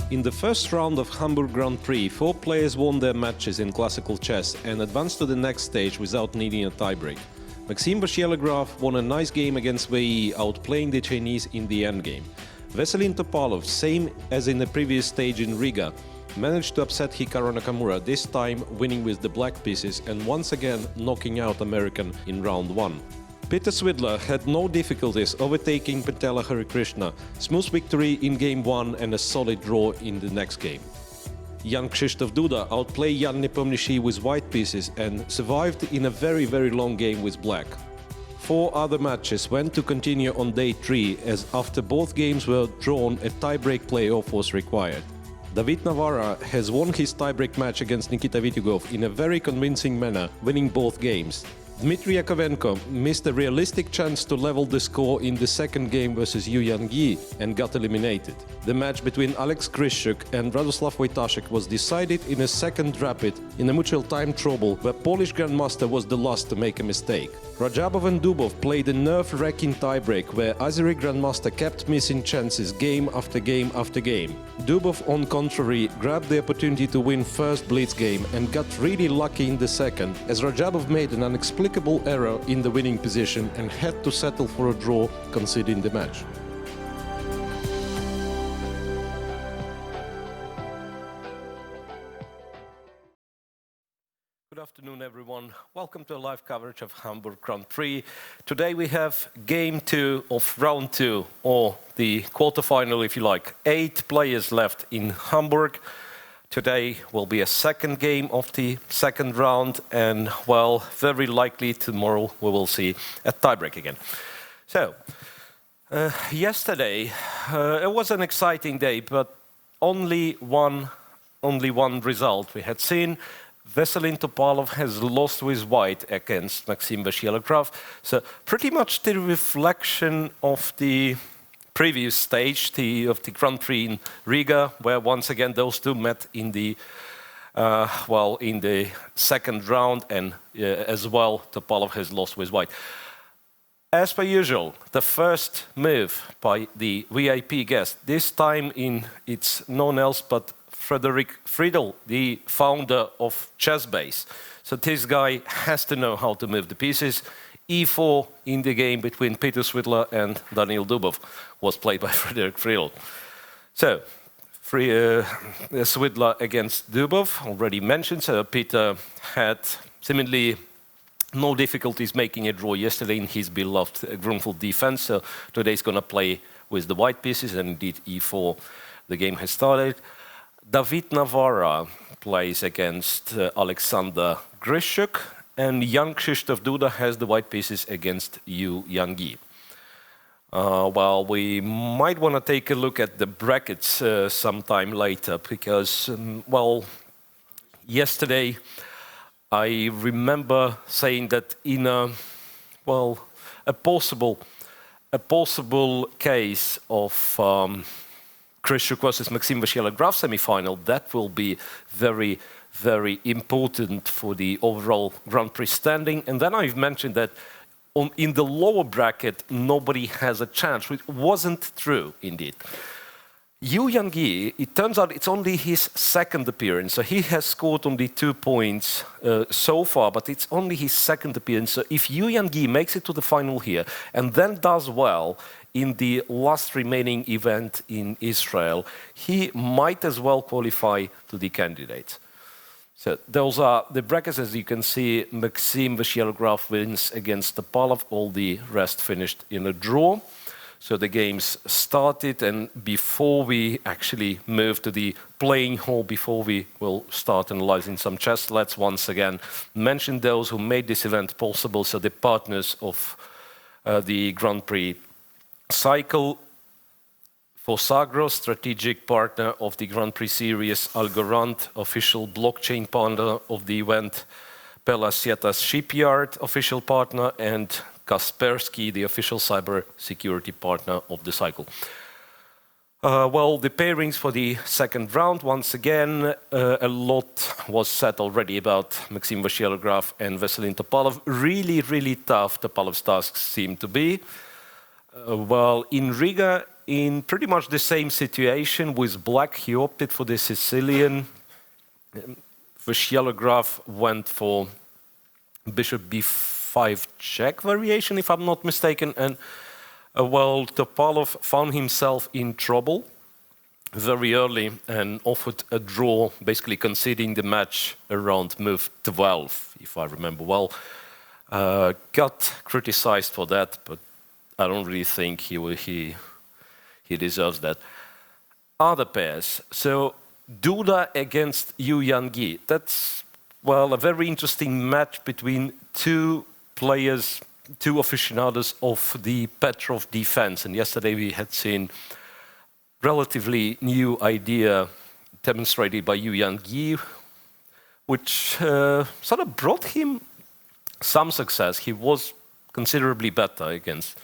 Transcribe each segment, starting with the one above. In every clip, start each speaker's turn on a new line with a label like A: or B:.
A: In the first round of Hamburg Grand Prix, 4 players won their matches in classical chess and advanced to the next stage without needing a tiebreak. Maxim Vachier-Lagrave won a nice game against Wei, outplaying the Chinese in the endgame. Veselin Topalov, same as in the previous stage in Riga, managed to upset Hikaru Nakamura, this time winning with the black pieces and once again knocking out American in round 1. Peter Svidler had no difficulties overtaking Pentela Harikrishna, smooth victory in game 1 and a solid draw in the next game. Jan Krzysztof Duda outplayed Jan Nepomniachtchi with white pieces and survived in a very long game with black. 4 other matches went to continue on day 3, as after both games were drawn a tiebreak playoff was required. David Navarra has won his tiebreak match against Nikita Vityugov in a very convincing manner, winning both games. Dmitry Yakovenko missed a realistic chance to level the score in the second game versus Yu Yang-yi and got eliminated. The match between Alex Kryszczuk and Radoslav Wojtaszek was decided in a second rapid in a mutual time trouble where Polish Grandmaster was the last to make a mistake. Rajabov and Dubov played a nerve-wracking tiebreak where Azeri Grandmaster kept missing chances game after game after game. Dubov, on contrary, grabbed the opportunity to win first blitz game and got really lucky in the second, as Rajabov made an inexplicable error in the winning position and had to settle for a draw, conceding the match. Good afternoon, everyone. Welcome to a live coverage of Hamburg Grand Prix. Today we have game 2 of round 2, or the quarterfinal if you like. 8 players left in Hamburg. Today will be a second game of the second round, and well, very likely tomorrow we will see a tiebreak again. So, yesterday it was an exciting day, but only one result. We had seen Veselin Topalov has lost with white against Maxim Vachier-Lagrave. So pretty much the reflection of the previous stage of the Grand Prix in Riga, where once again those two met in the in the second round, and as well Topalov has lost with white. As per usual, the first move by the VIP guest, this time it's no one else but Frederick Friedel, the founder of ChessBase. So this guy has to know how to move the pieces. E4 in the game between Peter Svidler and Daniil Dubov was played by Frederick Friedel. So, Svidler against Dubov, already mentioned. So Peter had seemingly no difficulties making a draw yesterday in his beloved Grunfeld defense. So today he's going to play with the white pieces, and indeed E4, the game has started. David Navarra plays against Alexander Kryszczuk, and Jan Krzysztof Duda has the white pieces against Yu Yang-yi. Well, we might want to take a look at the brackets sometime later, because, well, yesterday I remember saying that in a possible case of Kryszczuk versus Maxim Vachier-Lagrave semi-final, that will be very important for the overall Grand Prix standing. And then I've mentioned that in the lower bracket, nobody has a chance, which wasn't true, indeed. Yu Yang-yi, it turns out it's only his second appearance, so he has scored only 2 points so far, but it's only his second appearance. So if Yu Yang-yi makes it to the final here, and then does well in the last remaining event in Israel, he might as well qualify to the candidates. So those are the brackets. As you can see, Maxim Vachier-Lagrave wins against Topalov. All the rest finished in a draw. So the games started, and before we actually move to the playing hall, before we will start analyzing some chess, let's once again mention those who made this event possible. So the partners of the Grand Prix cycle: Fosagro, strategic partner of the Grand Prix series; Algorand, official blockchain partner of the event; Pelasieta's Shipyard, official partner; and Kaspersky, the official cyber security partner of the cycle. Well, the pairings for the second round, once again, a lot was said already about Maxim Vachier-Lagrave and Veselin Topalov. Really tough Topalov's tasks seem to be. Well, in Riga, in pretty much the same situation with black. He opted for the Sicilian. Vyshyalı went for bishop b5 check variation, if I'm not mistaken, and well, Topalov found himself in trouble very early and offered a draw, basically conceding the match around move 12, if I remember well. Got criticized for that, but I don't really think he deserves that. Other pairs. So Duda against Yu Yangi. That's, well, a very interesting match between two players, two aficionados of the Petrov defense. And yesterday we had seen relatively new idea demonstrated by Yu Yangi, which sort of brought him some success. He was considerably better against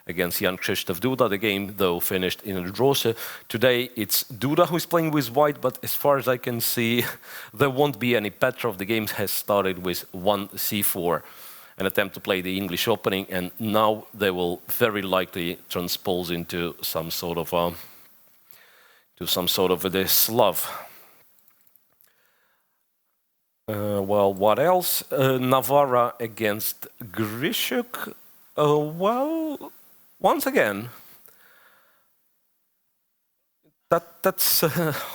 A: Jan Krzysztof Duda. The game, though, finished in a draw. So today it's Duda who is playing with white, but as far as I can see, there won't be any Petrov. The game has started with 1c4, an attempt to play the English opening, and now they will very likely transpose into some sort of the Slav. Well, what else? Navarra against Grishuk. Well, once again, that's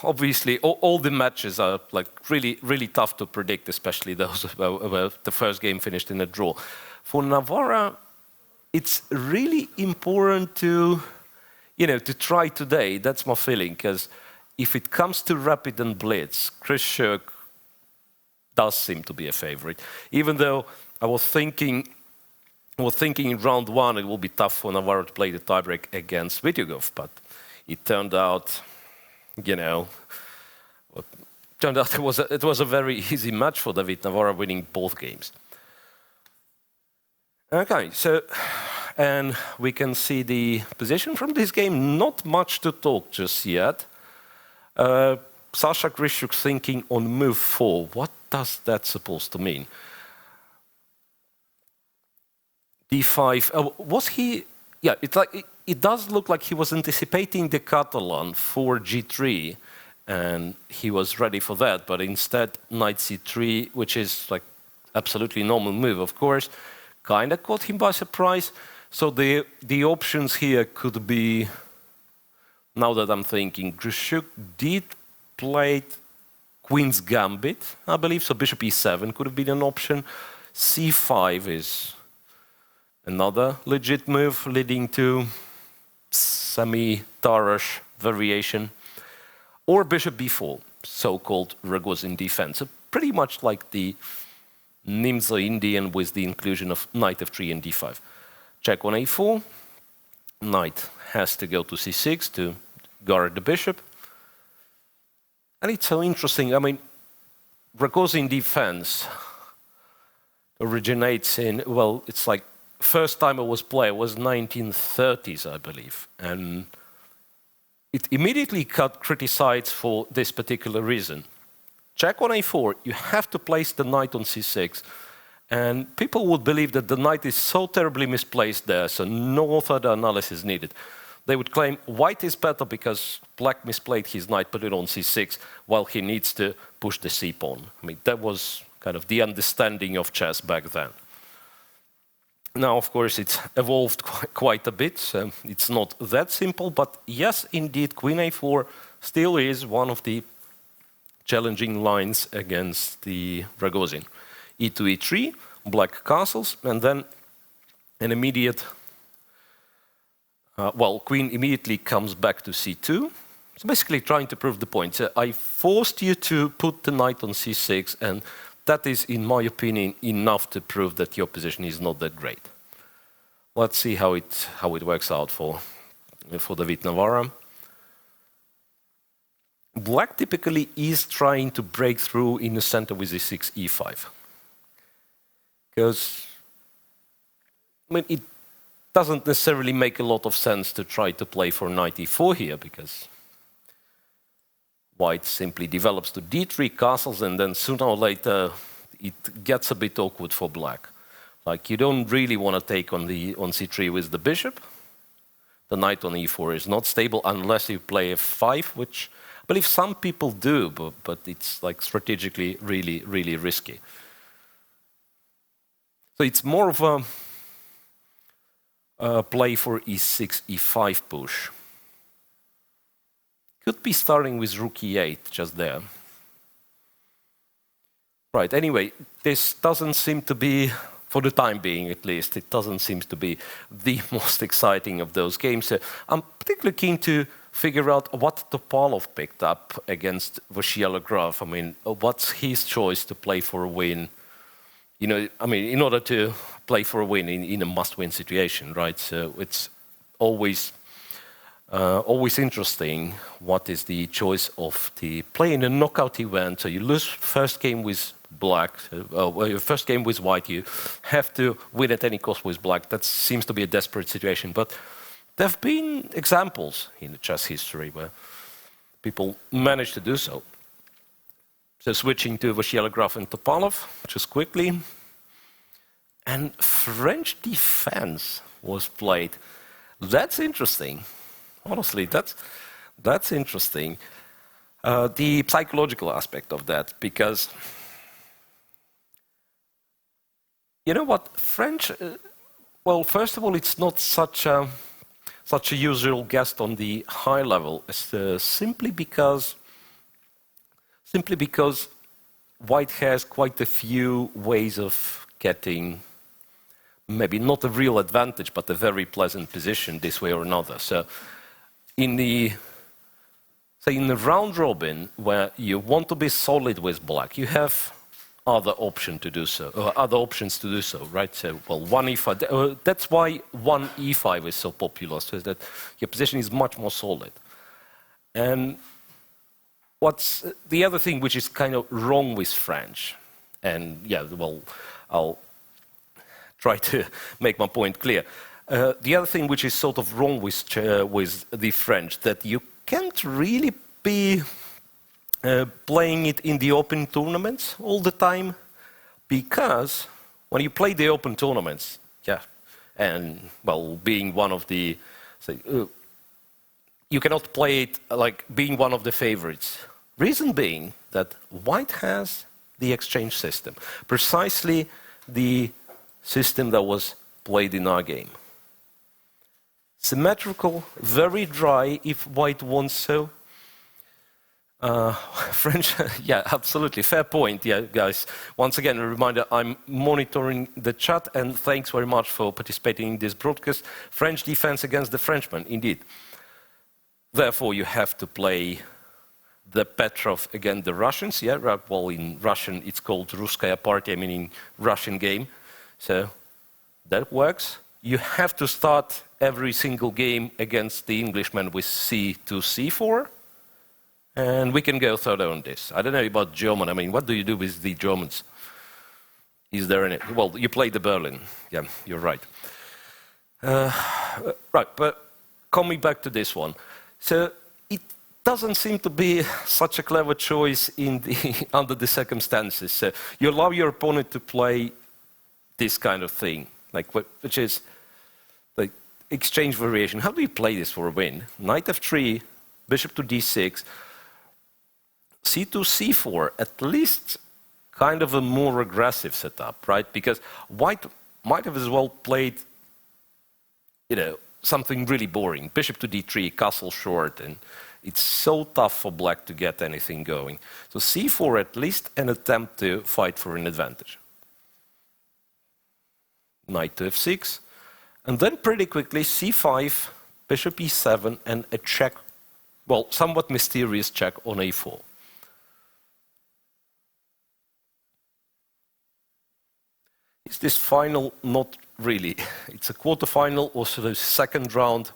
A: obviously all the matches are like really tough to predict, especially those where the first game finished in a draw. For Navarra, it's really important to try today. That's my feeling, because if it comes to rapid and blitz, Grishuk does seem to be a favorite. Even though I was thinking in round one it will be tough for Navarro to play the tiebreak against Vityugov, but it turned out, it was a very easy match for David Navarro, winning both games. Okay, so, and we can see the position from this game. Not much to talk just yet. Sasha Grishuk thinking on move 4. What does that supposed to mean? D5. Was he? Yeah, it does look like he was anticipating the Catalan for G3, and he was ready for that. But instead, Knight C3, which is like absolutely normal move, of course, kind of caught him by surprise. So the options here could be. Now that I'm thinking, Grishuk did play Queen's Gambit, I believe. So Bishop E7 could have been an option. C5 is another legit move, leading to semi-Tarrasch variation. Or Bishop B4, so-called Ragozin defense. So pretty much like the Nimzo Indian with the inclusion of Knight F3 and D5. Check on A4. Knight has to go to C6 to guard the bishop. And it's so interesting. I mean, Ragozin defense originates in, well, it's like first time it was played was 1930s, I believe. And it immediately got criticized for this particular reason. Check on A4, you have to place the knight on C6. And people would believe that the knight is so terribly misplaced there, so no further analysis needed. They would claim white is better because black misplayed his knight, put it on C6, while he needs to push the C-pawn. I mean, that was kind of the understanding of chess back then. Now, of course, it's evolved quite a bit, so it's not that simple, but yes, indeed, Queen A4 still is one of the challenging lines against the Ragozin. E2, E3, black castles, and then an immediate, Queen immediately comes back to C2. So basically trying to prove the point. So I forced you to put the knight on C6, and that is, in my opinion, enough to prove that your position is not that great. Let's see how it works out for David Navarra. Black typically is trying to break through in the center with E6, E5. Because, I mean, it doesn't necessarily make a lot of sense to try to play for knight E4 here, because white simply develops to D3 castles, and then sooner or later it gets a bit awkward for black. Like, you don't really want to take on C3 with the bishop,
B: the knight on e4 is not stable unless you play f5, which I believe some people do, but it's like strategically really, really risky. So it's more of a play for e6, e5 push. Could be starting with rook e8 just there. Right, anyway, this doesn't seem to be, for the time being at least, it doesn't seem to be the most exciting of those games. I'm particularly keen to figure out what Topalov picked up against Vachier-Lagrave. I mean, what's his choice to play for a win? You know, I mean, in order to play for a win in a must-win situation, right? So it's always interesting what is the choice of the play in a knockout event. So you lose first game with black, your first game with white, you have to win at any cost with black. That seems to be a desperate situation. But there have been examples in the chess history where people managed to do so. So switching to Vachier-Lagrave and Topalov, just quickly. And French defense was played. That's interesting. Honestly, that's interesting. The psychological aspect of that, because you know what, French. Well, first of all, it's not such a usual guest on the high level, simply because white has quite a few ways of getting maybe not a real advantage, but a very pleasant position this way or another. So in the round robin, where you want to be solid with black, you have other options to do so, right? So, well, one e5. That's why one e5 is so popular, so that your position is much more solid. And what's the other thing which is kind of wrong with French? And yeah, well, I'll try to make my point clear. The other thing which is sort of wrong with the French, that you can't really be playing it in the open tournaments all the time, because when you play the open tournaments, yeah, and well, being one of the, say, you cannot play it like being one of the favorites. Reason being that white has the exchange system, precisely the system that was played in our game. Symmetrical, very dry if white wants so. French, yeah, absolutely, fair point, yeah, guys. Once again, a reminder, I'm monitoring the chat, and thanks very much for participating in this broadcast. French defense against the Frenchman, indeed. Therefore, you have to play the Petrov against the Russians, yeah, well, in Russian it's called Russkaya Partia, meaning Russian game. So that works. You have to start every single game against the Englishman with c2, c4. And we can go further on this. I don't know about German. I mean, what do you do with the Germans? Is there any? Well, you play the Berlin. Yeah, you're right. Right, but coming back to this one. So it doesn't seem to be such a clever choice under the circumstances. So you allow your opponent to play this kind of thing, like which is like exchange variation. How do you play this for a win? Knight f3, bishop to d6. c2, c4, at least kind of a more aggressive setup, right? Because white might have as well played, you know, something really boring. Bishop to d3, castle short, and it's so tough for black to get anything going. So c4, at least an attempt to fight for an advantage. Knight to f6, and then pretty quickly c5, bishop e7, and a check, well, somewhat mysterious check on a4. Is this final? Not really. It's a quarterfinal, also the second round.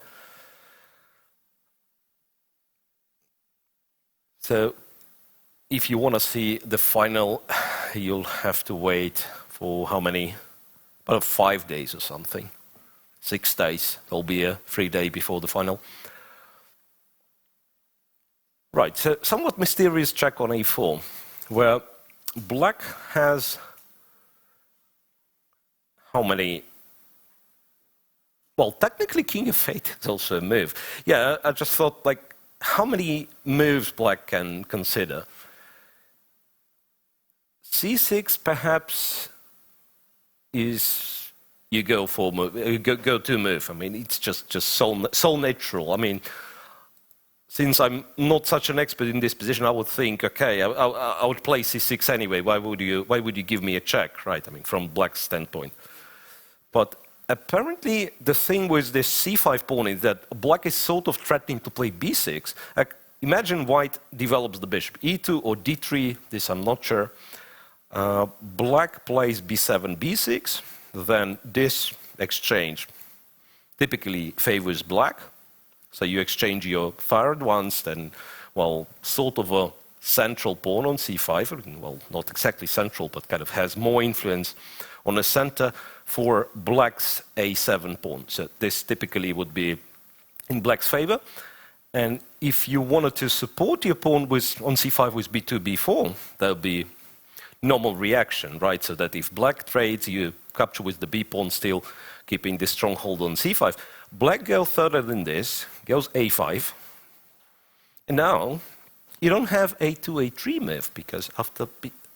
B: So if you want to see the final, you'll have to wait for how many? About 5 days or something. 6 days. There'll be a free day before the final. Right, so somewhat mysterious check on a4, where black has how many Well, technically, king f8 is also a move. Yeah, I just thought, like, how many moves black can consider? c6 perhaps is you go for go to move. I mean, it's just so natural. I mean, since I'm not such an expert in this position, I would think, okay, I would play c6 anyway. Why would you give me a check, right? I mean, from black's standpoint. But apparently, the thing with this c5 pawn is that black is sort of threatening to play b6. Like, imagine white develops the bishop e2 or d3. This I'm not sure. Black plays b7, b6. Then this exchange typically favors black. So you exchange your fired ones, then, well, sort of a central pawn on c5. Well, not exactly central, but kind of has more influence on the center for black's a7 pawn. So this typically would be in black's favor. And if you wanted to support your pawn on c5 with b2, b4, that would be normal reaction, right? So that if black trades, you capture with the b pawn still, keeping this stronghold on c5. Black goes further than this, goes a5. And now, you don't have a2, a3 move, because after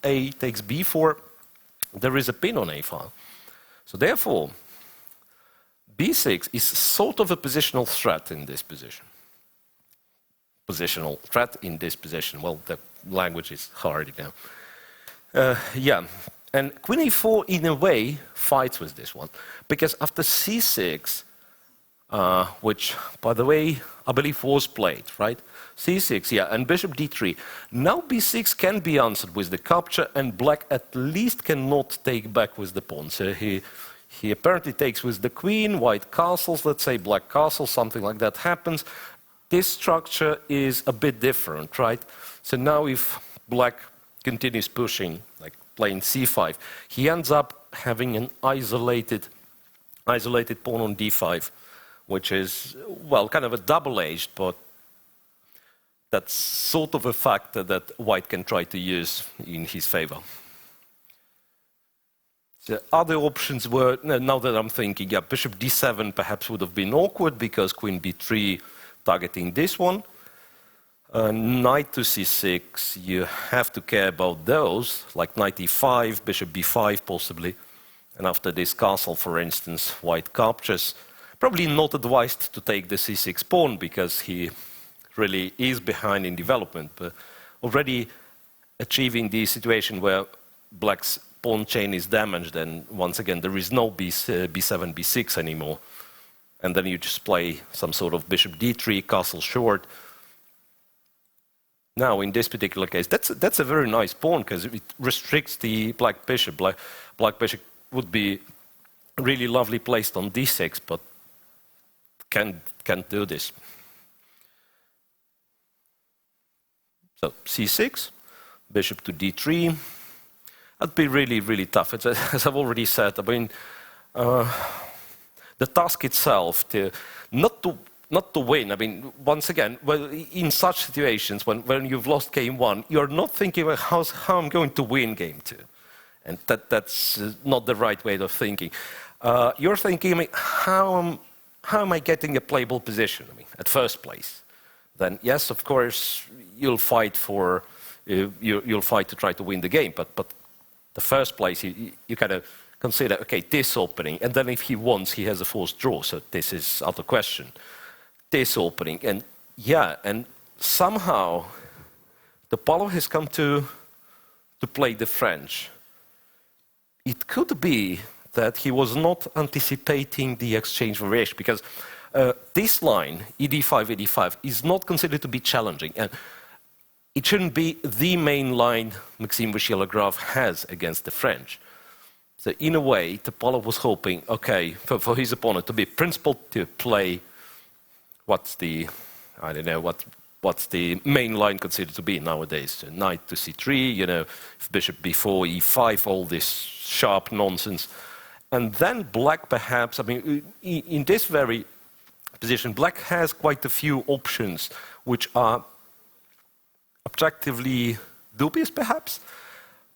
B: a takes b4, there is a pin on a5. So therefore, b6 is sort of a positional threat in this position. Positional threat in this position. Well, the language is hard, you know. Yeah, and queen e4 in a way fights with this one, because after c6, which, by the way, I believe was played, right? c6, yeah, and bishop d3. Now b6 can be answered with the capture, and black at least cannot take back with the pawn. So he apparently takes with the queen, white castles, let's say black castle, something like that happens. This structure is a bit different, right? So now if black continues pushing, like playing c5, he ends up having an isolated pawn on d5, which is, well, kind of a double-edged, but that's sort of a factor that white can try to use in his favor. The other options were, now that I'm thinking, yeah, bishop d7 perhaps would have been awkward because queen b3 targeting this one. Knight to c6, you have to care about those, like knight e5, bishop b5 possibly. And after this castle, for instance, white captures. Probably not advised to take the c6 pawn because he really is behind in development. But already achieving the situation where black's pawn chain is damaged, and once again there is no b7, b6 anymore. And then you just play some sort of bishop d3, castle short. Now, in this particular case, that's a very nice pawn because it restricts the black bishop. Black bishop would be really lovely placed on d6, but can't do this. So c6, bishop to d3. That'd be really, really tough. It's, as I've already said, I mean, the task itself, not to win. I mean, once again, well, in such situations, when you've lost game one, you're not thinking about how I'm going to win game two. And that's not the right way of thinking. You're thinking, I mean, how am I getting a playable position? I mean, at first place. Then, yes, of course, you'll fight to try to win the game. But the first place, you kind of consider, okay, this opening. And then if he wants, he has a forced draw. So this is out of question. This opening, and yeah, and somehow the Topalov has come to play the French. It could be that he was not anticipating the exchange variation, because this line, ed5, ed5, is not considered to be challenging, and it shouldn't be the main line Maxime Vachier-Lagrave has against the French. So in a way, Topalov was hoping, okay, for his opponent to be principled, to play what's the main line considered to be nowadays? So knight to c3, you know, bishop b4, e5, all this sharp nonsense. And then black perhaps, I mean, in this very position, black has quite a few options which are objectively dubious perhaps,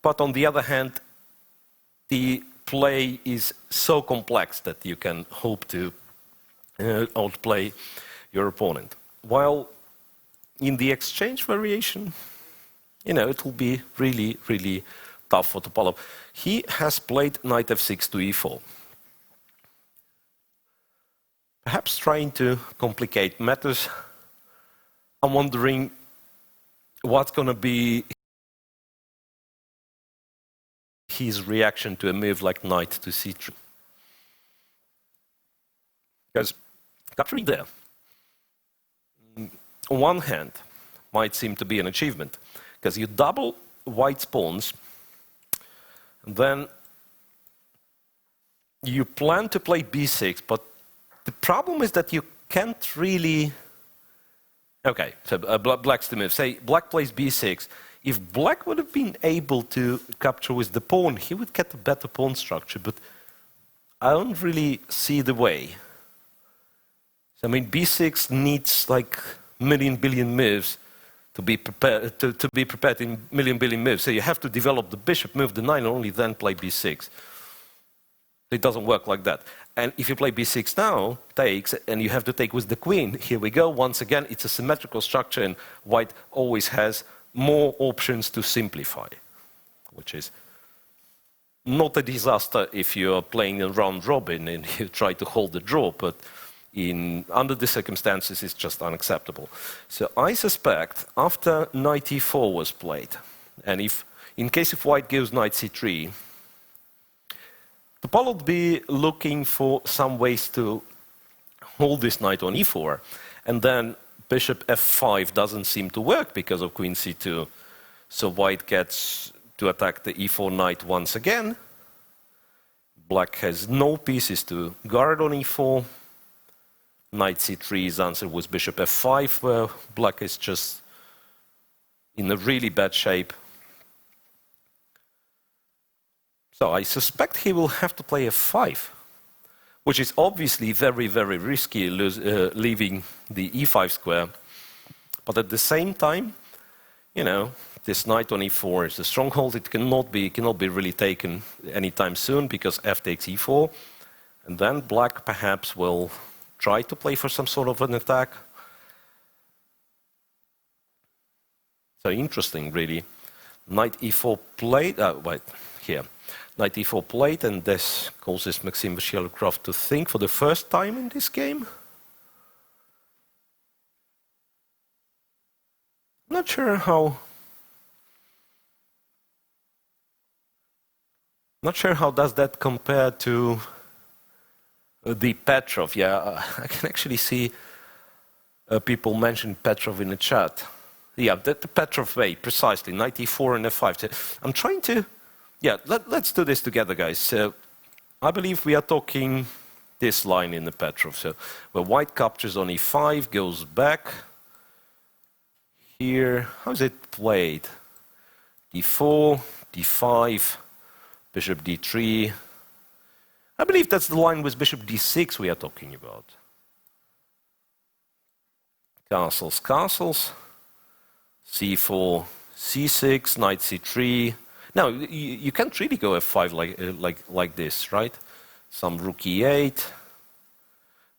B: but on the other hand, the play is so complex that you can hope to outplay your opponent. While in the exchange variation, it will be really, really tough for Topalov. He has played knight f6 to e4. Perhaps trying to complicate matters. I'm wondering what's going to be his reaction to a move like knight to c3. Because capturing there, on one hand, might seem to be an achievement, because you double white's pawns, and then you plan to play b6, but the problem is that you can't really... Okay, so black's the move. Say black plays b6. If black would have been able to capture with the pawn, he would get a better pawn structure, but I don't really see the way. So, I mean, b6 needs like million billion moves to be prepared to be prepared in million billion moves. So you have to develop the bishop, move the knight, and only then play b6. It doesn't work like that. And if you play b6 now, takes, and you have to take with the queen, here we go. Once again, it's a symmetrical structure, and white always has more options to simplify, which is not a disaster if you're playing a round robin and you try to hold the draw, but under the circumstances, it's just unacceptable. So I suspect after knight e4 was played, and in case if white goes knight c3, Topalov would be looking for some ways to hold this knight on e4, and then bishop f5 doesn't seem to work because of queen c2. So white gets to attack the e4 knight once again. Black has no pieces to guard on e4. Knight c3 is answered with bishop f5, where black is just in a really bad shape. So I suspect he will have to play f5, which is obviously very, very risky, leaving the e5 square. But at the same time, this knight on e4 is a stronghold. It cannot be really taken anytime soon because f takes e4. And then black perhaps will try to play for some sort of an attack. So interesting, really. Knight e4 played, here. Knight e4 played, and this causes Maxime Vachier-Lagrave to think for the first time in this game. Not sure how does that compare to the Petrov. Yeah, I can actually see people mention Petrov in the chat. Yeah, the Petrov way, precisely, knight e4 and f5. So I'm trying to... Yeah, let's do this together, guys. So I believe we are talking this line in the Petrov. So where white captures on e5, goes back. Here, how is it played? d4, d5, bishop d3. I believe that's the line with bishop d6 we are talking about. Castles, castles. c4, c6, knight c3. Now, you can't really go f5 like this, right? Some rook e8,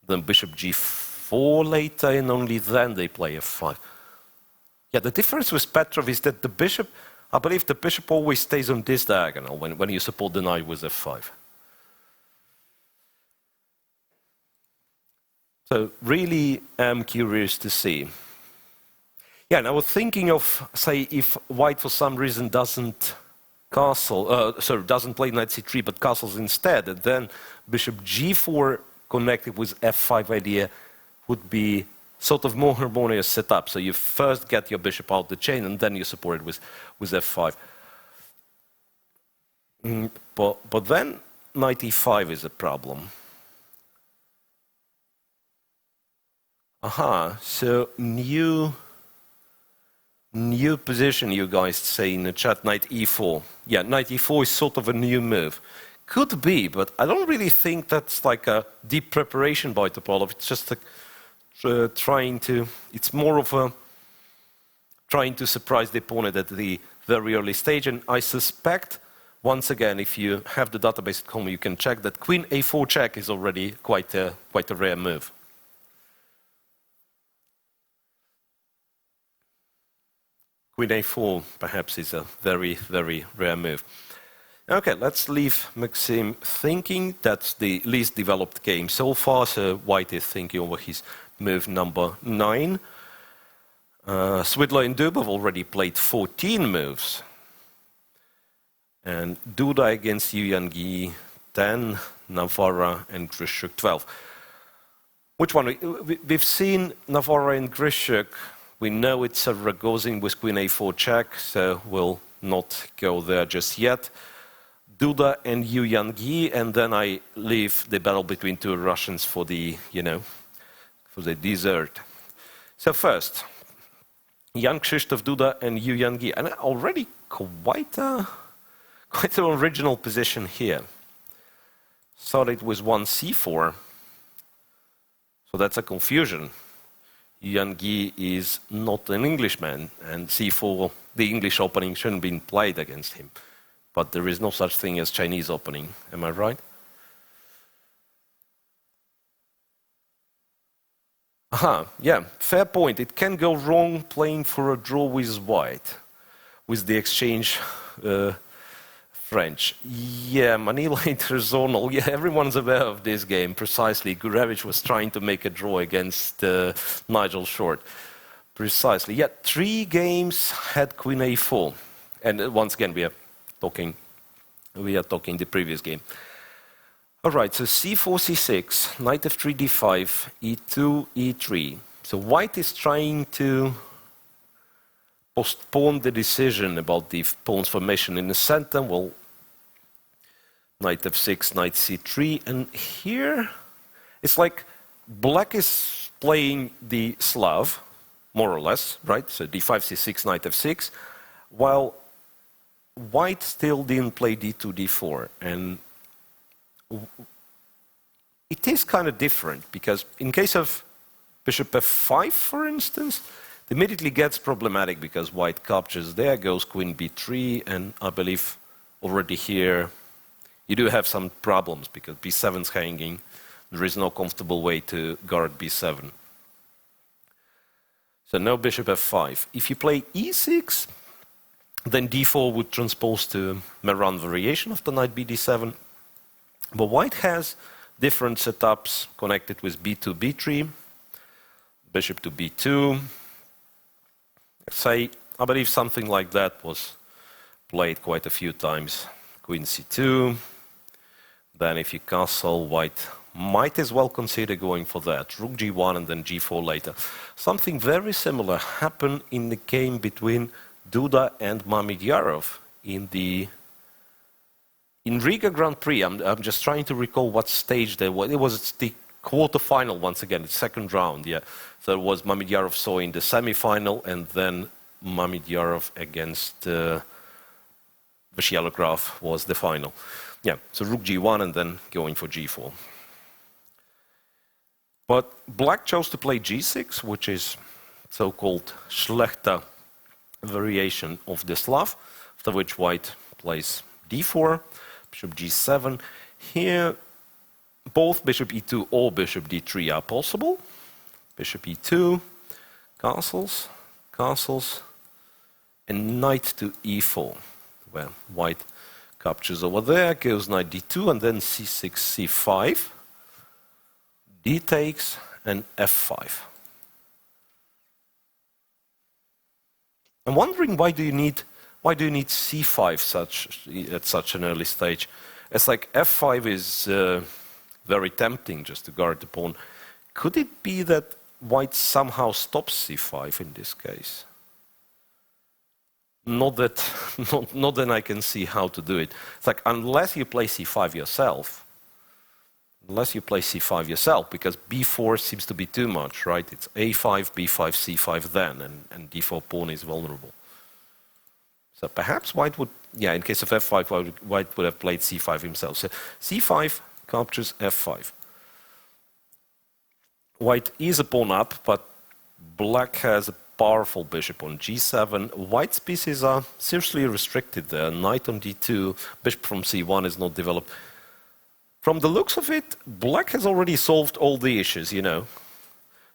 B: then bishop g4 later, and only then they play f5. Yeah, the difference with Petrov is that the bishop, I believe the bishop always stays on this diagonal when you support the knight with f5. So really am curious to see. Yeah, and I was thinking of, say, if white for some reason doesn't doesn't play knight c3 but castles instead, and then bishop g4 connected with f5 idea would be sort of more harmonious setup. So you first get your bishop out the chain and then you support it with f5. But then knight e5 is a problem. So new position, you guys say in the chat, knight e4. Yeah, knight e4 is sort of a new move. Could be, but I don't really think that's like a deep preparation by Topalov. It's just it's more of a trying to surprise the opponent at the very early stage. And I suspect, once again, if you have the database at home, you can check that queen a4 check is already quite a rare move. Queen a4 perhaps is a very, very rare move. Okay, let's leave Maxim thinking. That's the least developed game so far, so White is thinking over his move number 9. Swidler and Dubov already played 14 moves. And Duda against Yuyangi 10, Navarra and Grishuk 12. Which one? We've seen Navarra and Grishuk. We know it's a Ragozin with Queen a4 check, so we'll not go there just yet. Duda and Yuyangi, and then I leave the battle between two Russians for the, for the dessert. So first, Jan Krzysztof Duda and Yuyangi, and already quite an original position here. Started with 1 c4, so that's a confusion. Yuyangi is not an Englishman, and c4, the English opening shouldn't be played against him. But there is no such thing as Chinese opening, am I right? Aha, yeah, fair point. It can go wrong playing for a draw with White, with the exchange French. Yeah, Manila zonal. Yeah, everyone's aware of this game, precisely. Gurevich was trying to make a draw against Nigel Short. Precisely. Yeah, 3 games had Queen a4. And once again, we are talking the previous game. All right, so c4, c6, knight f3, d5, e2, e3. So White is trying to postpone the decision about the pawn's formation in the center. Well, knight f6, knight c3, and here it's like Black is playing the Slav, more or less, right? So d5, c6, knight f6, while White still didn't play d2, d4, and it is kind of different, because in case of bishop f5, for instance, it immediately gets problematic because White captures there, goes queen b3, and I believe already here you do have some problems because b7 is hanging. There is no comfortable way to guard b7. So no bishop f5. If you play e6, then d4 would transpose to Meran variation of the knight bd7. But White has different setups connected with b2, b3, bishop to b2. Say, I believe something like that was played quite a few times. Queen c2. Then if you castle, White might as well consider going for that. Rook g1 and then g4 later. Something very similar happened in the game between Duda and Mamedyarov in Riga Grand Prix. I'm just trying to recall what stage they were. It was the quarterfinal once again, the second round, yeah. So it was Mamedyarov saw in the semifinal, and then Mamedyarov against Vyshyagraf was the final. Yeah, so Rook g1 and then going for g4. But Black chose to play g6, which is so-called Schlechter variation of the Slav, after which White plays d4, bishop g7. Here, both bishop e2 or bishop d3 are possible. Bishop e2, castles, castles, and knight to e4, where White captures over there, goes knight d2, and then c6, c5, d takes, and f5. I'm wondering why do you need c5 at such an early stage? It's like f5 is very tempting just to guard the pawn. Could it be that White somehow stops c5 in this case? Not that I can see how to do it. It's like unless you play c5 yourself, because b4 seems to be too much, right? It's a5, b5, c5 then, and d4 pawn is vulnerable. So perhaps White would, yeah, in case of f5, White would have played c5 himself. So c5 captures f5. White is a pawn up, but Black has a powerful bishop on g7. White's pieces are seriously restricted there. Knight on d2, bishop from c1 is not developed. From the looks of it, Black has already solved all the issues, you know.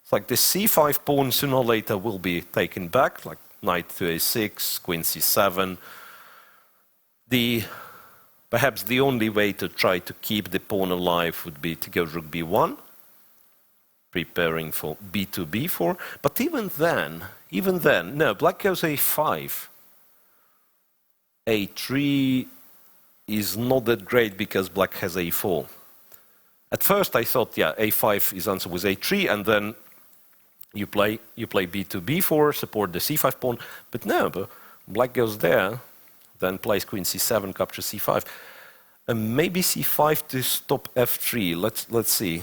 B: It's like the c5 pawn sooner or later will be taken back, like knight to a6, queen c7. Perhaps the only way to try to keep the pawn alive would be to go rook b1, preparing for b2, b4. But even then, no, black goes a5. a3 is not that great because black has a4. At first I thought, yeah, a5 is answered with a3, and then you play b2, b4, support the c5 pawn. But no, black goes there, then plays queen c7, captures c5. And maybe c5 to stop f3. Let's see.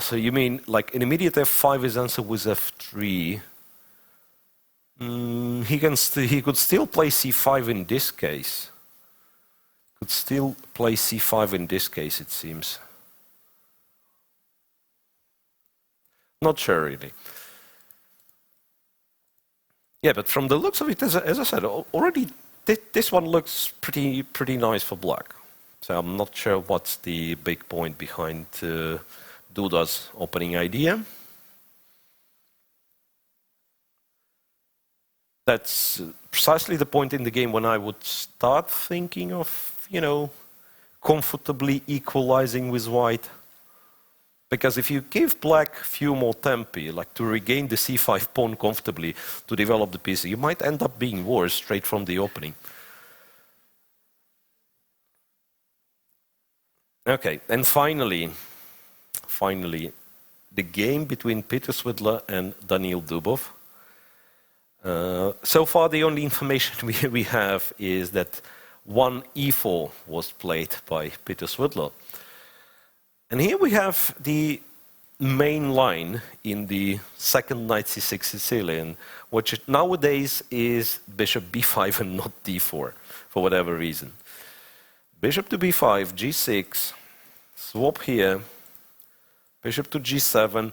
B: So you mean like an immediate f5 is answered with f3. He could still play c5 in this case. Could still play c5 in this case, it seems. Not sure really. Yeah, but from the looks of it, as I said, already this one looks pretty nice for black. So I'm not sure what's the big point behind Duda's opening idea. That's precisely the point in the game when I would start thinking of, you know, comfortably equalizing with white. Because if you give black a few more tempi, like to regain the c5 pawn comfortably, to develop the piece, you might end up being worse straight from the opening. Okay, and finally, the game between Peter Swidler and Daniil Dubov. So far, the only information we have is that one e4 was played by Peter Swidler. And here we have the main line in the second knight c6 Sicilian, which nowadays is bishop b5 and not d4, for whatever reason. Bishop to b5, g6, swap here, bishop to g7.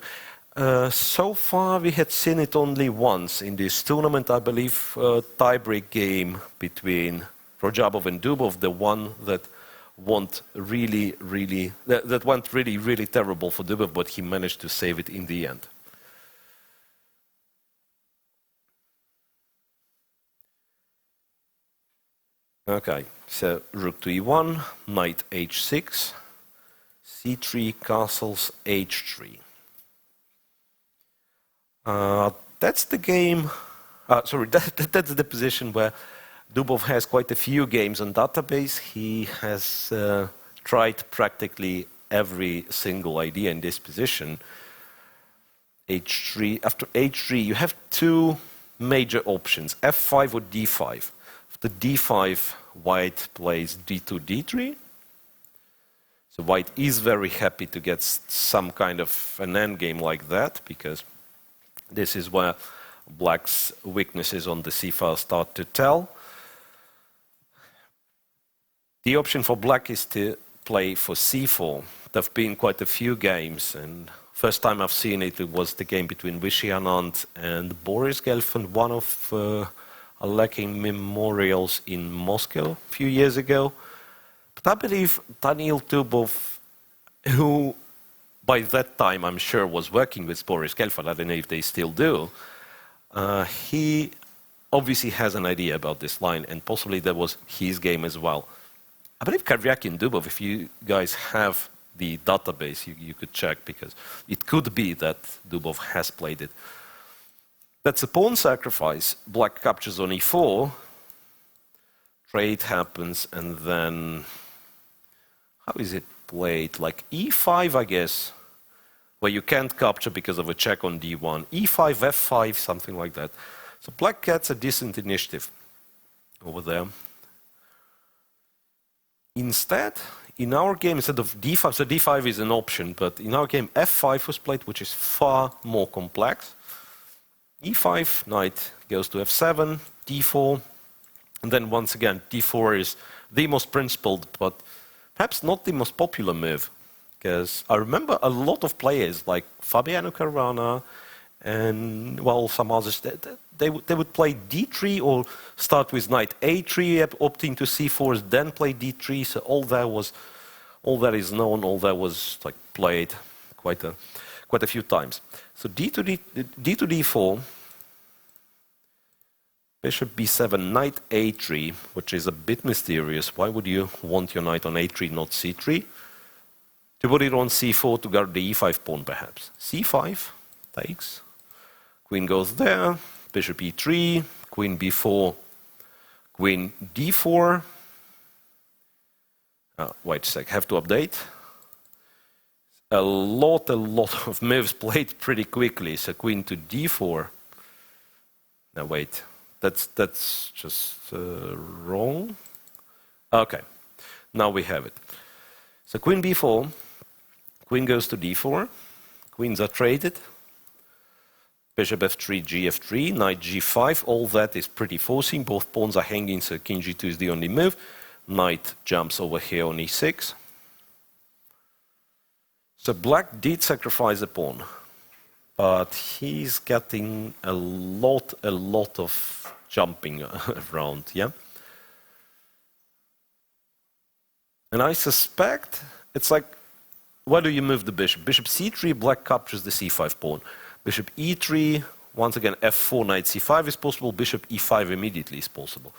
B: So far we had seen it only once in this tournament, I believe, tiebreak game between Rojabov and Dubov, the one that went really terrible for Dubov, but he managed to save it in the end. Okay, so rook to e1, knight h6, c3, castles h3. That's the game. That's the position where Dubov has quite a few games on database. He has tried practically every single idea in this position. h3. After h3, you have two major options: f5 or d5. After d5, white plays d2, d3. So white is very happy to get some kind of an endgame like that, because this is where black's weaknesses on the c-file start to tell. The option for black is to play for c4. There have been quite a few games, and first time I've seen it, it was the game between Vishy Anand and Boris Gelfand, one of lacking memorials in Moscow a few years ago. But I believe Daniil Dubov, who by that time I'm sure was working with Boris Gelfand, I don't know if they still do, he obviously has an idea about this line, and possibly that was his game as well. I believe Karyak and Dubov, if you guys have the database, you could check, because it could be that Dubov has played it. That's a pawn sacrifice. Black captures on e4. Trade happens, and then how is it played? Like e5, I guess, where you can't capture because of a check on d1. e5, f5, something like that. So black gets a decent initiative over there. Instead, in our game, instead of d5, so d5 is an option, but in our game, f5 was played, which is far more complex. e5, knight goes to f7, d4, and then once again, d4 is the most principled, but perhaps not the most popular move. Because I remember a lot of players, like Fabiano Caruana and, well, some others, they would play d3 or start with knight a3, opting to c4, then play d3. So all that is known, all that was like played quite a few times. So d to d4, Bishop b7, knight a3, which is a bit mysterious. Why would you want your knight on a3, not c3? To put it on c4 to guard the e5 pawn, perhaps. c5 takes. Queen goes there. Bishop e3, queen b4, queen d4. Wait a sec, have to update. A lot of moves played pretty quickly. So queen to d4. Now wait. That's just wrong. Okay, now we have it. So queen b4, queen goes to d4, queens are traded, bishop f3, gf3, knight g5, all that is pretty forcing, both pawns are hanging, so king g2 is the only move. Knight jumps over here on e6. So black did sacrifice a pawn, but he's getting a lot of jumping around, yeah? And I suspect it's like, why do you move the bishop? Bishop c3, black captures the c5 pawn. Bishop e3, once again, f4, knight c5 is possible. Bishop e5 immediately is possible.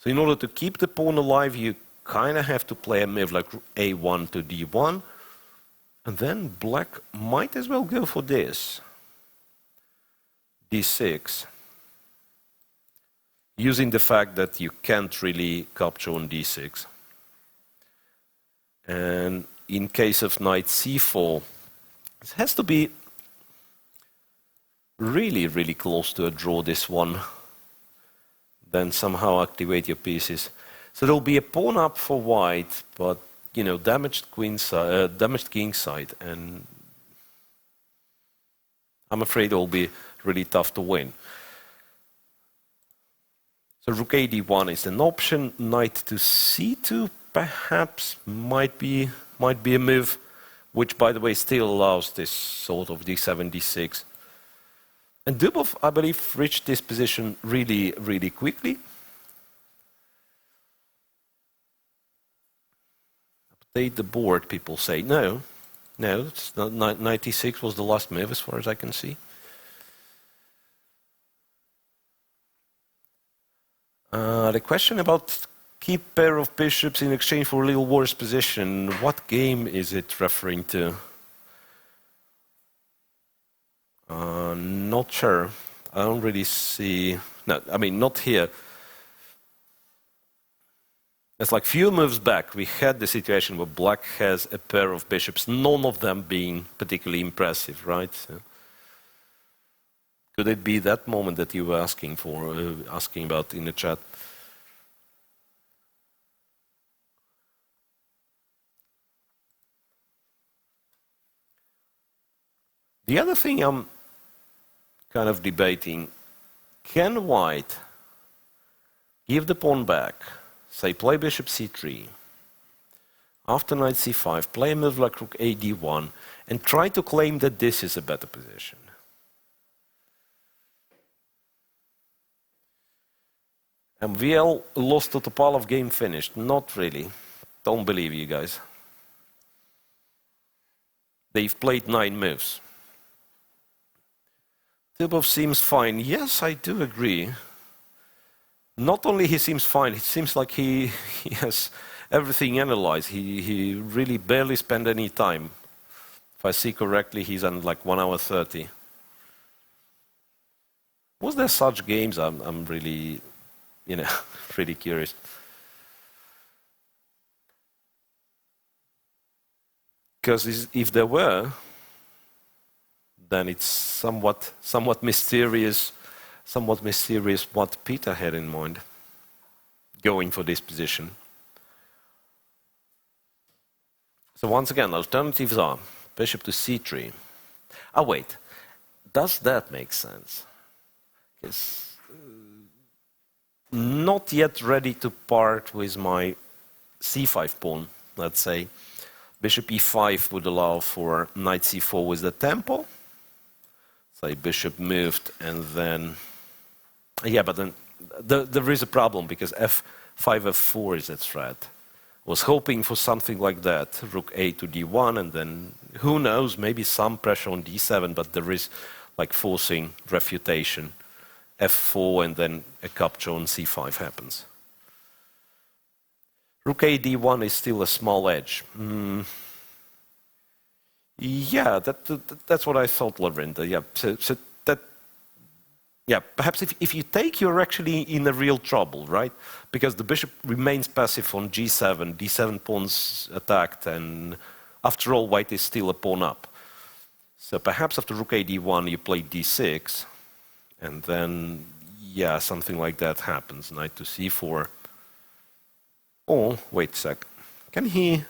B: So in order to keep the pawn alive, you kind of have to play a move like a1 to d1. And then black might as well go for this. d6. Using the fact that you can't really capture on d6. And in case of knight c4, it has to be really close to a draw, this one. Then somehow activate your pieces. So there'll be a pawn up for white, but you know, damaged king side, and I'm afraid it'll be really tough to win. So rook a d1 is an option. Knight to c2 perhaps might be a move, which by the way still allows this sort of d7, d6. And Dubov, I believe, reached this position really quickly. Update the board, people say. No, it's not, knight e6 was the last move as far as I can see. The question about keep pair of bishops in exchange for a little worse position, what game is it referring to? Not sure. I don't really see... No, I mean, not here. It's like few moves back, we had the situation where black has a pair of bishops, none of them being particularly impressive, right? So, could it be that moment that you were asking about in the chat? The other thing I'm kind of debating, can white give the pawn back, say play bishop c3, after knight c5, play a move like rook a d1, and try to claim that this is a better position? And VL lost to Topalov, game finished. Not really. Don't believe you guys. They've played 9 moves. Dubov seems fine. Yes, I do agree. Not only he seems fine, it seems like he has everything analyzed. He really barely spent any time. If I see correctly, he's on like 1 hour 30. Was there such games? I'm really, really curious. Because if there were, then it's somewhat mysterious what Peter had in mind going for this position. So once again, alternatives are bishop to c3. Oh wait, does that make sense? Because not yet ready to part with my c5 pawn, let's say. Bishop e5 would allow for knight c4 with the tempo. Say bishop moved and then... Yeah, but then there is a problem because f5, f4 is a threat. Was hoping for something like that, rook a to d1, and then who knows, maybe some pressure on d7, but there is like forcing refutation f4, and then a capture on c5 happens. Rook a d1 is still a small edge. Yeah, that's what I thought, Lavrinda. Yeah, so that, yeah, perhaps if you take, you're actually in a real trouble, right? Because the bishop remains passive on g7, d7 pawn's attacked, and after all, white is still a pawn up. So perhaps after rook a d1, you play d6, and then, yeah, something like that happens. Knight to c4. Oh, wait a sec. Can he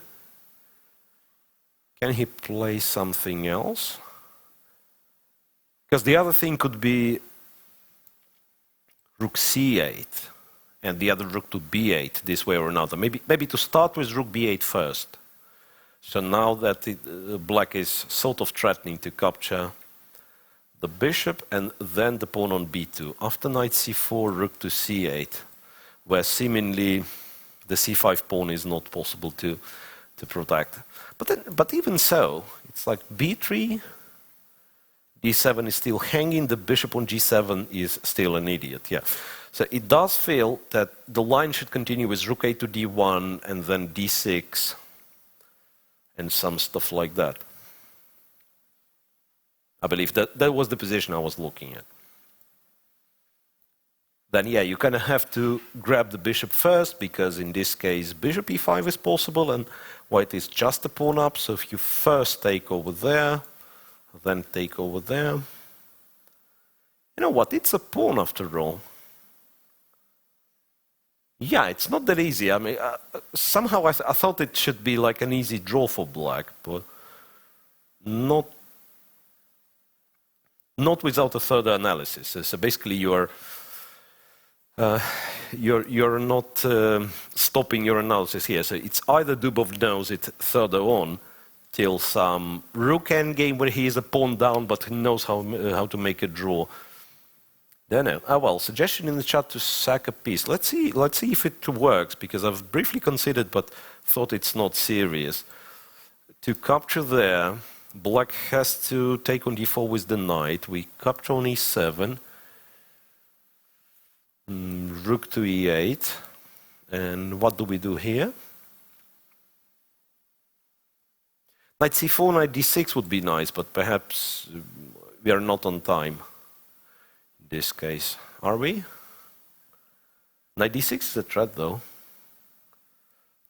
B: play something else? Because the other thing could be rook c8 and the other rook to b8, this way or another. Maybe to start with rook b8 first. So now that black is sort of threatening to capture the bishop and then the pawn on b2. After knight c4, rook to c8, where seemingly the c5 pawn is not possible to protect. But even so, it's like b3, d7 is still hanging, the bishop on g7 is still an idiot, yeah. So it does feel that the line should continue with rook a to d1 and then d6 and some stuff like that. I believe that was the position I was looking at. Then, yeah, you kind of have to grab the bishop first, because in this case, bishop e5 is possible, and white is just a pawn up. So if you first take over there, then take over there. You know what? It's a pawn after all. Yeah, it's not that easy. I mean, somehow I thought it should be like an easy draw for black, but not without a further analysis. So basically, you're not stopping your analysis here. So it's either Dubov knows it further on till some rook endgame where he is a pawn down, but he knows how to make a draw. Then, well, suggestion in the chat to sack a piece. Let's see if it works, because I've briefly considered, but thought it's not serious. To capture there, black has to take on d4 with the knight. We capture on e7. Rook to e8. And what do we do here? Knight c4, knight d6 would be nice, but perhaps we are not on time in this case. Are we? Knight d6 is a threat, though.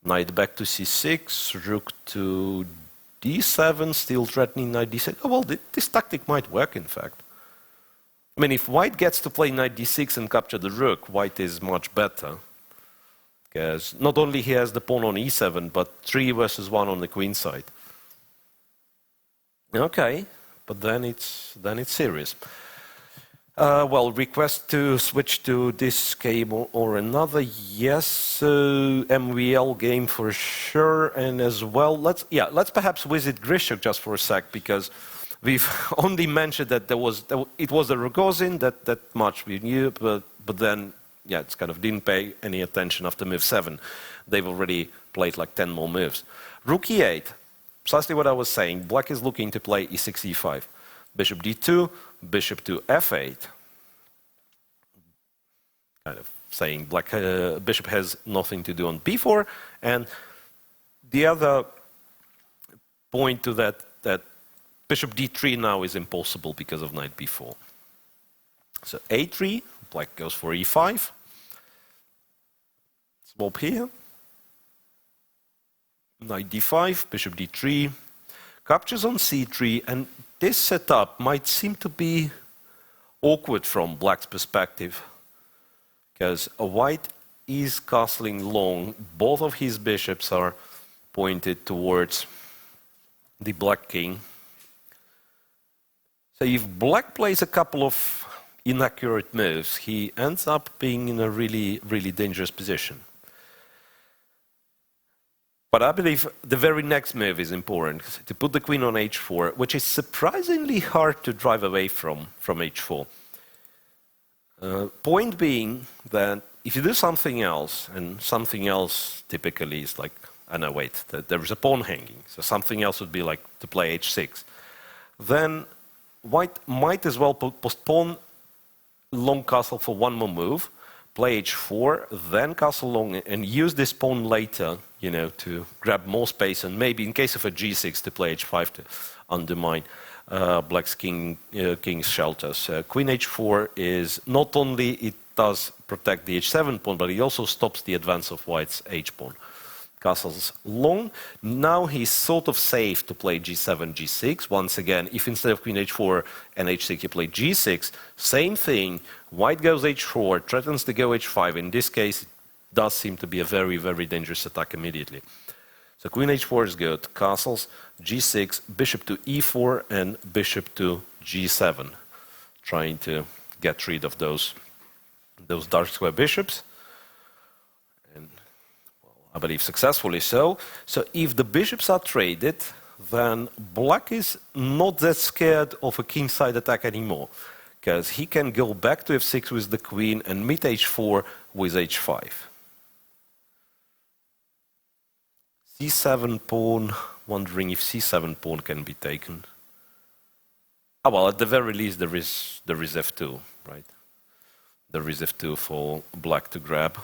B: Knight back to c6, rook to d7, still threatening knight d6. Oh, well, this tactic might work, in fact. I mean, if white gets to play knight d6 and capture the rook, white is much better. Because not only he has the pawn on e7, but 3 versus 1 on the queen side. Okay, but then it's serious. Well, request to switch to this game or another. Yes, MVL game for sure, and as well, let's perhaps visit Grishuk just for a sec, because we've only mentioned that it was a Rogozin, that much we knew, but then yeah, it's kind of didn't pay any attention after move 7. They've already played like 10 more moves. Rook e8, precisely what I was saying. Black is looking to play e6, e5. Bishop d2, bishop to f8. Kind of saying black bishop has nothing to do on b4. And the other point to that bishop d3 now is impossible because of knight b4. So a3, black goes for e5. Swap here. Knight d5, bishop d3, captures on c3, and this setup might seem to be awkward from black's perspective, because white is castling long. Both of his bishops are pointed towards the black king. So if black plays a couple of inaccurate moves, he ends up being in a really, really dangerous position. But I believe the very next move is important, to put the queen on h4, which is surprisingly hard to drive away from h4. Point being that if you do something else, and something else typically is like, I know, wait, there is a pawn hanging, so something else would be like to play h6, then white might as well postpone long castle for one more move, play h4, then castle long, and use this pawn later, you know, to grab more space, and maybe in case of a g6 to play h5 to undermine black's king's shelters. Queen h4 is not only it does protect the h7 pawn, but it also stops the advance of white's h-pawn. Castle's long. Now he's sort of safe to play g7, g6. Once again, if instead of queen h4 and h6 you play g6, same thing. White goes h4, threatens to go h5. In this case, it does seem to be a very, very dangerous attack immediately. So queen h4 is good. Castles, g6, bishop to e4, and bishop to g7. Trying to get rid of those dark square bishops. And I believe successfully so. So if the bishops are traded, then black is not that scared of a kingside attack anymore, because he can go back to f6 with the queen and meet h4 with h5. c7 pawn, wondering if c7 pawn can be taken. Ah, well, at the very least there is f2, right? There is f2 for black to grab.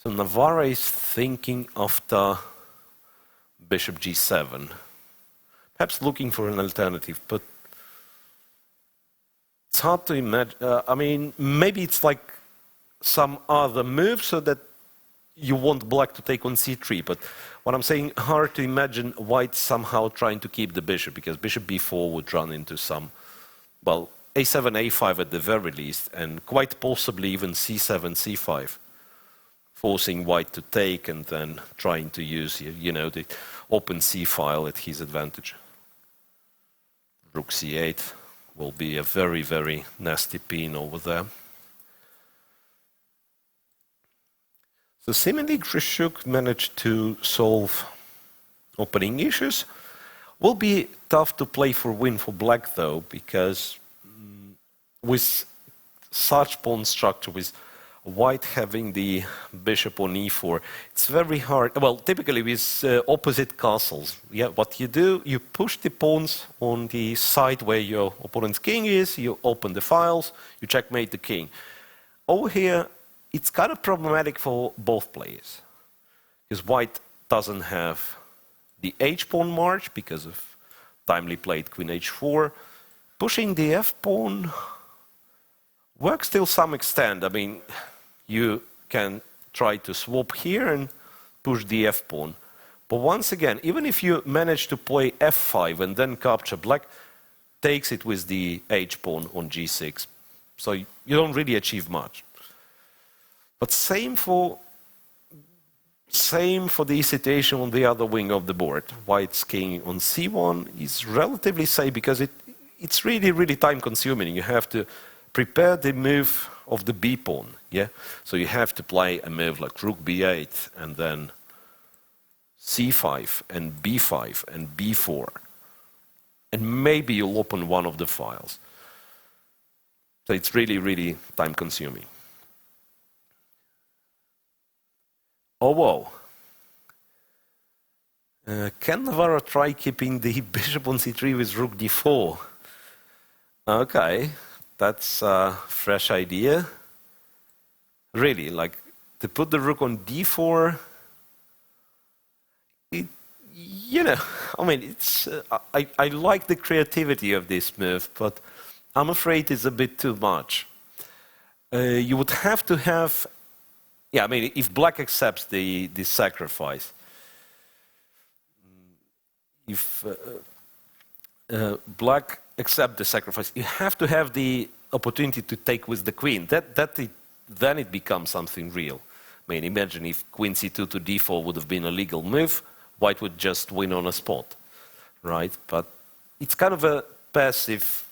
B: So Navarra is thinking after bishop g7, perhaps looking for an alternative, but it's hard to imagine. I mean, maybe it's like some other move so that you want black to take on c3, but what I'm saying, hard to imagine white somehow trying to keep the bishop, because bishop b4 would run into some, well, a7, a5 at the very least, and quite possibly even c7, c5. Forcing white to take and then trying to use, you know, the open c file at his advantage. Rook c8 will be a very, very nasty pin over there. So seemingly Grishuk managed to solve opening issues. Will be tough to play for win for black though, because with such pawn structure, with white having the bishop on e4, it's very hard. Well, typically with opposite castles, yeah, what you do, you push the pawns on the side where your opponent's king is, you open the files, you checkmate the king. Over here, it's kind of problematic for both players, because white doesn't have the h-pawn march because of timely played queen h4. Pushing the f-pawn works till some extent. I mean, you can try to swap here and push the f-pawn. But once again, even if you manage to play f5 and then capture, black takes it with the h-pawn on g6. So you don't really achieve much. But same for the situation on the other wing of the board. White's king on c1 is relatively safe because it's really, really time consuming. You have to prepare the move of the b pawn, yeah? So you have to play a move like rook b8 and then c5 and b5 and b4. And maybe you'll open one of the files. So it's really, really time consuming. Oh, whoa. Can Navarro try keeping the bishop on c3 with rook d4? Okay, that's a fresh idea. Really, like to put the rook on d4, you know, I mean, it's, I like the creativity of this move, but I'm afraid it's a bit too much. You would have to have, yeah, I mean, if black accepts the sacrifice, if black accepts the sacrifice, you have to have the opportunity to take with the queen. Then it becomes something real. I mean, imagine if queen c2 to d4 would have been a legal move, white would just win on a spot, right? But it's kind of a passive,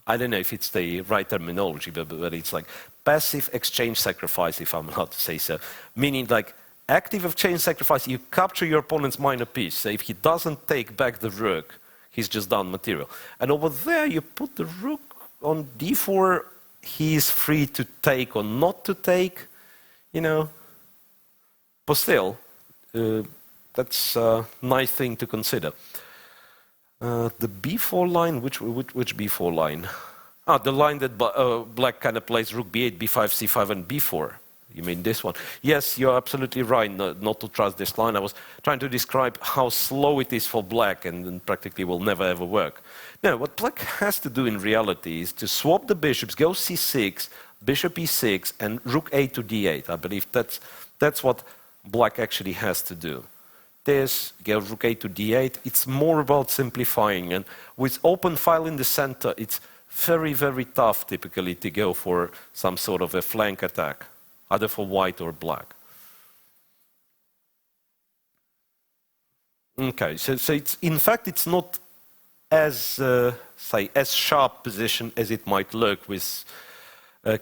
B: I don't know if it's the right terminology, but it's like passive exchange sacrifice, if I'm allowed to say so. Meaning like active exchange sacrifice, you capture your opponent's minor piece. So if he doesn't take back the rook, he's just down material. And over there, you put the rook on d4, he's free to take or not to take, you know. But still, that's a nice thing to consider. The b4 line, which b4 line? The line that black kind of plays rook b8, b5, c5, and b4. You mean this one? Yes, you're absolutely right not to trust this line. I was trying to describe how slow it is for black and practically will never ever work. No, what black has to do in reality is to swap the bishops, go c6, bishop e6, and rook a to d8. I believe that's what black actually has to do. This, go rook a to d8, it's more about simplifying. And with open file in the center, it's very, very tough typically to go for some sort of a flank attack, either for white or black. Okay, so it's, in fact, it's not as, as sharp position as it might look with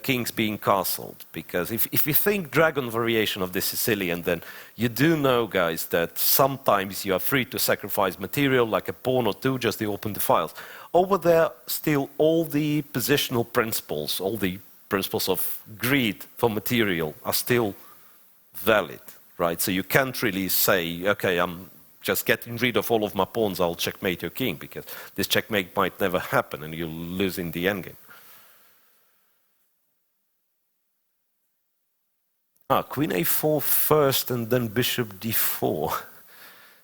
B: kings being castled. Because if you think dragon variation of the Sicilian, then you do know, guys, that sometimes you are free to sacrifice material, like a pawn or two, just to open the files. Over there, still all the positional principles, all the principles of greed for material are still valid, right? So you can't really say, okay, I'm just getting rid of all of my pawns, I'll checkmate your king, because this checkmate might never happen and you'll lose in the endgame. Queen a4 first and then bishop d4.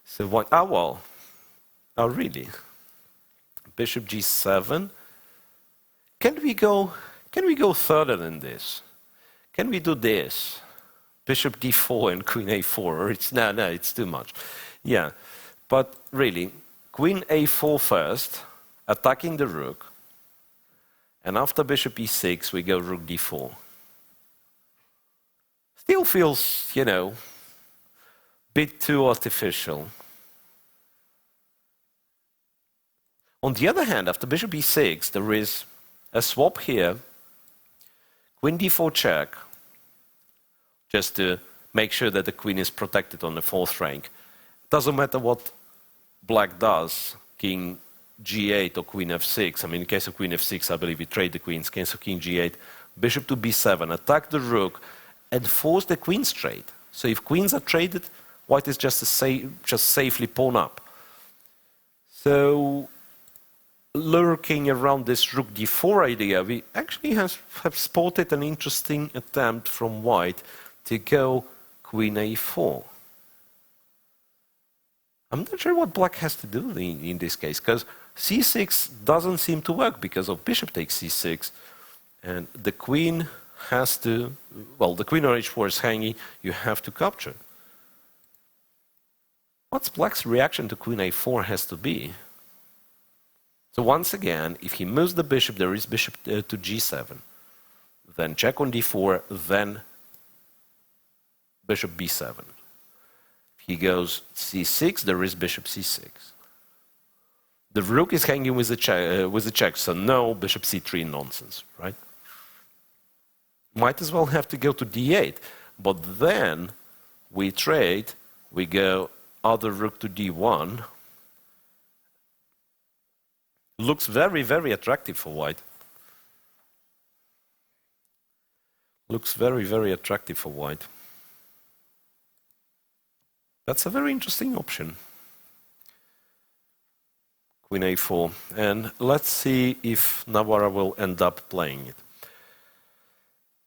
B: So what? Well. Oh, really? Bishop g7. Can we go further than this? Can we do this? Bishop d4 and queen a4. Or it's no, it's too much. Yeah, but really, queen a4 first, attacking the rook, and after bishop e6 we go rook d4. Still feels, you know, a bit too artificial. On the other hand, after bishop e6, there is a swap here, queen d4 check, just to make sure that the queen is protected on the fourth rank. Doesn't matter what black does, king g8 or queen f6. I mean, in case of queen f6, I believe we trade the queens. In case of king g8, bishop to b7, attack the rook, and force the queens trade. So if queens are traded, white is just safely pawn up. So lurking around this rook d4 idea, we actually have spotted an interesting attempt from white to go queen a4. I'm not sure what black has to do in this case, because c6 doesn't seem to work because of bishop takes c6, and the queen has to, well, the queen on h4 is hanging, you have to capture. What's black's reaction to queen a4 has to be? So once again, if he moves the bishop, there is bishop to g7. Then check on d4, then bishop b7. If he goes c6, there is bishop c6. The rook is hanging with the check, so no bishop c3 nonsense, right? Might as well have to go to d8, but then we trade, we go other rook to d1. Looks very, very attractive for white. Looks very, very attractive for white. That's a very interesting option. Queen a4. And let's see if Navarra will end up playing it.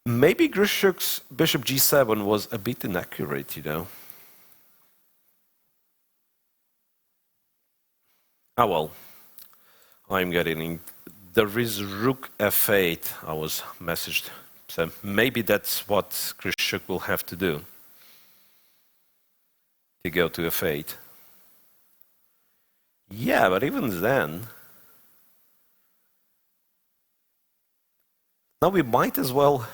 B: Maybe Grishuk's bishop g7 was a bit inaccurate, you know. Ah, well. I'm getting, there is rook f8, I was messaged. So maybe that's what Grishuk will have to do. To go to f8. Yeah, but even then, now we might as well,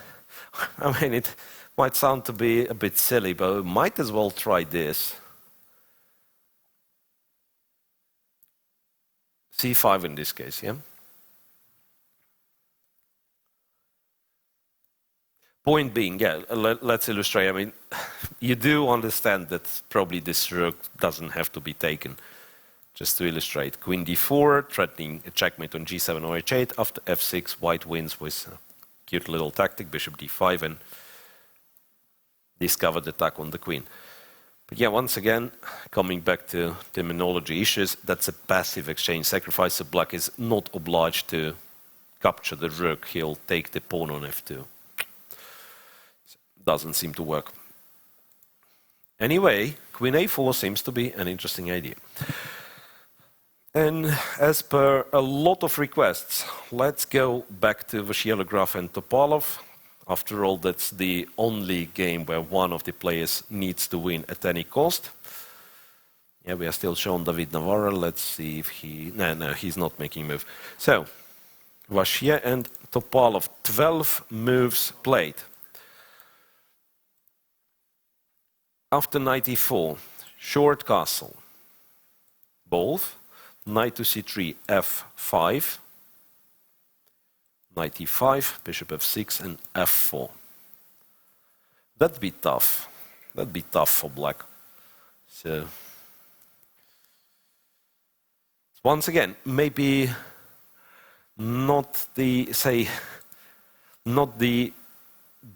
B: I mean, it might sound to be a bit silly, but we might as well try this. c5 in this case, yeah? Point being, yeah, let's illustrate. I mean, you do understand that probably this rook doesn't have to be taken. Just to illustrate, queen d4, threatening a checkmate on g7 or h8. After f6, white wins with a cute little tactic, bishop d5, and discovered attack on the queen. But yeah, once again, coming back to terminology issues, that's a passive exchange sacrifice, so black is not obliged to capture the rook, he'll take the pawn on f2. Doesn't seem to work. Anyway, queen a4 seems to be an interesting idea. And as per a lot of requests, let's go back to Vasilegraf and Topalov. After all, that's the only game where one of the players needs to win at any cost. Yeah, we are still showing David Navarro. Let's see if he... No, he's not making a move. So, Vachier and Topalov, 12 moves played. After knight e4, short castle. Both. Knight to c3, f5. Knight e5, bishop f6, and f4. That'd be tough. That'd be tough for black. So, once again, maybe not the, say, not the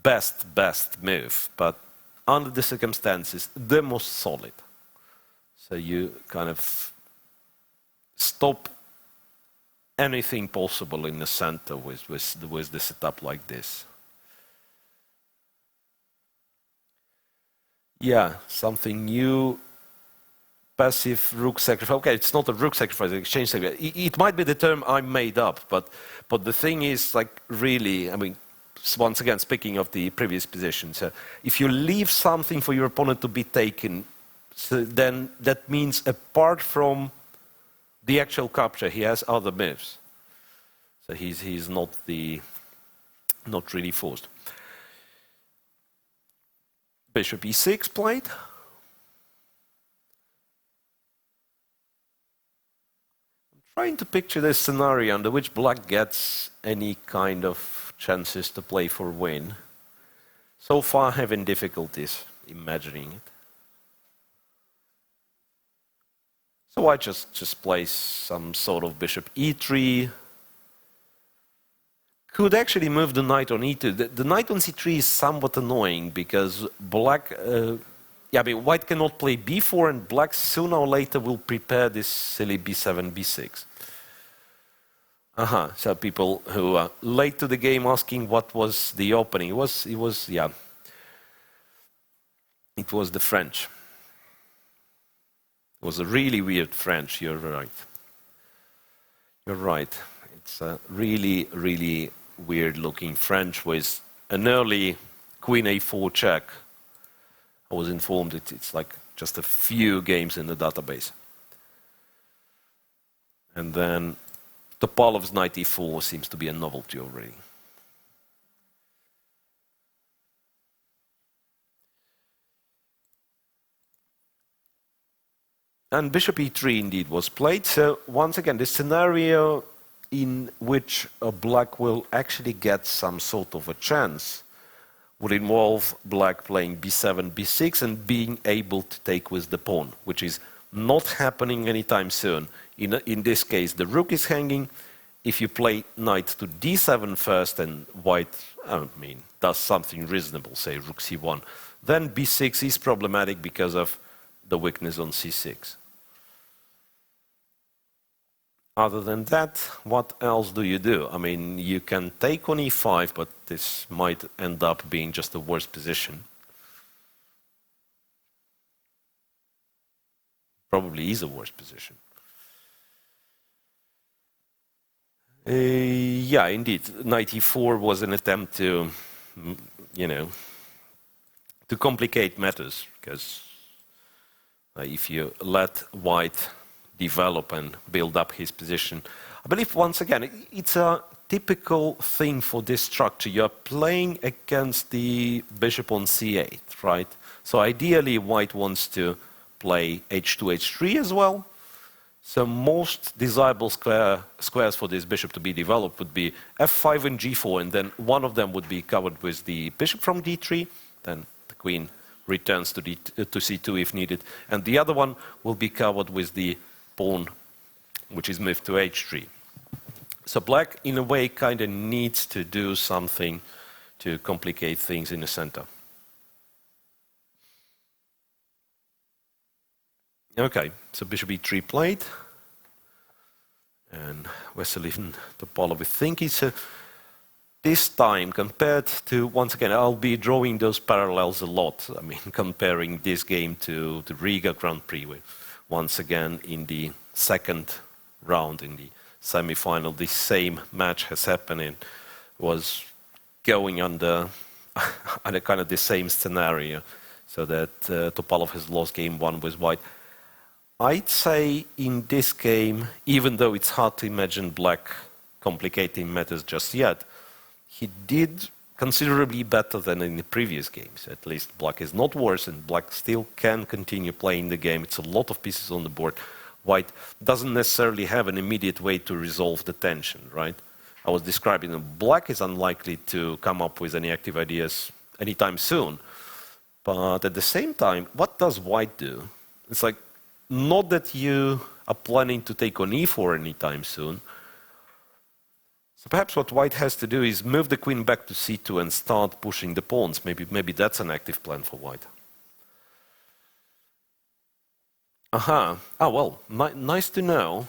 B: best move, but under the circumstances, the most solid. So you kind of stop anything possible in the center with the setup like this. Yeah, something new. Passive rook sacrifice. Okay, it's not a rook sacrifice, exchange sacrifice. It might be the term I made up, but the thing is, like, really, I mean, once again, speaking of the previous position, so if you leave something for your opponent to be taken, so then that means apart from the actual capture, he has other moves. So he's not really forced. Bishop e6 played. I'm trying to picture this scenario under which black gets any kind of chances to play for win. So far having difficulties imagining it. So I just place some sort of bishop e3. Could actually move the knight on e2. The knight on c3 is somewhat annoying because black, I mean, white cannot play b4 and black sooner or later will prepare this silly b7, b6. So people who are late to the game asking what was the opening. It was the French. It was a really weird French, you're right. You're right. It's a really, really weird looking French with an early queen a4 check. I was informed it's like just a few games in the database. And then Topalov's knight e4 seems to be a novelty already. And bishop e3 indeed was played. So once again, this scenario in which black will actually get some sort of a chance would involve black playing b7, b6 and being able to take with the pawn, which is not happening anytime soon. In this case, the rook is hanging. If you play knight to d7 first and white, does something reasonable, say rook c1, then b6 is problematic because of the weakness on c6. Other than that, what else do you do? I mean, you can take on e5, but this might end up being just a worse position. Probably is a worse position. Yeah, indeed. Knight e4 was an attempt to, to complicate matters, because if you let white develop and build up his position, I believe once again it's a typical thing for this structure. You're playing against the bishop on c8, right? So ideally white wants to play h2, h3 as well. So most desirable squares for this bishop to be developed would be f5 and g4, and then one of them would be covered with the bishop from d3, then the queen returns to c2 if needed, and the other one will be covered with the pawn which is moved to h3. So black in a way kind of needs to do something to complicate things in the center. Okay, so bishop e3 played. and Vasily Topalov. I think it's this time compared to, once again, I'll be drawing those parallels a lot. I mean, comparing this game to the Riga Grand Prix, where once again in the second round, in the semi-final, this same match has happened and was going under kind of the same scenario, so that Topalov has lost game one with white. I'd say in this game, even though it's hard to imagine black complicating matters just yet, he did considerably better than in the previous games. At least black is not worse, and black still can continue playing the game. It's a lot of pieces on the board. White doesn't necessarily have an immediate way to resolve the tension, right? I was describing that black is unlikely to come up with any active ideas anytime soon. But at the same time, what does white do? It's like, not that you are planning to take on e4 anytime soon. So perhaps what white has to do is move the queen back to c2 and start pushing the pawns. Maybe that's an active plan for white. Aha. Well, nice to know.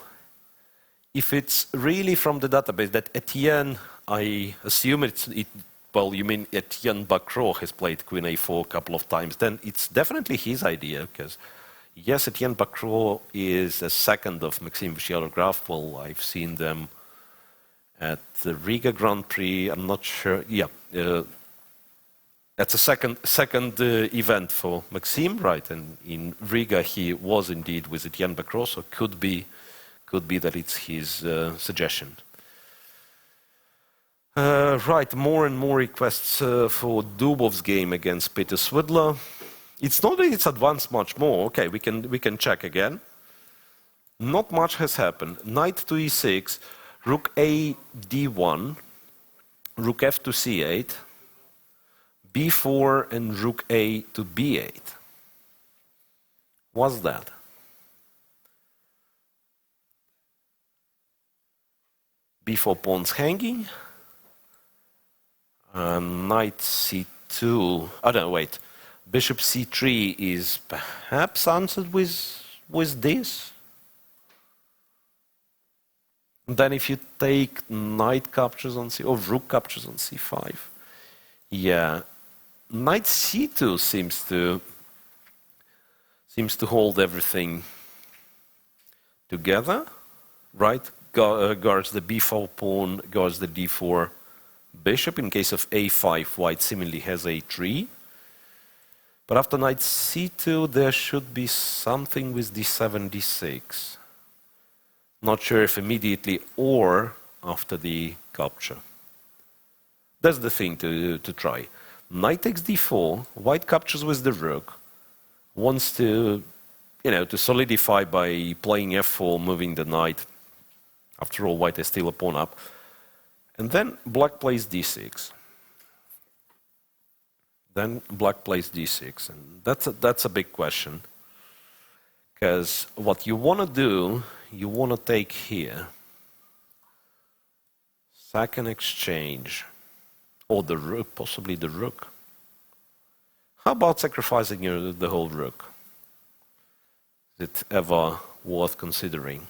B: If it's really from the database that Etienne, I assume well, you mean Etienne Bacrot has played queen a4 a couple of times, then it's definitely his idea, because yes, Etienne Bacrot is a second of Maxime Vachier-Lagrave. Well, I've seen them at the Riga Grand Prix. I'm not sure. Yeah, that's a second event for Maxime, right? And in Riga, he was indeed with Etienne Bacrot, so could be that it's his suggestion. Right, more and more requests for Dubov's game against Peter Swidler. It's not that it's advanced much more. Okay, we can check again. Not much has happened. Knight to e6, rook a d1, rook f to c8, b4 and rook a to b8. What's that? b4 pawns hanging. Knight c2. Oh no, wait. Bishop c3 is perhaps answered with this. And then if you take knight captures on c, or rook captures on c5, yeah, knight c2 seems to hold everything together, right? Guards the b4 pawn, guards the d4 bishop. In case of a5, white similarly has a3. But after knight c2, there should be something with d7, d6. Not sure if immediately or after the capture. That's the thing to try. Knight takes d4, white captures with the rook, wants to, to solidify by playing f4, moving the knight. After all, white is still a pawn up. And then black plays d6. Then black plays d6, and that's a big question. Because what you want to do, you want to take here, second exchange, or the rook, possibly the rook. How about sacrificing the whole rook? Is it ever worth considering?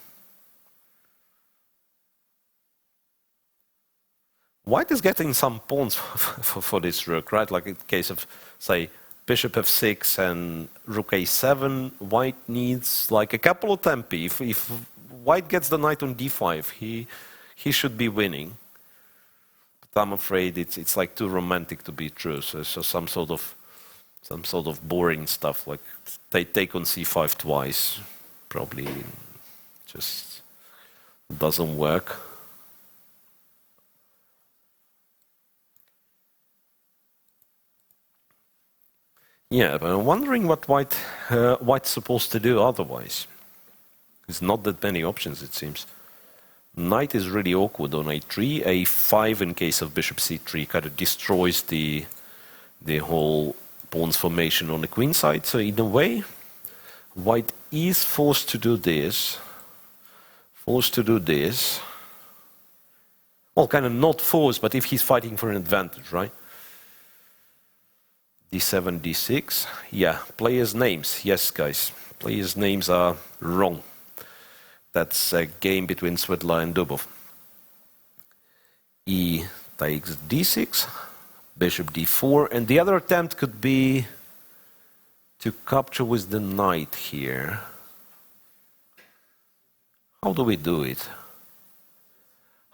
B: White is getting some pawns for this rook, right? Like in the case of, say, bishop f6 and rook a7, white needs like a couple of tempi. If white gets the knight on d5, he should be winning. But I'm afraid it's like too romantic to be true. So some sort of boring stuff like take on c5 twice probably just doesn't work. Yeah, but I'm wondering what white's supposed to do otherwise. There's not that many options, it seems. Knight is really awkward on a3. a5 in case of bishop c3 kind of destroys the whole pawn's formation on the queen side. So in a way, white is forced to do this. Well, kind of not forced, but if he's fighting for an advantage, right? d7, d6. Yeah, players' names. Yes, guys. Players' names are wrong. That's a game between Svitla and Dubov. E takes d6, bishop d4, and the other attempt could be to capture with the knight here. How do we do it?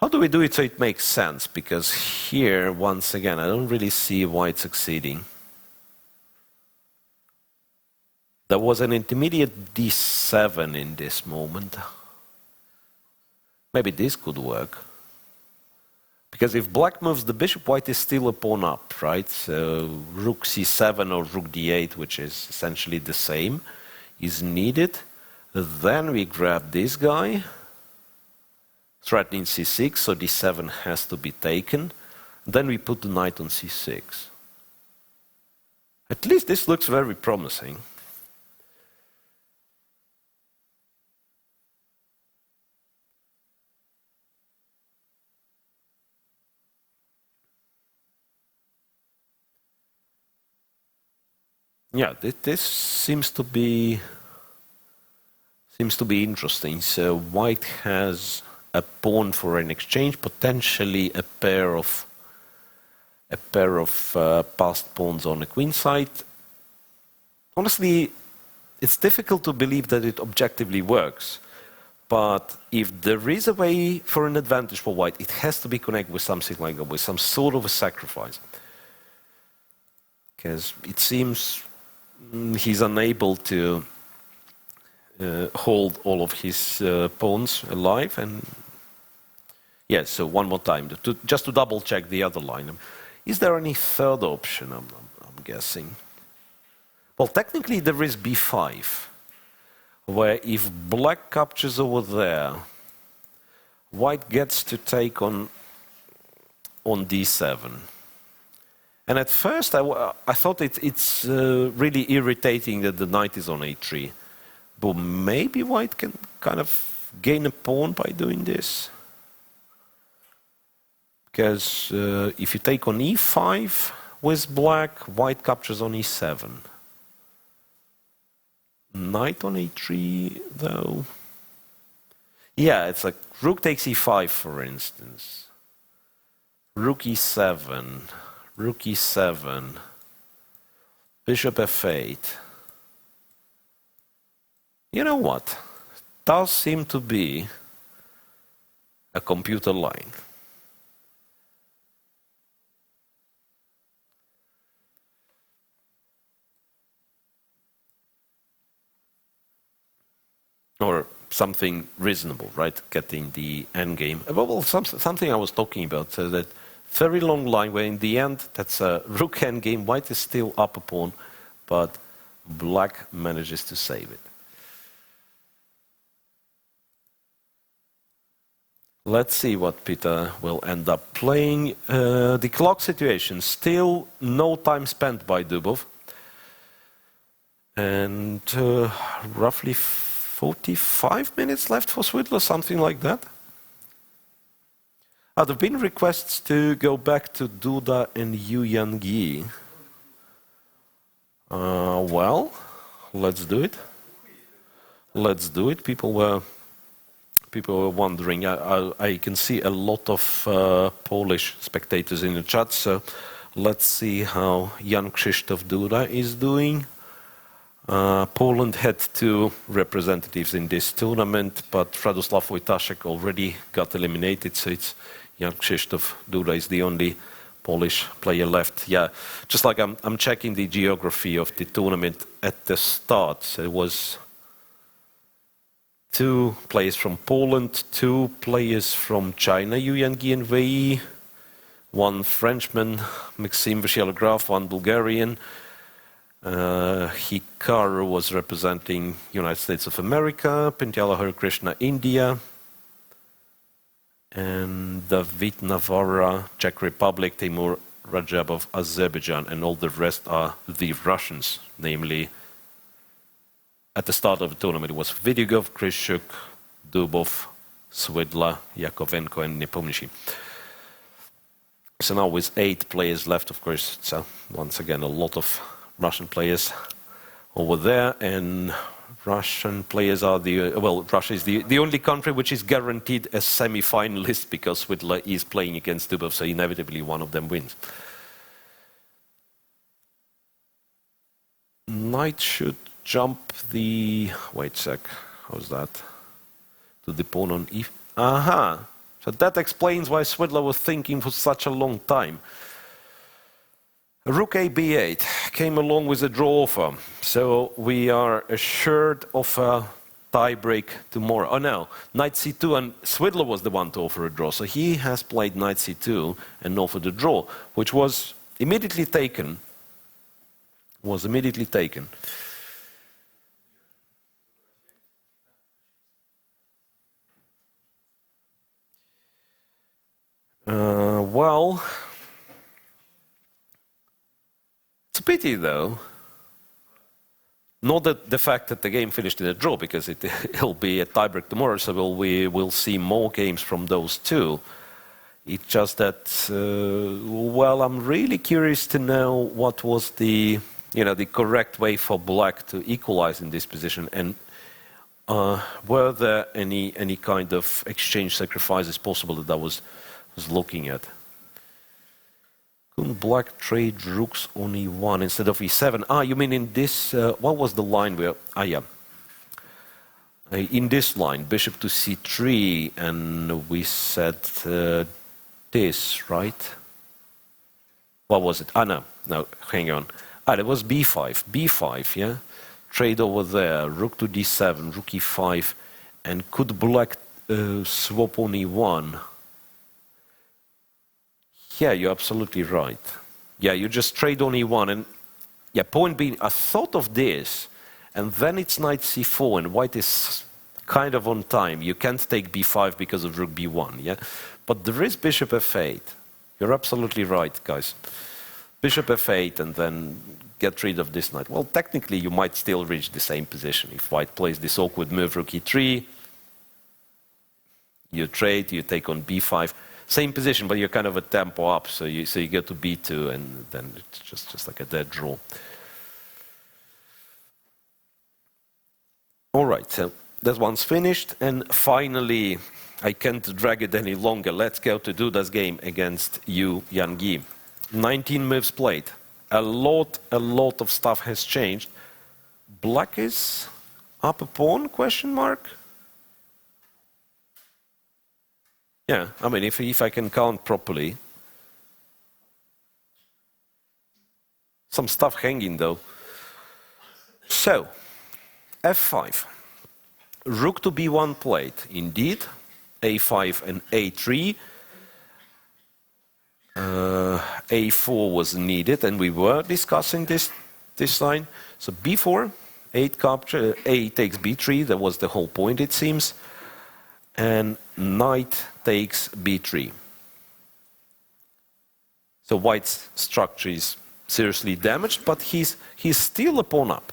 B: How do we do it so it makes sense? Because here, once again, I don't really see white succeeding. There was an intermediate d7 in this moment. Maybe this could work. Because if black moves the bishop, white is still a pawn up, right? So rook c7 or rook d8, which is essentially the same, is needed. Then we grab this guy, threatening c6, so d7 has to be taken. Then we put the knight on c6. At least this looks very promising. Yeah, this seems to be interesting. So white has a pawn for an exchange, potentially a pair of passed pawns on the queen side. Honestly, it's difficult to believe that it objectively works. But if there is a way for an advantage for white, it has to be connected with something like that, with some sort of a sacrifice. Because it seems he's unable to hold all of his pawns alive. And yes, so one more time, just to double check the other line. Is there any third option, I'm guessing? Well, technically there is b5, where if black captures over there, white gets to take on d7. And at first I thought it's really irritating that the knight is on a3. But maybe white can kind of gain a pawn by doing this. Because if you take on e5 with black, white captures on e7. Knight on a3, though. Yeah, it's like rook takes e5, for instance. Rook e7. Rook e7, bishop f8. You know what? Does seem to be a computer line. Or something reasonable, right? Getting the endgame. Well, something I was talking about, so that very long line where in the end that's a rook endgame, white is still up a pawn, but black manages to save it. Let's see what Peter will end up playing. The clock situation, still no time spent by Dubov. And roughly 45 minutes left for Svitla, something like that. There have been requests to go back to Duda and Yu Yang-yi. Well, let's do it. Let's do it. People were wondering. I can see a lot of Polish spectators in the chat, so let's see how Jan Krzysztof Duda is doing. Poland had 2 representatives in this tournament, but Radosław Wojtaszek already got eliminated, so it's Jan Krzysztof Duda is the only Polish player left. Yeah, just like I'm checking the geography of the tournament at the start. So it was 2 players from Poland, 2 players from China, Yu Yang-yi and Wei, 1 Frenchman, Maxime Vachier-Lagrave, 1 Bulgarian. Hikaru was representing United States of America, Pintiala Harikrishna, India, and David Navarra, Czech Republic, Timur Rajabov, Azerbaijan, and all the rest are the Russians, namely, at the start of the tournament it was Vidyugov, Kryshchuk, Dubov, Svitla, Yakovenko, and Nepomniachtchi. So now with 8 players left, of course, it's once again a lot of Russian players over there, and Russian players are well, Russia is the only country which is guaranteed a semi-finalist because Swidler is playing against Dubov, so inevitably one of them wins. Knight should jump the... Wait a sec, how's that? To the pawn on e... Aha! So that explains why Swidler was thinking for such a long time. Rook a b8 came along with a draw offer, so we are assured of a tie-break tomorrow. Oh no, knight c2, and Swidler was the one to offer a draw, so he has played knight c2 and offered a draw, which was immediately taken. Well, it's a pity though. Not that the fact that the game finished in a draw, because it'll be a tiebreak tomorrow, so we will see more games from those two. It's just that, well, I'm really curious to know what was the correct way for black to equalize in this position, and were there any kind of exchange sacrifices possible that I was looking at. Couldn't black trade rooks on e1 instead of e7? Ah, you mean in this, what was the line where, yeah. In this line, bishop to c3, and we said this, right? What was it? Ah, no, hang on. Ah, it was b5, yeah? Trade over there, rook to d7, rook e5, and could black swap on e1? Yeah, you're absolutely right. Yeah, you just trade on e1, and yeah, point being, I thought of this, and then it's knight c4, and white is kind of on time. You can't take b5 because of rook b1, yeah? But there is bishop f8. You're absolutely right, guys. Bishop f8, and then get rid of this knight. Well, technically, you might still reach the same position. If white plays this awkward move, rook e3, you trade, you take on b5. Same position, but you're kind of a tempo up, so you get to b2, and then it's just like a dead draw. All right, so that one's finished, and finally, I can't drag it any longer. Let's go to Duda's game against Yu Yangyi. 19 moves played. A lot of stuff has changed. Black is up a pawn, question mark? Yeah, I mean, if I can count properly. Some stuff hanging, though. So, f5. Rook to b1 played, indeed. a5 and a3. a4 was needed, and we were discussing this line. So b4, 8 capture, a takes b3, that was the whole point, it seems. And knight takes b3. So white's structure is seriously damaged, but he's still a pawn up.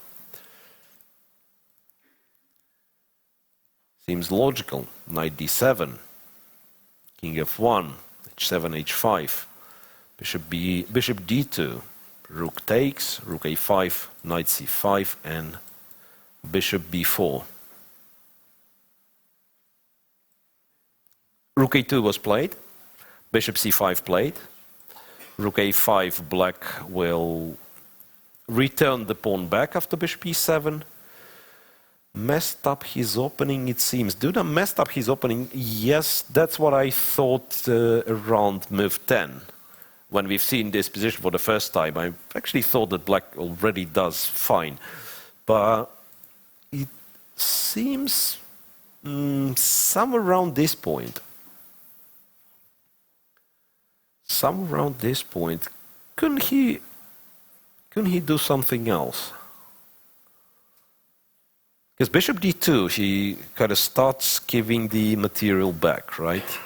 B: Seems logical. Knight d7, king f1, h7, h5, bishop d2, rook takes, rook a5, knight c5, and bishop b4. Rook a2 was played, bishop c5 played, rook a5, black will return the pawn back after bishop e7. Messed up his opening, it seems. Duda messed up his opening. Yes, that's what I thought around move 10. When we've seen this position for the first time, I actually thought that black already does fine. But it seems somewhere around this point. Somewhere around this point, couldn't he do something else? Because bishop d2, he kind of starts giving the material back, right?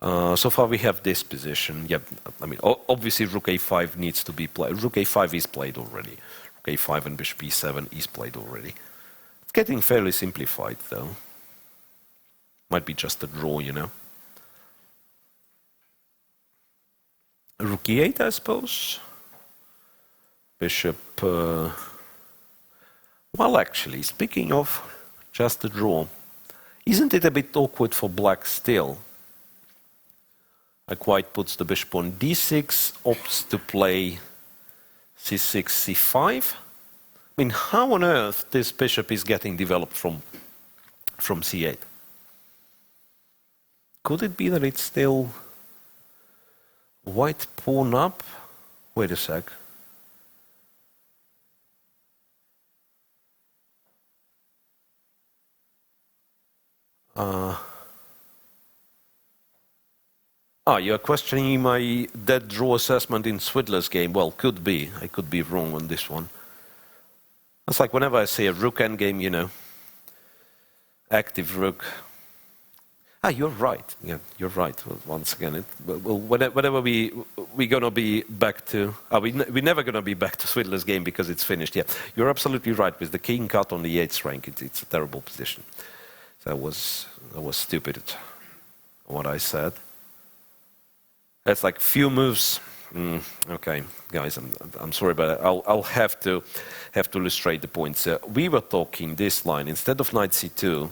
B: So far we have this position. Yeah, I mean, obviously rook a5 needs to be played. Rook a5 is played already. Rook a5 and bishop e7 is played already. It's getting fairly simplified, though. Might be just a draw, you know. Rook e8, I suppose. Bishop... Well, actually, speaking of just a draw, isn't it a bit awkward for black still? Like white puts the bishop on d6, opts to play c6, c5. I mean, how on earth this bishop is getting developed from c8? Could it be that it's still white pawn up? Wait a sec. You're questioning my dead draw assessment in Swidler's game. Well, could be. I could be wrong on this one. It's like whenever I see a rook endgame, you know, active rook. You're right. Yeah, you're right. Once again, whenever we're gonna be back to, we're never gonna be back to Swidler's game because it's finished. Yeah, you're absolutely right. With the king cut on the 8th rank, it's a terrible position. That was stupid. What I said. That's like few moves. Okay, guys, I'm sorry, but I'll have to illustrate the points. We were talking this line instead of knight c2,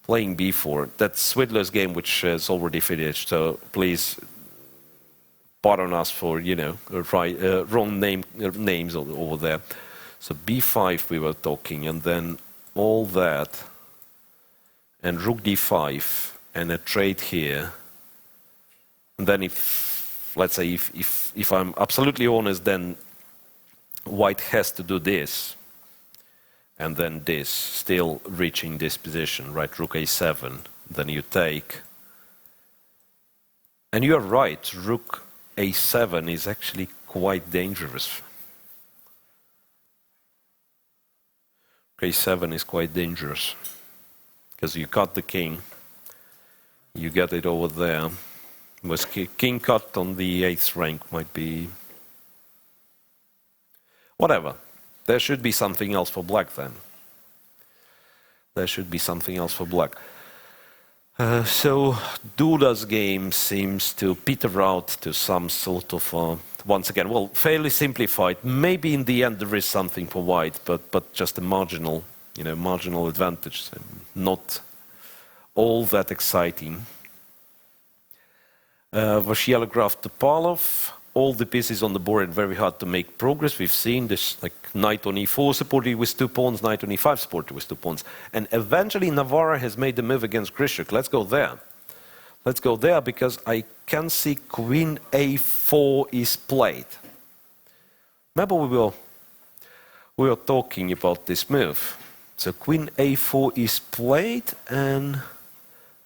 B: playing b4. That's Swidler's game, which is already finished. So please pardon us for wrong names over there. So b5 we were talking, and then all that, and rook d5, and a trade here. And then let's say if I'm absolutely honest, then white has to do this, and then this, still reaching this position, right? Rook a7, then you take. And you're right, rook a7 is actually quite dangerous. Rook a7 is quite dangerous, because you cut the king, you get it over there. Was king cut on the 8th rank might be... Whatever. There should be something else for black then. There should be something else for black. So Duda's game seems to peter out to some sort of, once again, well, fairly simplified. Maybe in the end there is something for white, but just a marginal, marginal advantage. So not all that exciting. Vashyalegraph Topalov, all the pieces on the board are very hard to make progress. We've seen this, like knight on e4 supported with 2 pawns, knight on e5 supported with 2 pawns. And eventually Navarra has made the move against Grishuk. Let's go there. Let's go there because I can see queen a4 is played. Remember we were talking about this move. So queen a4 is played and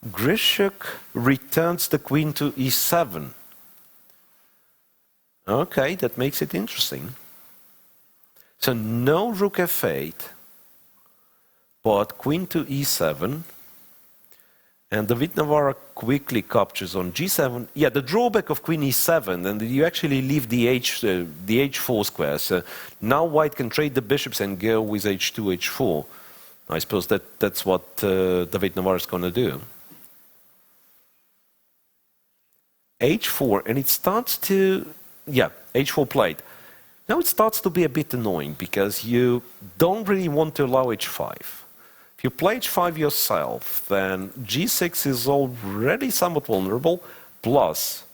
B: Grishuk returns the queen to e7. Okay, that makes it interesting. So no rook f8, but queen to e7. And David Navarra quickly captures on g7. Yeah, the drawback of queen e7, and you actually leave the h4 square. So now white can trade the bishops and go with h2, h4. I suppose that's what David Navarra is going to do. h4, and it starts to, yeah, h4 played. Now it starts to be a bit annoying because you don't really want to allow h5. If you play h5 yourself, then g6 is already somewhat vulnerable, plus,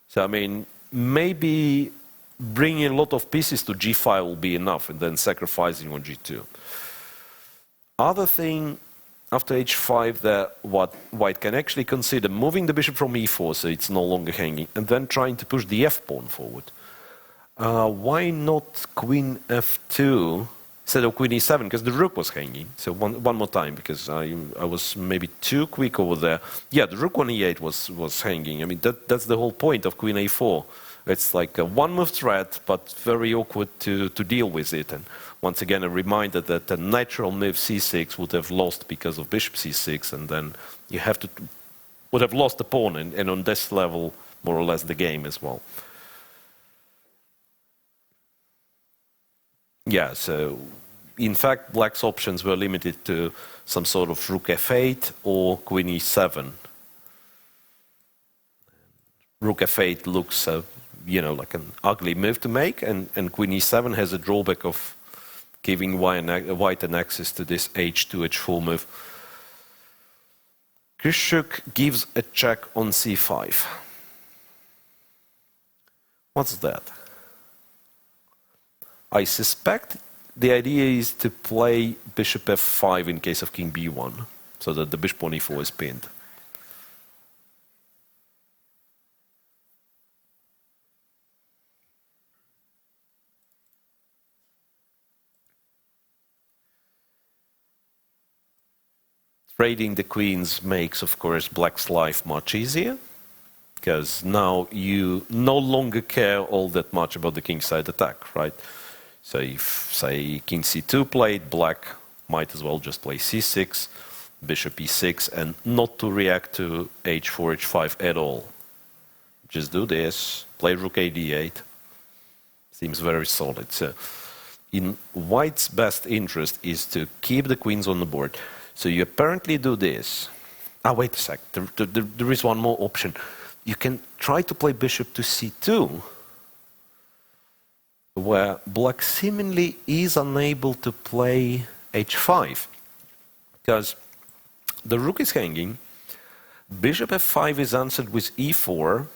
B: so I mean, maybe bringing a lot of pieces to g5 will be enough, and then sacrificing on g2. Other thing, after h5, that what white can actually consider moving the bishop from e4, so it's no longer hanging, and then trying to push the f-pawn forward. Why not queen f2 instead of queen e7? Because the rook was hanging. So one more time, because I was maybe too quick over there. Yeah, the rook on e8 was hanging. I mean, that's the whole point of queen a4. It's like a one-move threat, but very awkward to deal with it. And once again, a reminder that the natural move c6 would have lost because of bishop c6, and then you would have lost the pawn, and on this level, more or less, the game as well. Yeah, so in fact, black's options were limited to some sort of rook f8 or queen e7. Rook f8 looks like an ugly move to make, and queen e7 has a drawback of giving white an access to this h2, h4 move. Krzysztof gives a check on c5. What's that? I suspect the idea is to play bishop f5 in case of king b1, so that the bishop on e4 is pinned. Trading the queens makes, of course, black's life much easier, because now you no longer care all that much about the kingside attack, right? So if, say, king c2 played, black might as well just play c6, bishop e6, and not to react to h4, h5 at all. Just do this, play rook a d8. Seems very solid. So in white's best interest is to keep the queens on the board. So you apparently do this. Wait a sec. There is one more option. You can try to play bishop to c2, where black seemingly is unable to play h5, because the rook is hanging, bishop f5 is answered with e4,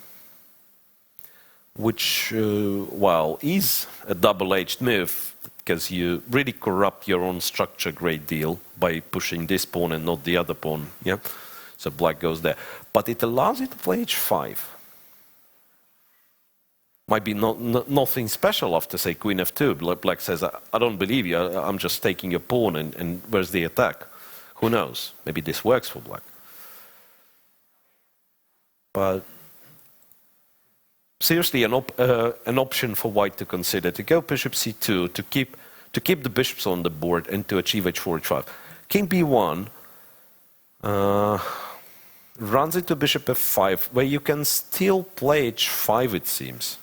B: which, well, is a double-edged move, because you really corrupt your own structure a great deal by pushing this pawn and not the other pawn, yeah? So black goes there. But it allows you to play h5. Might be nothing special after, say, queen f2. Black says, I don't believe you, I'm just taking your pawn, and where's the attack? Who knows? Maybe this works for black. But seriously, an option for white to consider, to go bishop c2, to keep the bishops on the board and to achieve h4, h5. King b1 runs into bishop f5, where you can still play h5, it seems.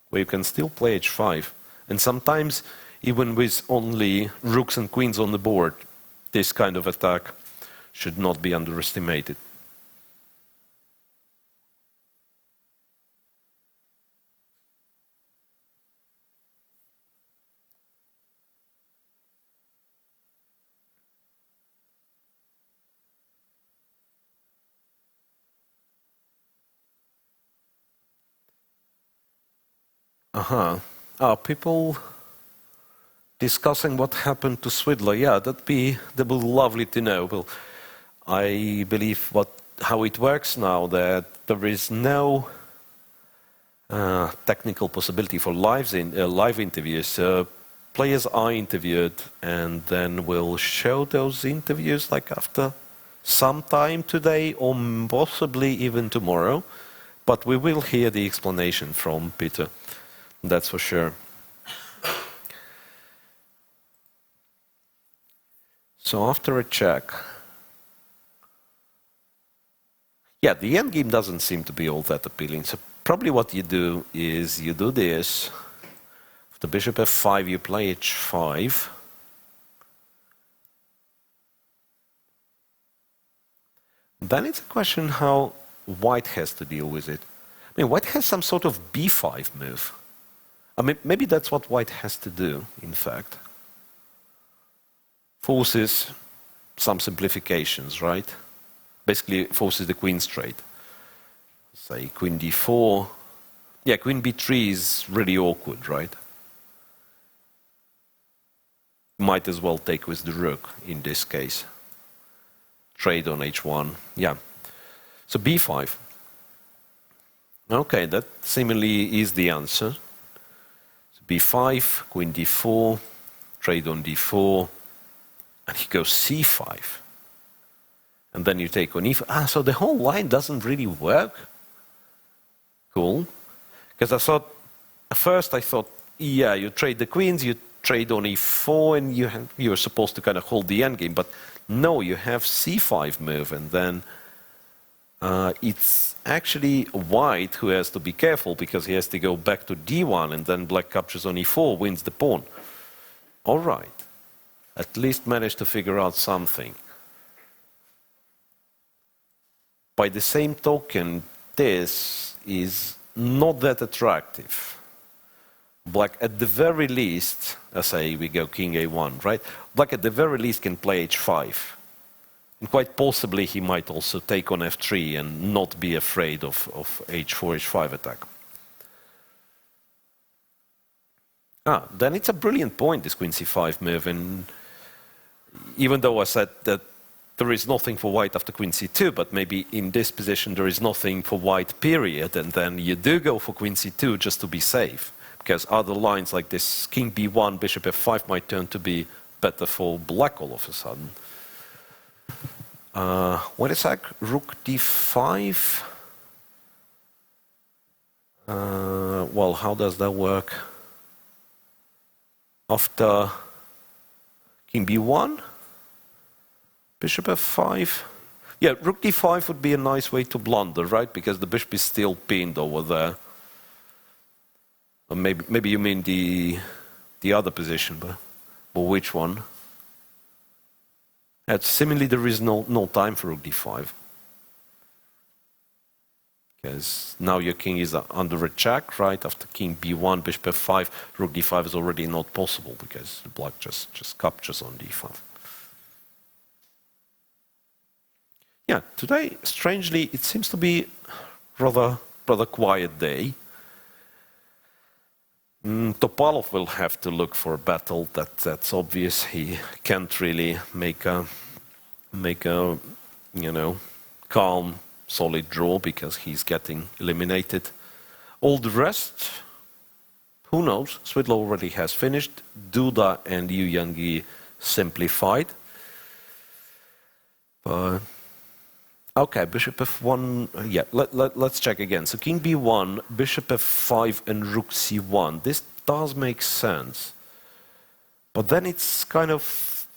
B: Where you can still play h5. And sometimes, even with only rooks and queens on the board, this kind of attack should not be underestimated. People discussing what happened to Swidler. Yeah, that would be lovely to know. Well, I believe how it works now, that there is no technical possibility for live interviews. Players are interviewed, and then we'll show those interviews like after some time today, or possibly even tomorrow. But we will hear the explanation from Peter. That's for sure. So after a check, yeah, the endgame doesn't seem to be all that appealing. So probably what you do is you do this. After bishop f5, you play h5. Then it's a question how white has to deal with it. I mean, white has some sort of b5 move. I mean, maybe that's what white has to do, in fact. Forces some simplifications, right? Basically forces the queen straight. Say queen d4. Yeah, queen b3 is really awkward, right? Might as well take with the rook in this case. Trade on h1. Yeah. So b5. Okay, that seemingly is the answer. b5, queen d4, trade on d4, and he goes c5. And then you take on e5. So the whole line doesn't really work. Cool. Because at first I thought, yeah, you trade the queens, you trade on e4, and you're supposed to kind of hold the endgame. But no, you have c5 move, and then it's actually white who has to be careful, because he has to go back to d1, and then black captures on e4, wins the pawn. All right. At least managed to figure out something. By the same token, this is not that attractive. Black, at the very least, let's say we go king a1, right? Black, at the very least, can play h5. And quite possibly, he might also take on f3 and not be afraid of h4, h5 attack. Then it's a brilliant point, this queen c5 move. And even though I said that there is nothing for white after queen c2, but maybe in this position there is nothing for white, period, and then you do go for queen c2 just to be safe. Because other lines like this king b1, bishop f5 might turn to be better for black all of a sudden. Wait a sec, rook d5. Well, how does that work? After king b1, bishop f5. Yeah, rook d5 would be a nice way to blunder, right? Because the bishop is still pinned over there. Or maybe you mean the other position, but which one? And similarly, there is no time for rook d5. Because now your king is under a check, right? After king b1, bishop f5, rook d5 is already not possible because the black just captures on d5. Yeah, today, strangely, it seems to be rather quiet day. Topalov will have to look for a battle. That's obvious. He can't really make a calm, solid draw because he's getting eliminated. All the rest, who knows? Svitlo already has finished. Duda and Yu Yangyi simplified. Okay, bishop f1, yeah, let's check again. So king b1, bishop f5 and rook c1. This does make sense. But then it's kind of,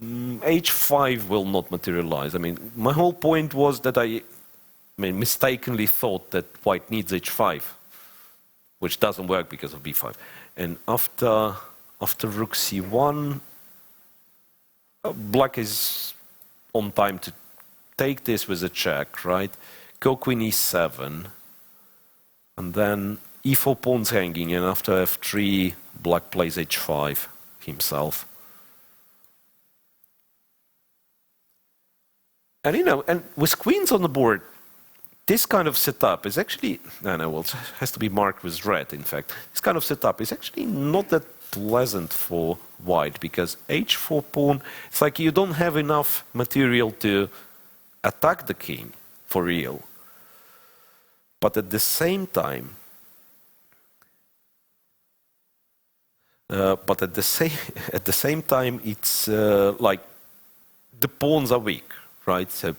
B: h5 will not materialize. I mean, my whole point was that I mistakenly thought that white needs h5, which doesn't work because of b5. And after rook c1, black is on time to take this with a check, right? Go queen e7, and then e4 pawns hanging, and after f3, black plays h5 himself. And and with queens on the board, this kind of setup is actually, well, it has to be marked with red, in fact. This kind of setup is actually not that pleasant for white, because h4 pawn, it's like you don't have enough material to attack the king for real, but at the same time, it's like the pawns are weak, right? So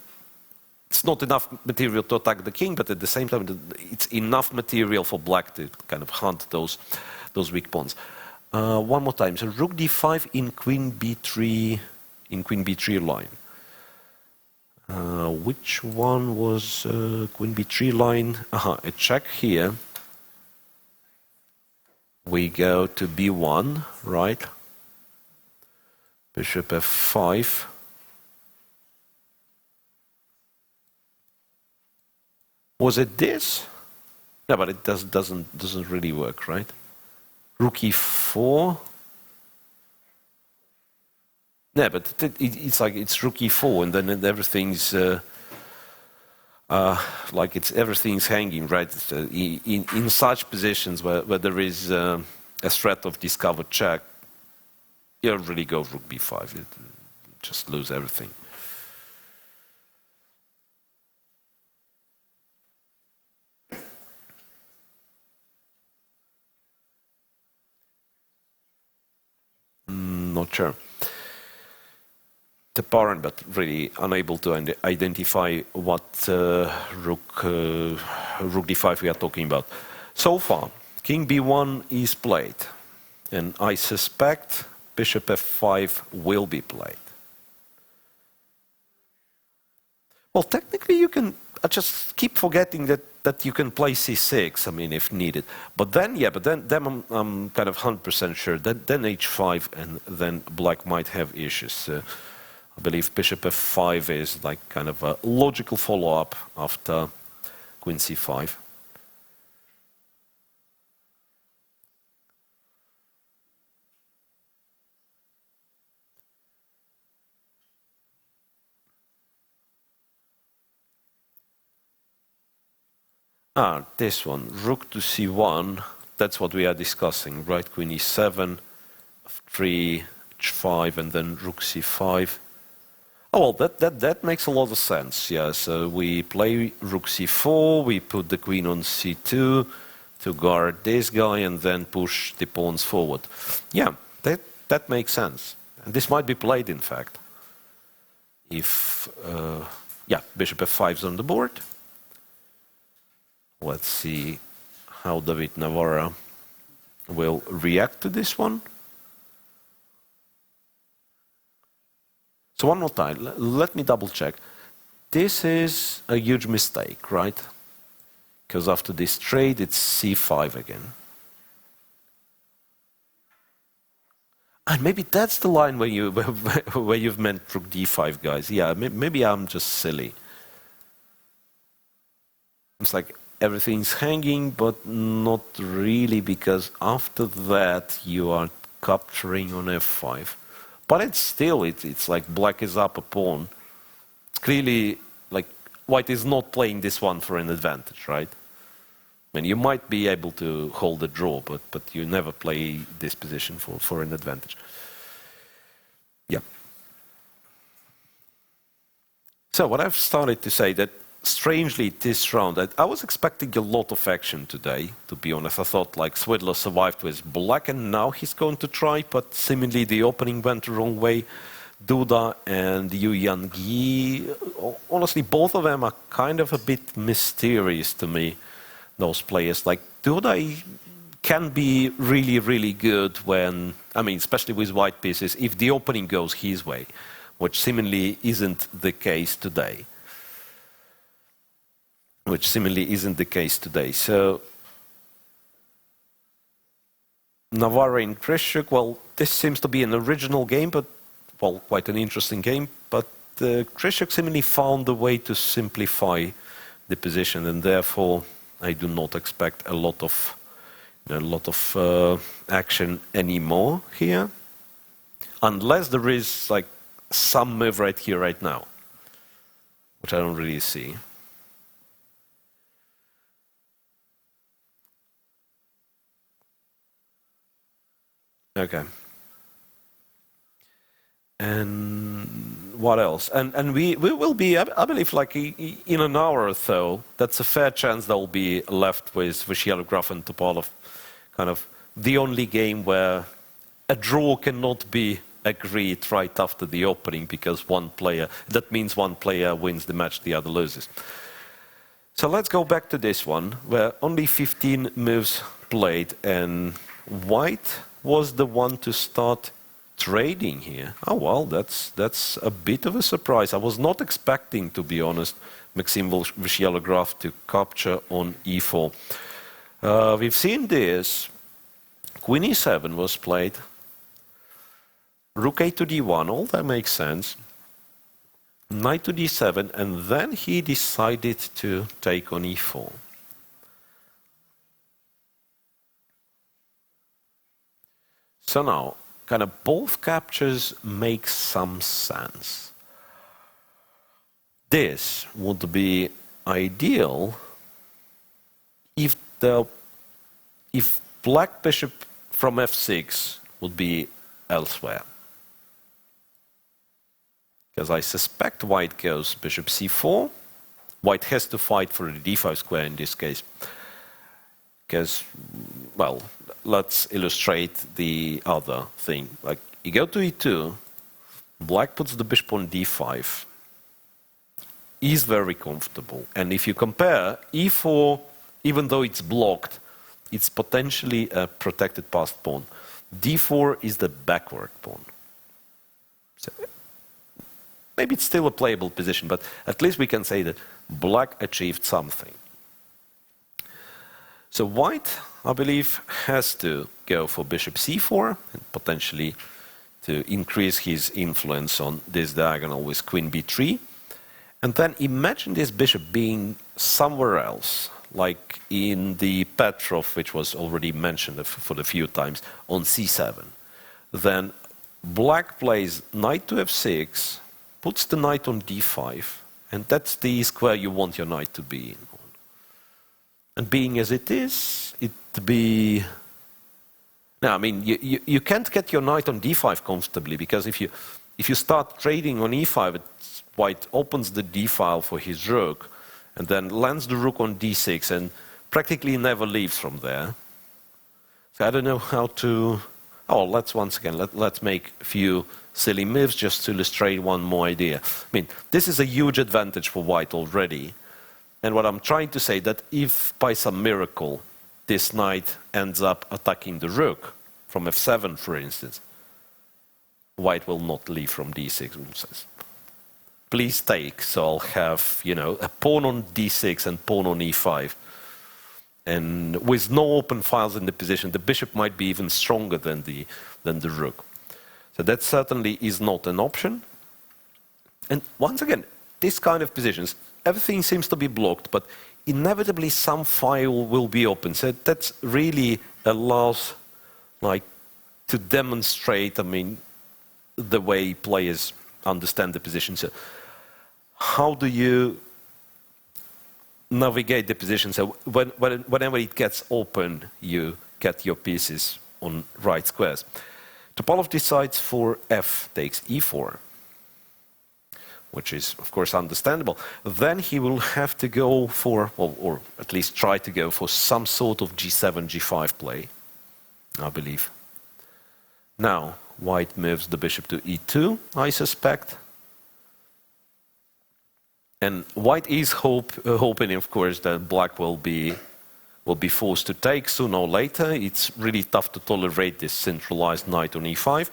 B: it's not enough material to attack the king, but at the same time, it's enough material for black to kind of hunt those weak pawns. One more time. So rook d5 in queen b3 line. Which one was queen b3 line? A check here. We go to b1, right? Bishop f5. Was it this? No, but it doesn't really work, right? Rook e4. Yeah, but it's like it's rook e4, and then everything's like everything's hanging, right? In such positions where there is a threat of discovered check, you don't really go rook b5. You just lose everything. Not sure. The parent, but really unable to identify what rook d5 we are talking about. So far, king b1 is played, and I suspect bishop f5 will be played. Well, technically you can, I just keep forgetting that you can play c6, I mean, if needed. But then, yeah, then I'm kind of 100% sure that then h5, and then black might have issues. I believe bishop f5 is like kind of a logical follow-up after queen c5. This one, rook to c1, that's what we are discussing, right? Queen e7, f3, h5, and then rook c5. Oh, well, that makes a lot of sense, yeah. So we play rook c4, we put the queen on c2 to guard this guy, and then push the pawns forward. Yeah, that makes sense. And this might be played, in fact. If, yeah, bishop f5 is on the board. Let's see how David Navarra will react to this one. So one more time, let me double check. This is a huge mistake, right? Because after this trade, it's c5 again. And maybe that's the line where you've meant rook d5, guys. Yeah, maybe I'm just silly. It's like everything's hanging, but not really, because after that you are capturing on f5. But it's still, it's like black is up a pawn. It's clearly like white is not playing this one for an advantage, right? I mean, you might be able to hold a draw, but you never play this position for an advantage. Yeah. So what I've started to say that, strangely, this round, I was expecting a lot of action today, to be honest. I thought like Swidler survived with black and now he's going to try, but seemingly the opening went the wrong way. Duda and Yu Yang-gi, honestly, both of them are kind of a bit mysterious to me, those players. Like Duda can be really, really good when, I mean, especially with white pieces, if the opening goes his way, which seemingly isn't the case today. So Navarra in Krishuk, well, this seems to be an original game, but, well, quite an interesting game. But Krishuk seemingly found a way to simplify the position, and therefore I do not expect a lot of action anymore here, unless there is like some move right here, right now, which I don't really see. Okay. And what else? And we will be, I believe, like in an hour or so, that's a fair chance that will be left with Yellowgraph and Topalov. Kind of the only game where a draw cannot be agreed right after the opening, because that means one player wins the match, the other loses. So let's go back to this one, where only 15 moves played, and white was the one to start trading here. Oh, well, that's a bit of a surprise. I was not expecting, to be honest, Maxim Yellowgraph to capture on e4. We've seen this. Queen e7 was played. Rook a to d1, all that makes sense. Knight to d7, and then he decided to take on e4. So now, kind of both captures make some sense. This would be ideal if black bishop from f6 would be elsewhere. Because I suspect white goes bishop c4. White has to fight for the d5 square in this case. Because, well, let's illustrate the other thing. Like, you go to e2, black puts the bishop on d5. Is very comfortable. And if you compare, e4, even though it's blocked, it's potentially a protected passed pawn. d4 is the backward pawn. So, maybe it's still a playable position, but at least we can say that black achieved something. So white, I believe, has to go for bishop c4, and potentially to increase his influence on this diagonal with queen b3. And then imagine this bishop being somewhere else, like in the Petrov, which was already mentioned for the few times, on c7. Then black plays knight to f6, puts the knight on d5, and that's the square you want your knight to be in. And being as it is, it'd be... Now, I mean, you can't get your knight on d5 comfortably, because if you start trading on e5, white opens the d file for his rook, and then lands the rook on d6, and practically never leaves from there. So I don't know how to... Oh, let's make a few silly moves just to illustrate one more idea. I mean, this is a huge advantage for white already. And what I'm trying to say that if by some miracle this knight ends up attacking the rook from f7, for instance, white will not leave from d6. And says, please take, so I'll have, you know, a pawn on d6 and pawn on e5. And with no open files in the position, the bishop might be even stronger than the rook. So that certainly is not an option. And once again, this kind of positions, everything seems to be blocked, but inevitably some file will be open. So that's really allows, like, to demonstrate, I mean, the way players understand the position. So how do you navigate the position? So whenever it gets open, you get your pieces on right squares. Topalov decides for f takes e4, which is, of course, understandable. Then he will have to go for, or at least try to go for some sort of g7, g5 play, I believe. Now, white moves the bishop to e2, I suspect. And white is hoping, of course, that black will be forced to take sooner or later. It's really tough to tolerate this centralized knight on e5.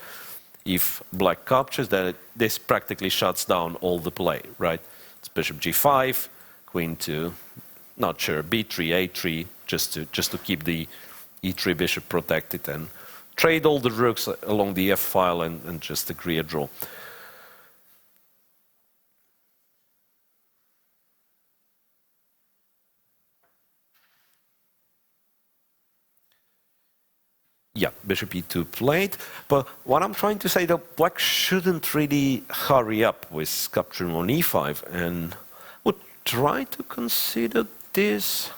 B: If black captures, then this practically shuts down all the play, right? It's bishop g5, queen to, not sure, b3, a3, just to keep the e3 bishop protected, and trade all the rooks along the f file and just agree a draw. Yeah, bishop e2 played, but what I'm trying to say, that black shouldn't really hurry up with capturing on e5, and would try to consider this.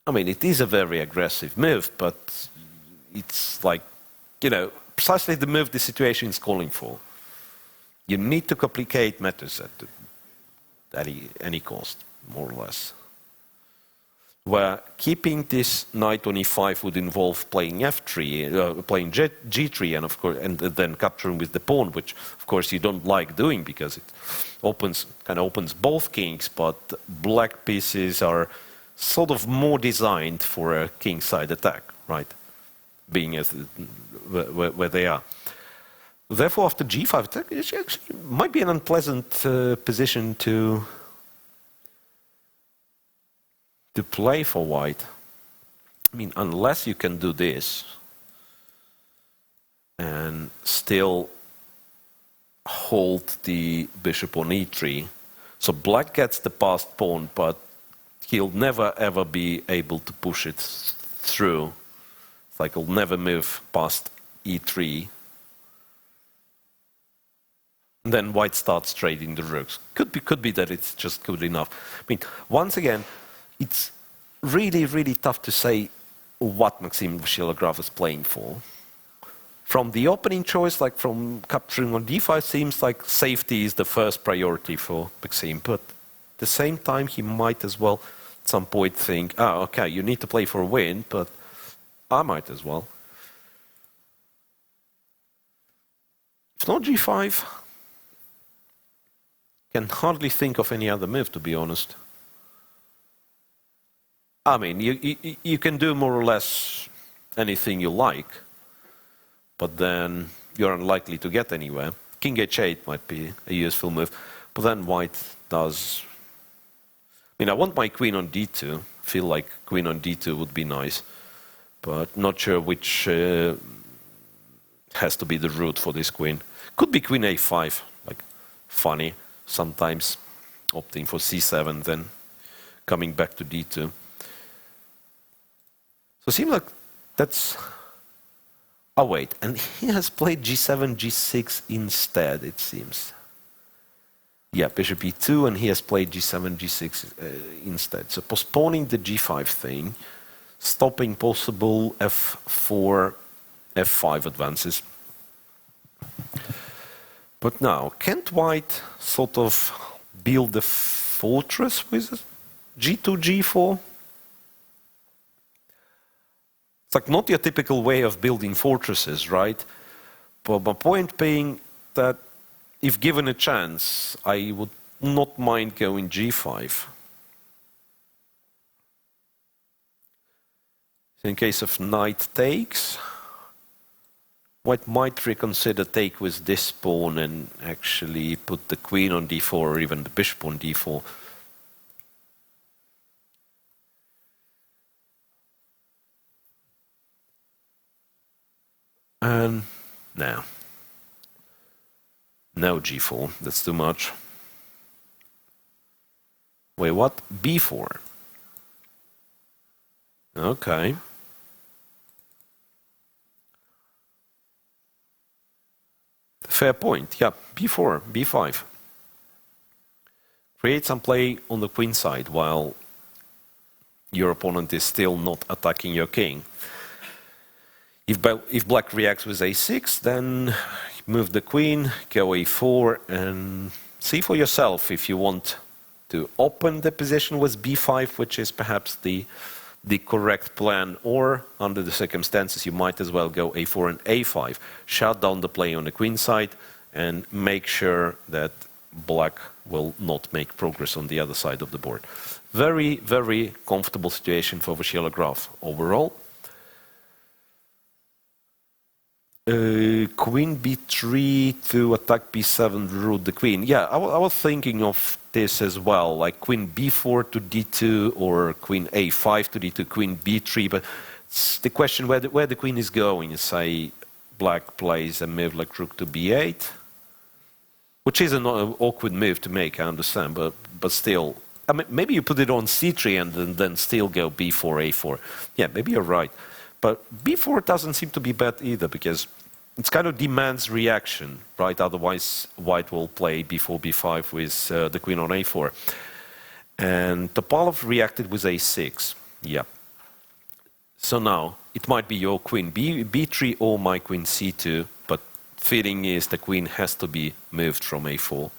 B: I mean, it is a very aggressive move, but it's like, you know, precisely the move the situation is calling for. You need to complicate matters at any cost, more or less. Where keeping this knight on e5 would involve playing f3, playing g3, and of course, and then capturing with the pawn, which of course you don't like doing because it kind of opens both kings. But black pieces are sort of more designed for a kingside attack, right? Being as where they are. Therefore, after g5, it actually might be an unpleasant position to play for white. I mean, unless you can do this and still hold the bishop on e3. So black gets the passed pawn, but he'll never ever be able to push it through. It's like he'll never move past e3. And then white starts trading the rooks. Could be that it's just good enough. I mean, once again, it's really, really tough to say what Maxim Vachier-Lagrave is playing for. From the opening choice, like from capturing on d5, seems like safety is the first priority for Maxim. But at the same time, he might as well at some point think, oh, okay, you need to play for a win, but I might as well. If not g5, can hardly think of any other move, to be honest. I mean, you can do more or less anything you like, but then you're unlikely to get anywhere. King h8 might be a useful move, but then white does... I mean, I want my queen on d2. Feel like queen on d2 would be nice, but not sure which has to be the route for this queen. Could be queen a5, like funny, sometimes opting for c7, then coming back to d2. So it seems like that's... Oh wait, and he has played g7, g6 instead, it seems. Yeah, bishop e2, and he has played g7, g6 instead. So postponing the g5 thing, stopping possible f4, f5 advances. But now, can't white sort of build a fortress with g2, g4? It's like not your typical way of building fortresses, right? But my point being that if given a chance, I would not mind going g5. In case of knight takes, white might reconsider take with this pawn and actually put the queen on d4 or even the bishop on d4. And now. No g4, that's too much. Wait, what? b4. Okay. Fair point, yeah, b4, b5. Create some play on the queen side while your opponent is still not attacking your king. If black reacts with a6, then move the queen, go a4, and see for yourself if you want to open the position with b5, which is perhaps the correct plan, or under the circumstances you might as well go a4 and a5. Shut down the play on the queen side and make sure that black will not make progress on the other side of the board. Very, very comfortable situation for the graph overall. Queen b3 to attack b7, root the queen. Yeah, I was thinking of this as well, like queen b4 to d2 or queen a5 to d2, queen b3. But it's the question where the queen is going. Say black plays a move like rook to b8, which is an awkward move to make, I understand, but still. I mean, maybe you put it on c3 and then still go b4, a4. Yeah, maybe you're right. But b4 doesn't seem to be bad either, because it kind of demands reaction, right? Otherwise, white will play b4, b5 with the queen on a4. And Topalov reacted with a6. Yeah. So now, it might be your queen b3 or my queen c2, but feeling is the queen has to be moved from a4.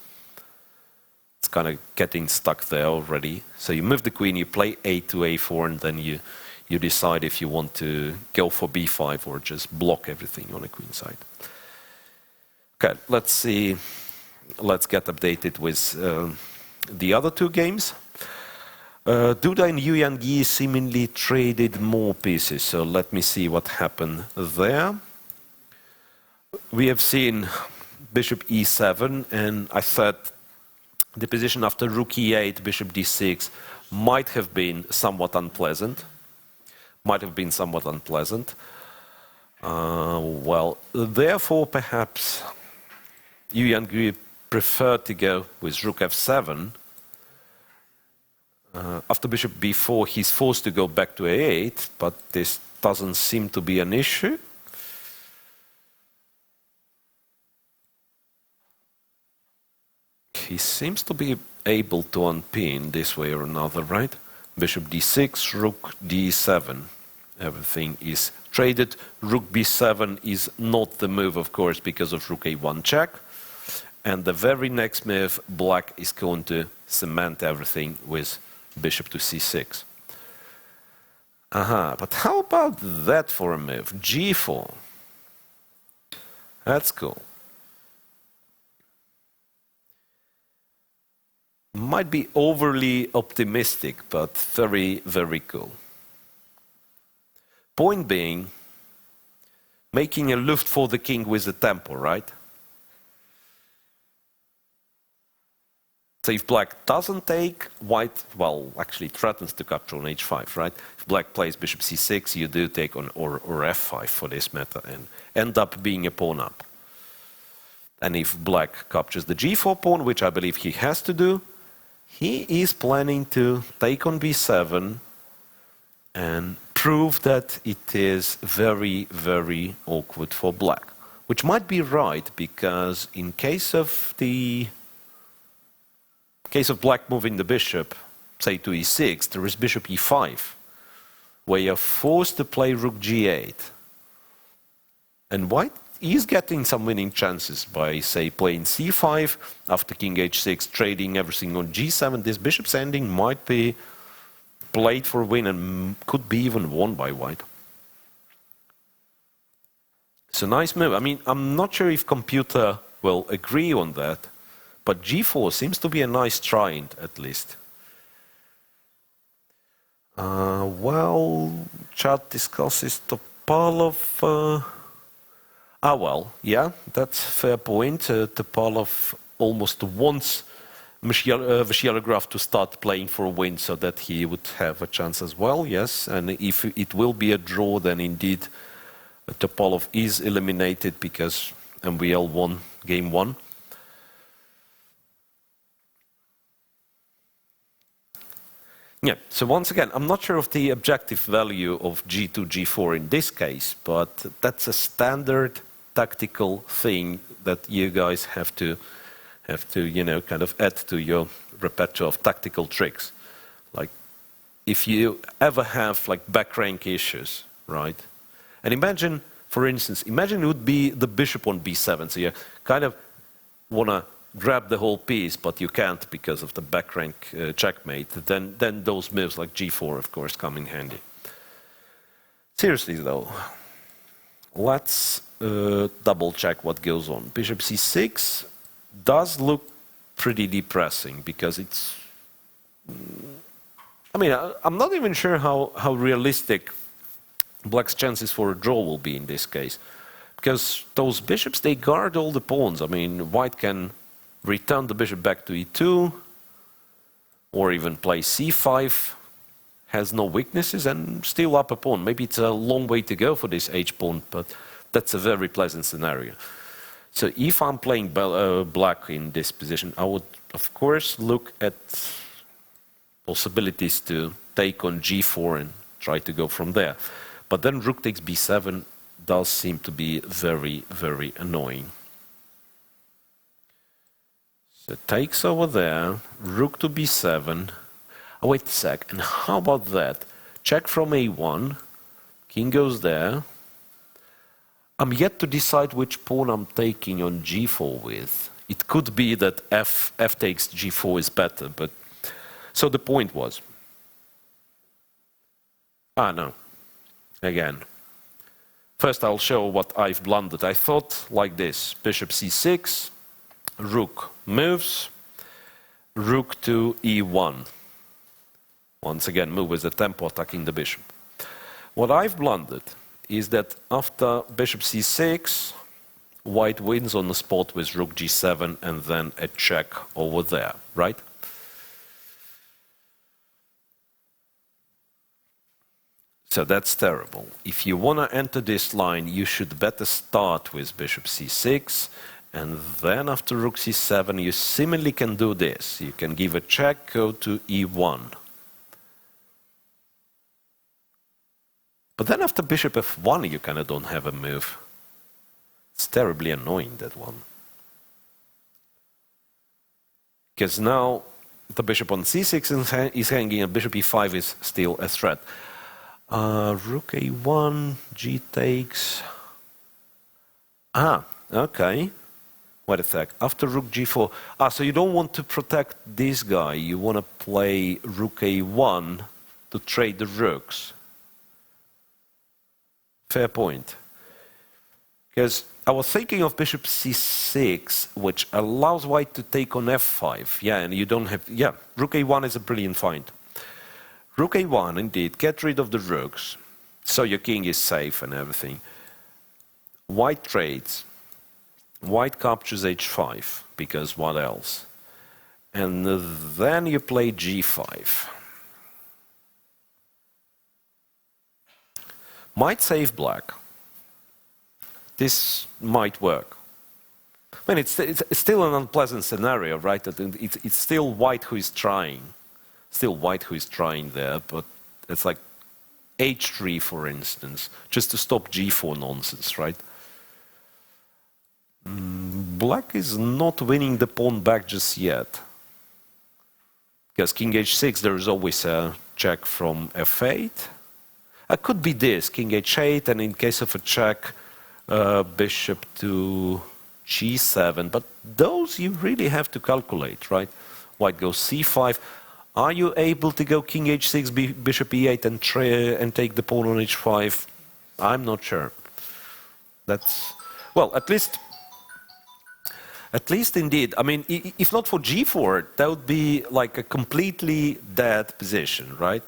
B: It's kind of getting stuck there already. So you move the queen, you play a2, a4, and then you decide if you want to go for b5 or just block everything on the queen side. Okay, let's see. Let's get updated with the other two games. Duda and Yu Yang seemingly traded more pieces, so let me see what happened there. We have seen bishop e7, and I thought the position after rook e8, bishop d6 might have been somewhat unpleasant. Well, therefore, perhaps Yu Yang preferred to go with rook f7. After bishop b4, he's forced to go back to a8, but this doesn't seem to be an issue. He seems to be able to unpin this way or another, right? Bishop d6, rook d7. Everything is traded. Rook b7 is not the move, of course, because of rook a1 check. And the very next move, black is going to cement everything with bishop to c6. But how about that for a move? g4. That's cool. Might be overly optimistic, but very, very cool. Point being, making a luft for the king with the tempo, right? So if black doesn't take, white, well, actually threatens to capture on h5, right? If black plays bishop c6, you do take on or f5 for this meta and end up being a pawn up. And if black captures the g4 pawn, which I believe he has to do, he is planning to take on b7 and prove that it is very, very awkward for black. Which might be right, because in case of the case of black moving the bishop, say to e6, there is bishop e5, where you're forced to play rook g8. And white is getting some winning chances by, say, playing c5, after king h6, trading everything on g7. This bishop's ending might be played for a win and could be even won by white. It's a nice move. I mean, I'm not sure if computer will agree on that, but g4 seems to be a nice try, at least. Well, chat discusses Topalov. Well, yeah, that's a fair point. Topalov almost wants Vishyagraph to start playing for a win so that he would have a chance as well, yes. And if it will be a draw, then indeed Topalov is eliminated because MVL won game 1. Yeah, so once again, I'm not sure of the objective value of g2, g4 in this case, but that's a standard tactical thing that you guys have to kind of add to your repertoire of tactical tricks. Like, if you ever have like back rank issues, right? And imagine, for instance, imagine it would be the bishop on b7, so you kind of want to grab the whole piece, but you can't because of the back rank checkmate, then those moves like g4, of course, come in handy. Seriously, though, let's double check what goes on. Bishop c6 does look pretty depressing because it's... I mean, I'm not even sure how realistic black's chances for a draw will be in this case. Because those bishops, they guard all the pawns. I mean, white can return the bishop back to e2, or even play c5, has no weaknesses, and still up a pawn. Maybe it's a long way to go for this h-pawn, but that's a very pleasant scenario. So if I'm playing black in this position, I would, of course, look at possibilities to take on g4 and try to go from there. But then rook takes b7 does seem to be very, very annoying. So takes over there, rook to b7. Oh, wait a sec, and how about that? Check from a1, king goes there. I'm yet to decide which pawn I'm taking on g4 with. It could be that f takes g4 is better, but... So the point was... no. Again. First I'll show what I've blundered. I thought like this, bishop c6, rook moves, rook to e1. Once again, move with the tempo attacking the bishop. What I've blundered is that after bishop c6, white wins on the spot with rook g7 and then a check over there, right? So that's terrible. If you want to enter this line, you should better start with bishop c6, and then after rook c7, you similarly can do this. You can give a check, go to e1. But then after bishop f1, you kind of don't have a move. It's terribly annoying, that one. Because now the bishop on c6 is hanging and bishop e5 is still a threat. Rook a1, g takes... okay. Wait a sec. After rook g4... so you don't want to protect this guy. You want to play rook a1 to trade the rooks. Fair point. Because I was thinking of bishop c6, which allows white to take on f5. Yeah, and you don't have... Yeah, rook a1 is a brilliant find. Rook a1, indeed. Get rid of the rooks. So your king is safe and everything. White trades. White captures h5, because what else? And then you play g5. Might save black. This might work. I mean, it's still an unpleasant scenario, right? It's still white who is trying. Still white who is trying there, but it's like h3, for instance, just to stop g4 nonsense, right? Black is not winning the pawn back just yet. Because king h6, there is always a check from f8. It could be this, king h8, and in case of a check, bishop to g7. But those you really have to calculate, right? White goes c5. Are you able to go king h6, bishop e8, and take the pawn on h5? I'm not sure. That's, well, at least indeed. I mean, if not for g4, that would be like a completely dead position, right?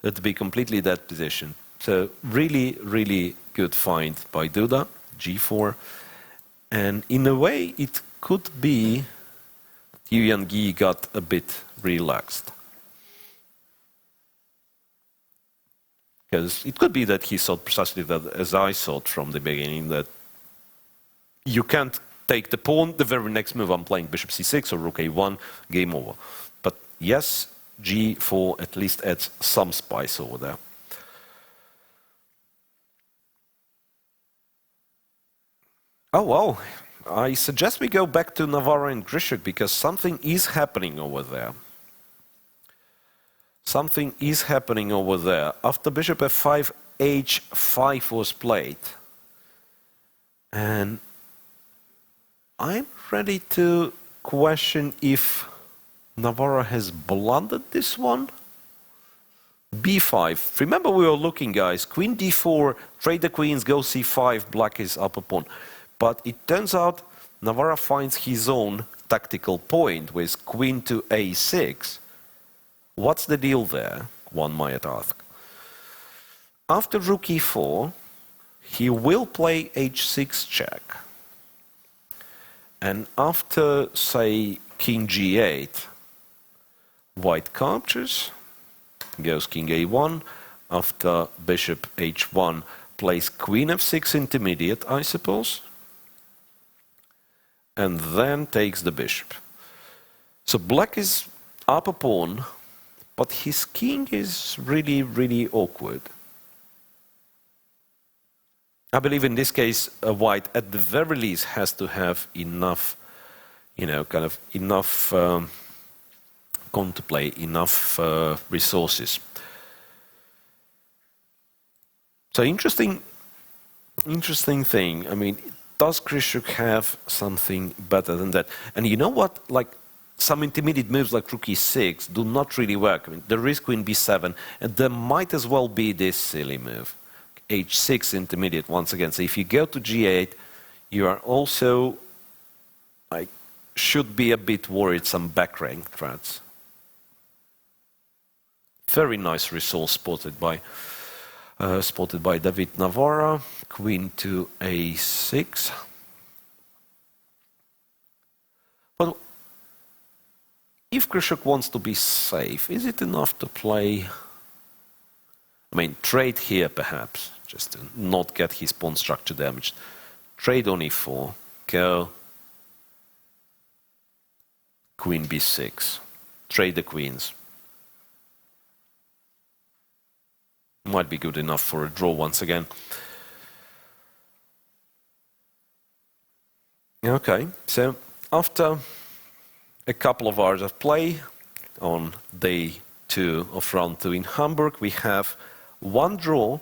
B: That would be completely dead position. So really, really good find by Duda, g4. And in a way, it could be Yuan Gi got a bit relaxed. Because it could be that he thought precisely that, as I thought from the beginning, that you can't take the pawn, the very next move I'm playing bishop c6 or rook a1, game over. But yes, g4 at least adds some spice over there. Oh well, I suggest we go back to Navarra and Grishuk because something is happening over there. Something is happening over there. After bishop f5, h5 was played. And I'm ready to question if Navarra has blundered this one. b5. Remember we were looking, guys. Queen d4, trade the queens, go c5, black is upper pawn. But it turns out Navarra finds his own tactical point with queen to a6. What's the deal there, one might ask? After rook e4, he will play h6 check. And after, say, king g8, white captures, goes king a1. After bishop h1, plays queen f6 intermediate, I suppose. And then takes the bishop. So black is upper pawn, but his king is really, really awkward. I believe in this case, white at the very least has to have enough, kind of enough contemplate, enough resources. So interesting thing. I mean, does Grishuk have something better than that? And you know what? Like some intermediate moves like rook e6 do not really work. I mean, there is queen b7, and there might as well be this silly move. h6 intermediate once again. So if you go to g8, you are also, should be a bit worried some back rank threats. Very nice resource spotted by David Navarra. Queen to a6. But if Grishuk wants to be safe, is it enough to play? I mean, trade here perhaps, just to not get his pawn structure damaged. Trade on e4, go queen b6, trade the queens. Might be good enough for a draw once again. Okay, so after a couple of hours of play on day 2 of round 2 in Hamburg, we have one draw.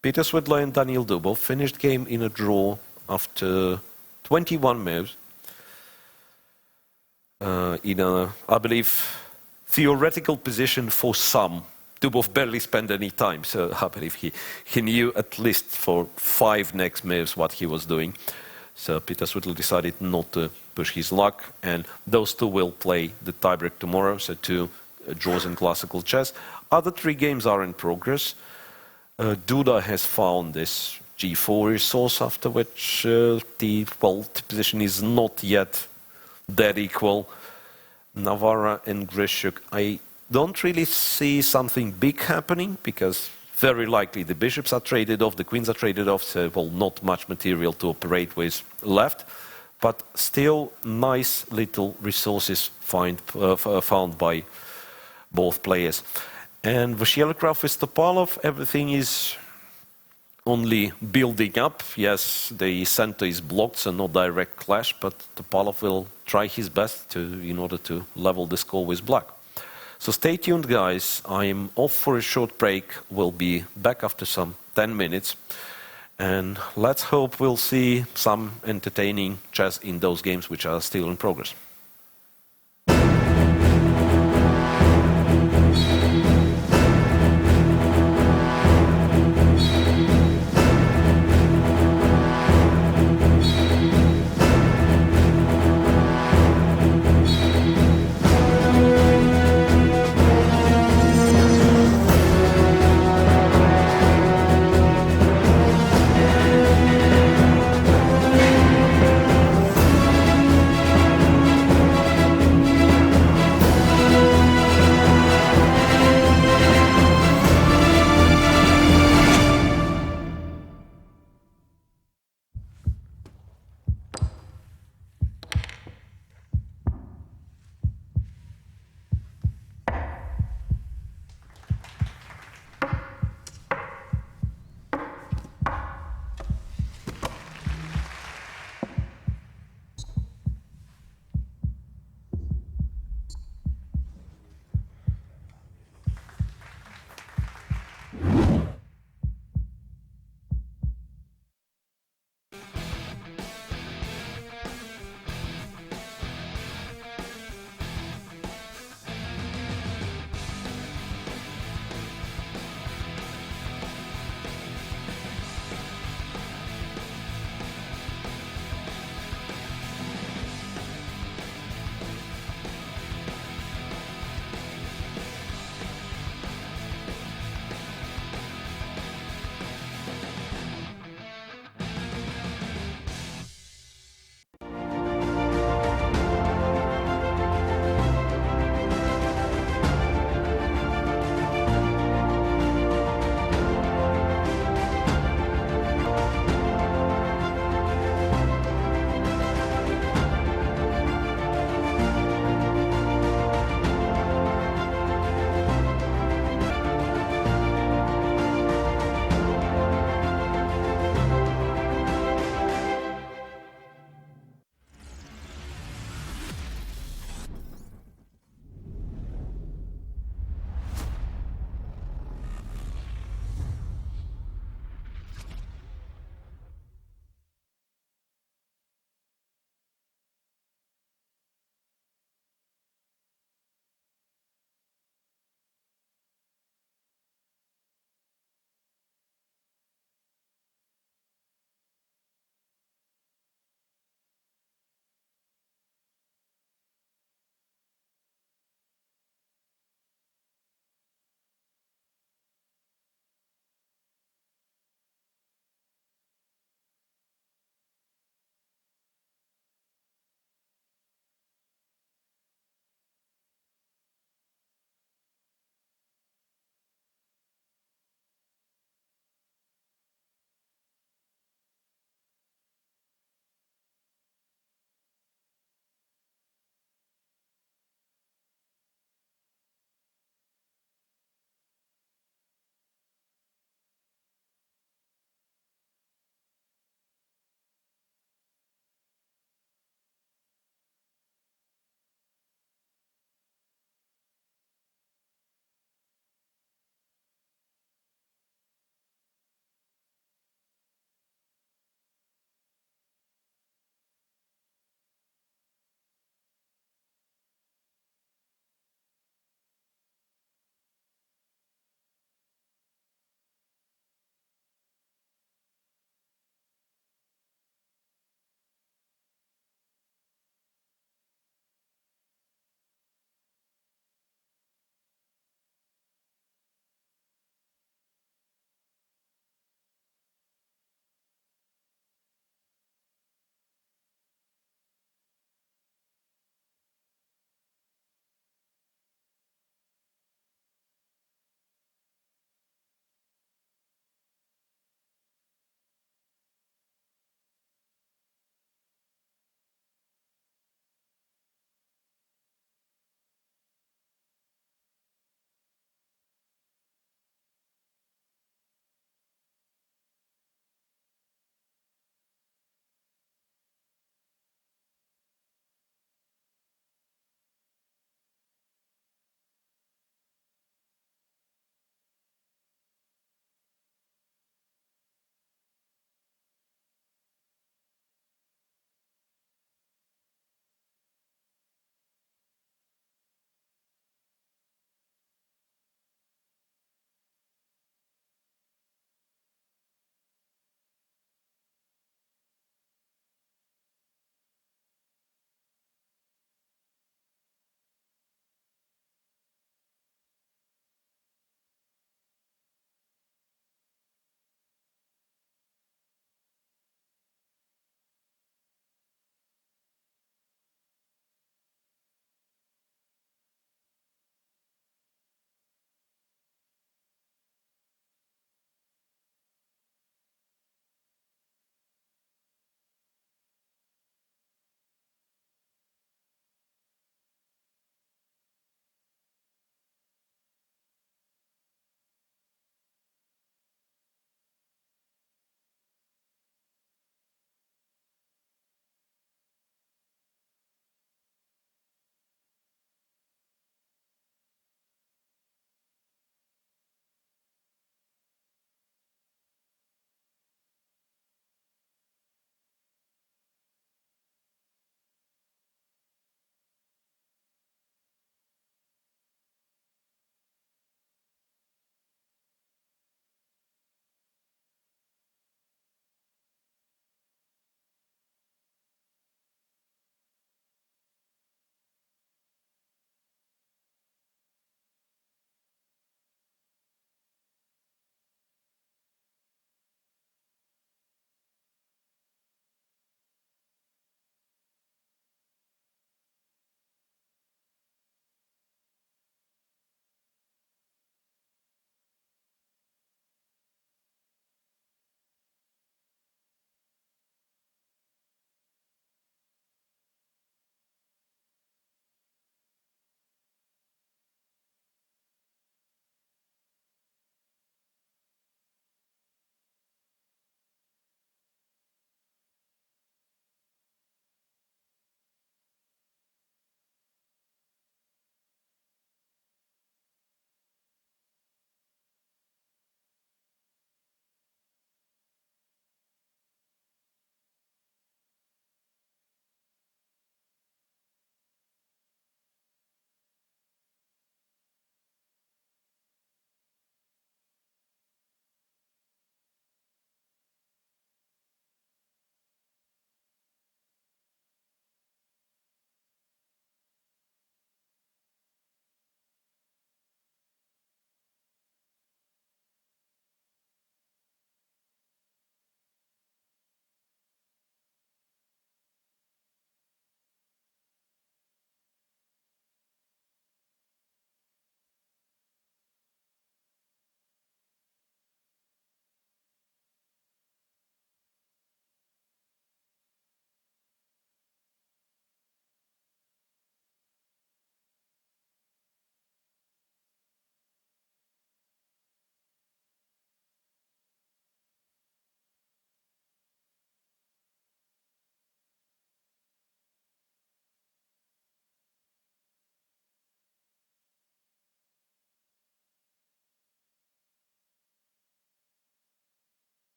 B: Peter Svidler and Daniil Dubov finished game in a draw after 21 moves. In a, I believe, theoretical position for some. Dubov barely spent any time, so I believe he knew at least for 5 next moves what he was doing. So Peter Svidler decided not to push his luck, and those two will play the tiebreak tomorrow, so 2 draws in classical chess. Other 3 games are in progress. Duda has found this g4 resource, after which the position is not yet that equal. Navarra and Grishuk, I don't really see something big happening, because very likely the bishops are traded off, the queens are traded off, so not much material to operate with left. But still, nice little resources found by both players. And Vasiliakrov with Topalov, everything is only building up. Yes, the center is blocked, so no direct clash, but Topalov will try his best in order to level the score with black. So stay tuned, guys. I'm off for a short break. We'll be back after some 10 minutes. And let's hope we'll see some entertaining chess in those games which are still in progress.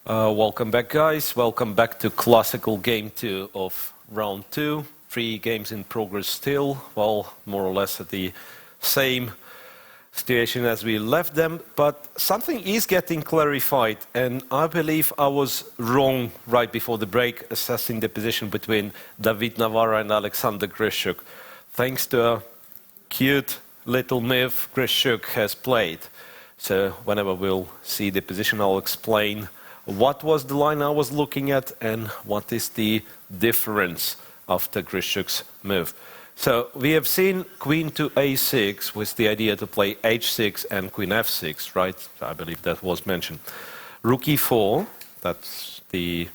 B: Welcome back, guys. Welcome back to classical game 2 of round 2. 3 games in progress still, well, more or less at the same situation as we left them, but something is getting clarified, and I believe I was wrong right before the break assessing the position between David Navarro and Alexander Grishuk. Thanks to a cute little move Grishuk has played. So whenever we'll see the position, I'll explain what was the line I was looking at and what is the difference after Grishuk's move. So we have seen queen to a6 with the idea to play h6 and queen f6, right? I believe that was mentioned. Rook e4, that's the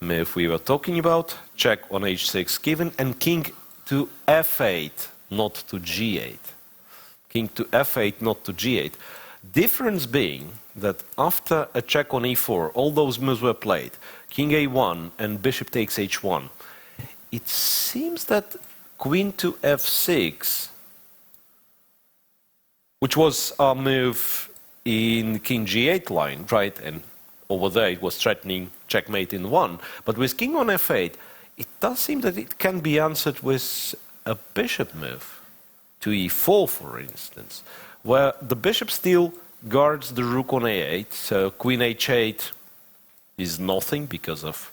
B: move we were talking about. Check on h6 given, and king to f8, not to g8. King to f8, not to g8. Difference being that after a check on e4, all those moves were played. King a1 and bishop takes h1. It seems that queen to f6, which was our move in king g8 line, right? And over there it was threatening checkmate in 1. But with king on f8, it does seem that it can be answered with a bishop move to e4, for instance, where the bishop still guards the rook on a8, so queen h8 is nothing because of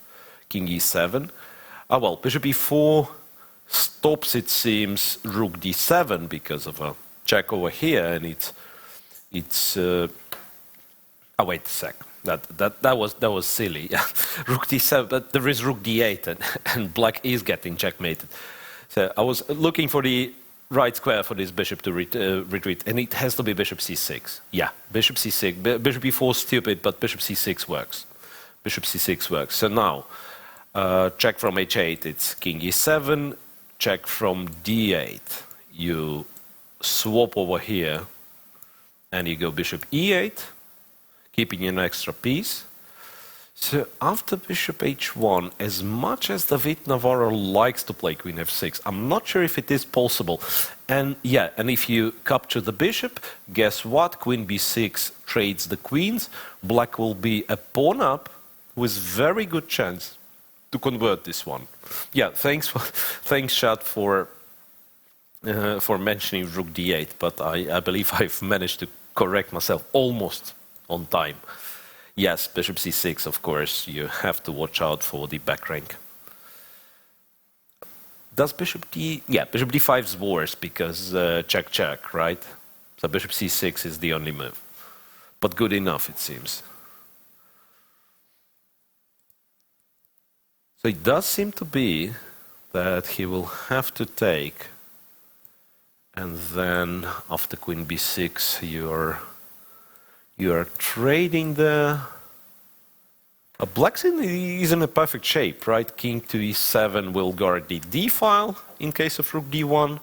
B: king e7. Ah well, bishop e4 stops, it seems, rook d7 because of a check over here, and it's oh wait a sec, that was silly. Rook d7, but there is rook d8, and black is getting checkmated. So I was looking for the right square for this bishop to retreat, and it has to be bishop c6. Yeah, bishop c6. Bishop e4 stupid, but bishop c6 works. Bishop c6 works. So now, check from h8, it's king e7. Check from d8. You swap over here, and you go bishop e8, keeping an extra piece. So after bishop h1, as much as David Navarro likes to play queen f6, I'm not sure if it is possible. And yeah, and if you capture the bishop, guess what? Queen b6 trades the queens. Black will be a pawn up with very good chance to convert this one. Yeah, thanks, Shad, for mentioning rook d8, but I believe I've managed to correct myself almost on time. Yes, bishop c6, of course, you have to watch out for the back rank. Does bishop d... Yeah, bishop d5 is worse because check, check, right? So bishop c6 is the only move. But good enough, it seems. So it does seem to be that he will have to take, and then after queen b6, you are trading the... Black's is in a perfect shape, right? King to e7 will guard the d file in case of rook d1,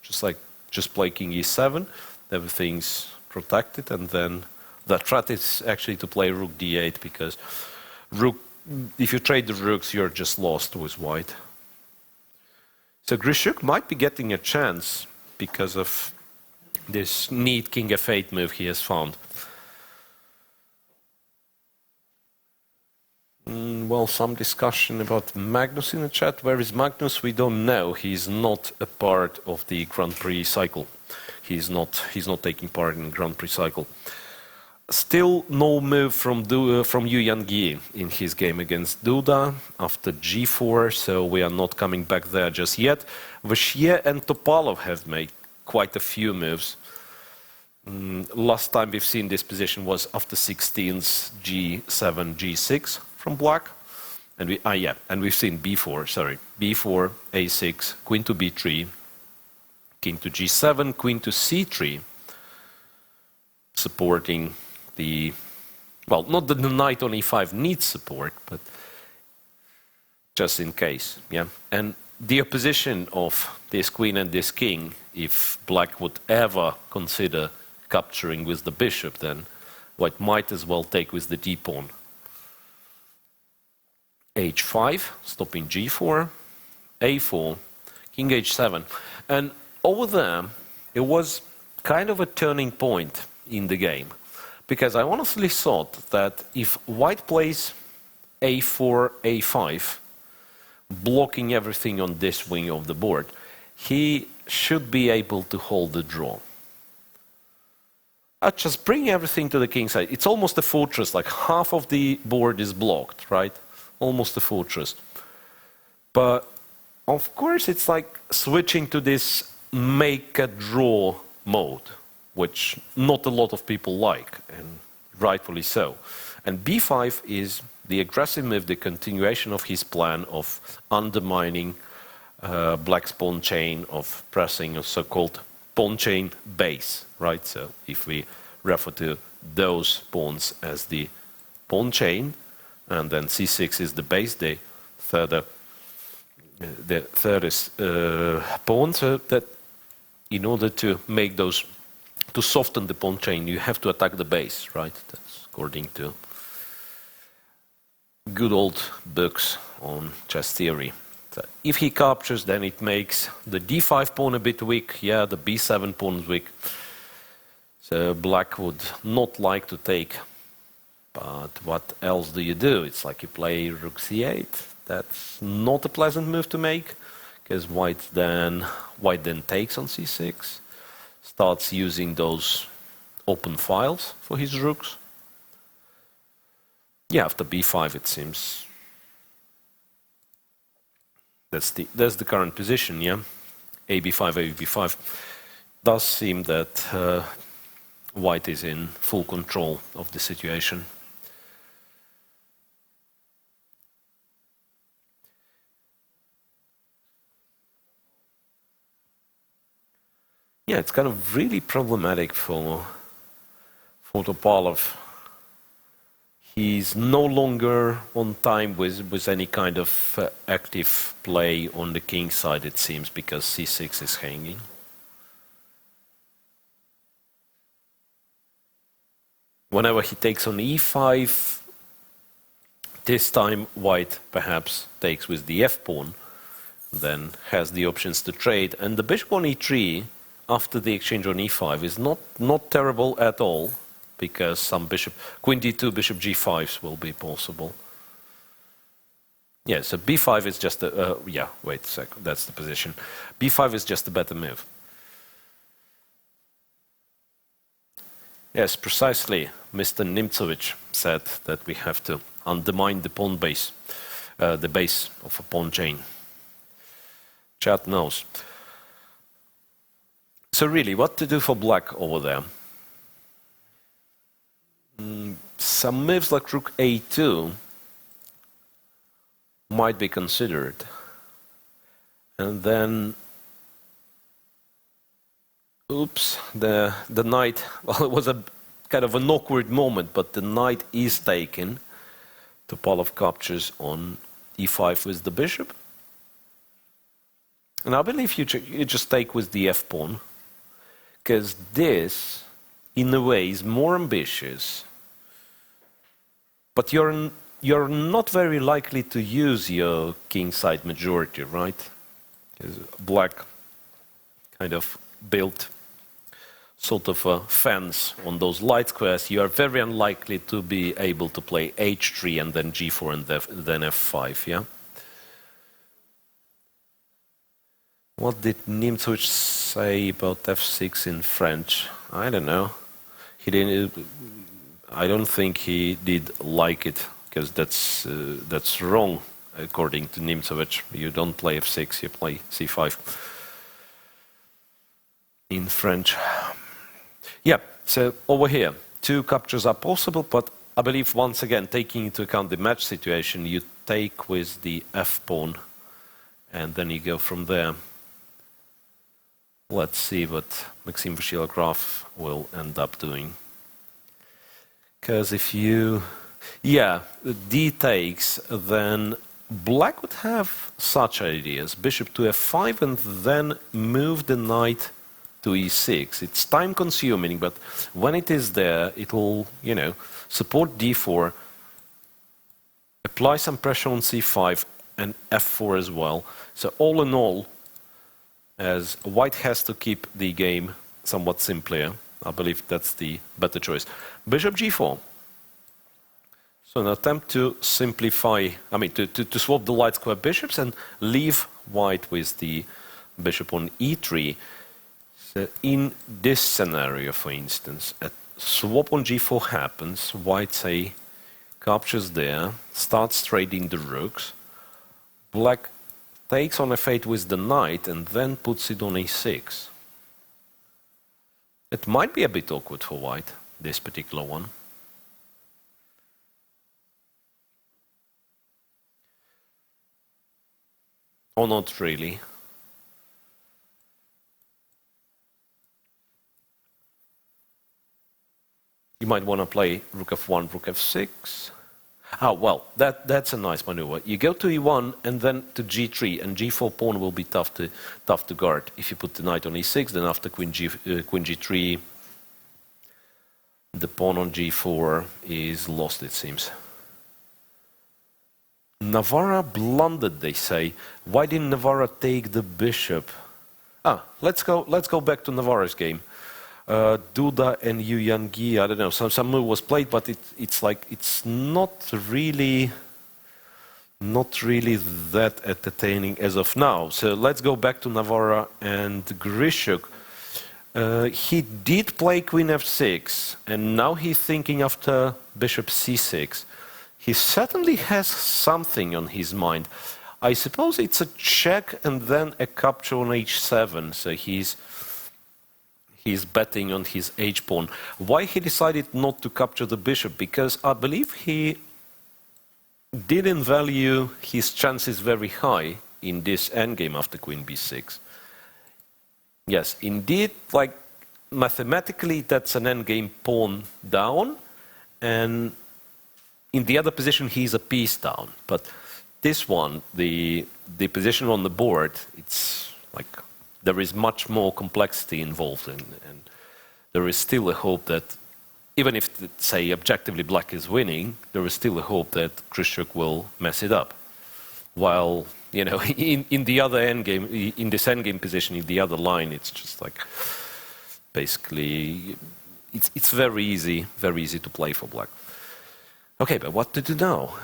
B: just play king e7, everything's protected, and then the threat is actually to play rook d8 because rook, if you trade the rooks, you're just lost with white. So Grishuk might be getting a chance because of this neat king f8 move he has found. Well, some discussion about Magnus in the chat. Where is Magnus? We don't know. He's not a part of the Grand Prix cycle. He's not taking part in the Grand Prix cycle. Still no move from Yu Yangyi in his game against Duda after g4, so we are not coming back there just yet. Vashier and Topalov have made quite a few moves. Last time we've seen this position was after 16's g7, g6 from black, and we've seen b4. Sorry, b4, a6, queen to b3, king to g7, queen to c3, supporting the, well, not that the knight on e5 needs support, but just in case, yeah. And the opposition of this queen and this king, if black would ever consider capturing with the bishop, then white might as well take with the d-pawn. h5, stopping g4, a4, king h7. And over there, it was kind of a turning point in the game, because I honestly thought that if white plays a4, a5, blocking everything on this wing of the board, he should be able to hold the draw. I just bring everything to the king side. It's almost a fortress, like half of the board is blocked, right? Almost a fortress. But of course it's like switching to this make a draw mode, which not a lot of people like, and rightfully so. And b5 is the aggressive move, the continuation of his plan of undermining black's pawn chain, of pressing a so-called pawn chain base, right? So if we refer to those pawns as the pawn chain, and then c6 is the base, the third is pawn, so that in order to make those, to soften the pawn chain, you have to attack the base, right? That's according to good old books on chess theory. So if he captures, then it makes the d5 pawn a bit weak, yeah, the b7 pawn is weak. So black would not like to take, but what else do you do? It's like you play rook c8. That's not a pleasant move to make, because white then takes on c6, starts using those open files for his rooks. Yeah, after b5 it seems that's the current position, yeah? ab5, ab5. Does seem that white is in full control of the situation. Yeah, it's kind of really problematic for Topalov. He's no longer on time with any kind of active play on the king side, it seems, because c6 is hanging. Whenever he takes on e5, this time white perhaps takes with the f-pawn, then has the options to trade. And the bishop on e3, after the exchange on e5, is not terrible at all, because some queen d2, bishop g5s will be possible. Yeah, so b5 is just a, yeah, wait a sec, that's the position. b5 is just a better move. Yes, precisely. Mr. Nimzowitsch said that we have to undermine the pawn base, the base of a pawn chain. Chat knows. So really, what to do for black over there? Some moves like rook a2 might be considered. And then, oops, the knight, well, it was a kind of an awkward moment, but the knight is taken. Topalov captures on e5 with the bishop. And I believe you just take with the f-pawn, because this, in a way, is more ambitious, but you're not very likely to use your kingside majority, right? Because black kind of built sort of a fence on those light squares. You are very unlikely to be able to play h3 and then g4 and then f5, yeah? What did Nimzowitsch say about f6 in French? I don't know. He didn't. I don't think he did like it, because that's wrong according to Nimzowitsch. You don't play f6, you play c5 in French. Yeah. So over here, two captures are possible, but I believe once again, taking into account the match situation, you take with the f-pawn, and then you go from there. Let's see what Maxim Vachier-Lagrave will end up doing. Because if you, yeah, d takes, then black would have such ideas. Bishop to f5 and then move the knight to e6. It's time consuming, but when it is there, it will, you know, support d4, apply some pressure on c5 and f4 as well. So all in all, as white has to keep the game somewhat simpler, I believe that's the better choice. Bishop g4. So an attempt to simplify, I mean, to swap the light square bishops and leave white with the bishop on e3. So in this scenario, for instance, a swap on g4 happens, white, say, captures there, starts trading the rooks, black takes on f8 with the knight and then puts it on e6. It might be a bit awkward for white, this particular one. Or not really. You might want to play rook f1, rook f6. Ah, well, that's a nice maneuver. You go to e1 and then to g3, and g4 pawn will be tough to guard. If you put the knight on e6, then after queen g3, the pawn on g4 is lost, it seems. Navarra blundered, they say. Why didn't Navarra take the bishop? Let's go back to Navarra's game. Duda and Yu Yangi, I don't know, some move was played, but it's like it's not really that entertaining as of now. So let's go back to Navarra and Grishuk. He did play queen f6, and now he's thinking after bishop c6. He certainly has something on his mind. I suppose it's a check and then a capture on h7, so he's betting on his h-pawn. Why he decided not to capture the bishop? Because I believe he didn't value his chances very high in this endgame after queen b6. Yes, indeed, like mathematically that's an endgame pawn down, and in the other position he's a piece down. But this one, the position on the board, it's like there is much more complexity involved, and there is still a hope that, even if, say, objectively black is winning, there is still a hope that Grishuk will mess it up. While, you know, in the other endgame, in this endgame position, in the other line, it's just like, basically, it's very easy to play for black. Okay, but what to do now?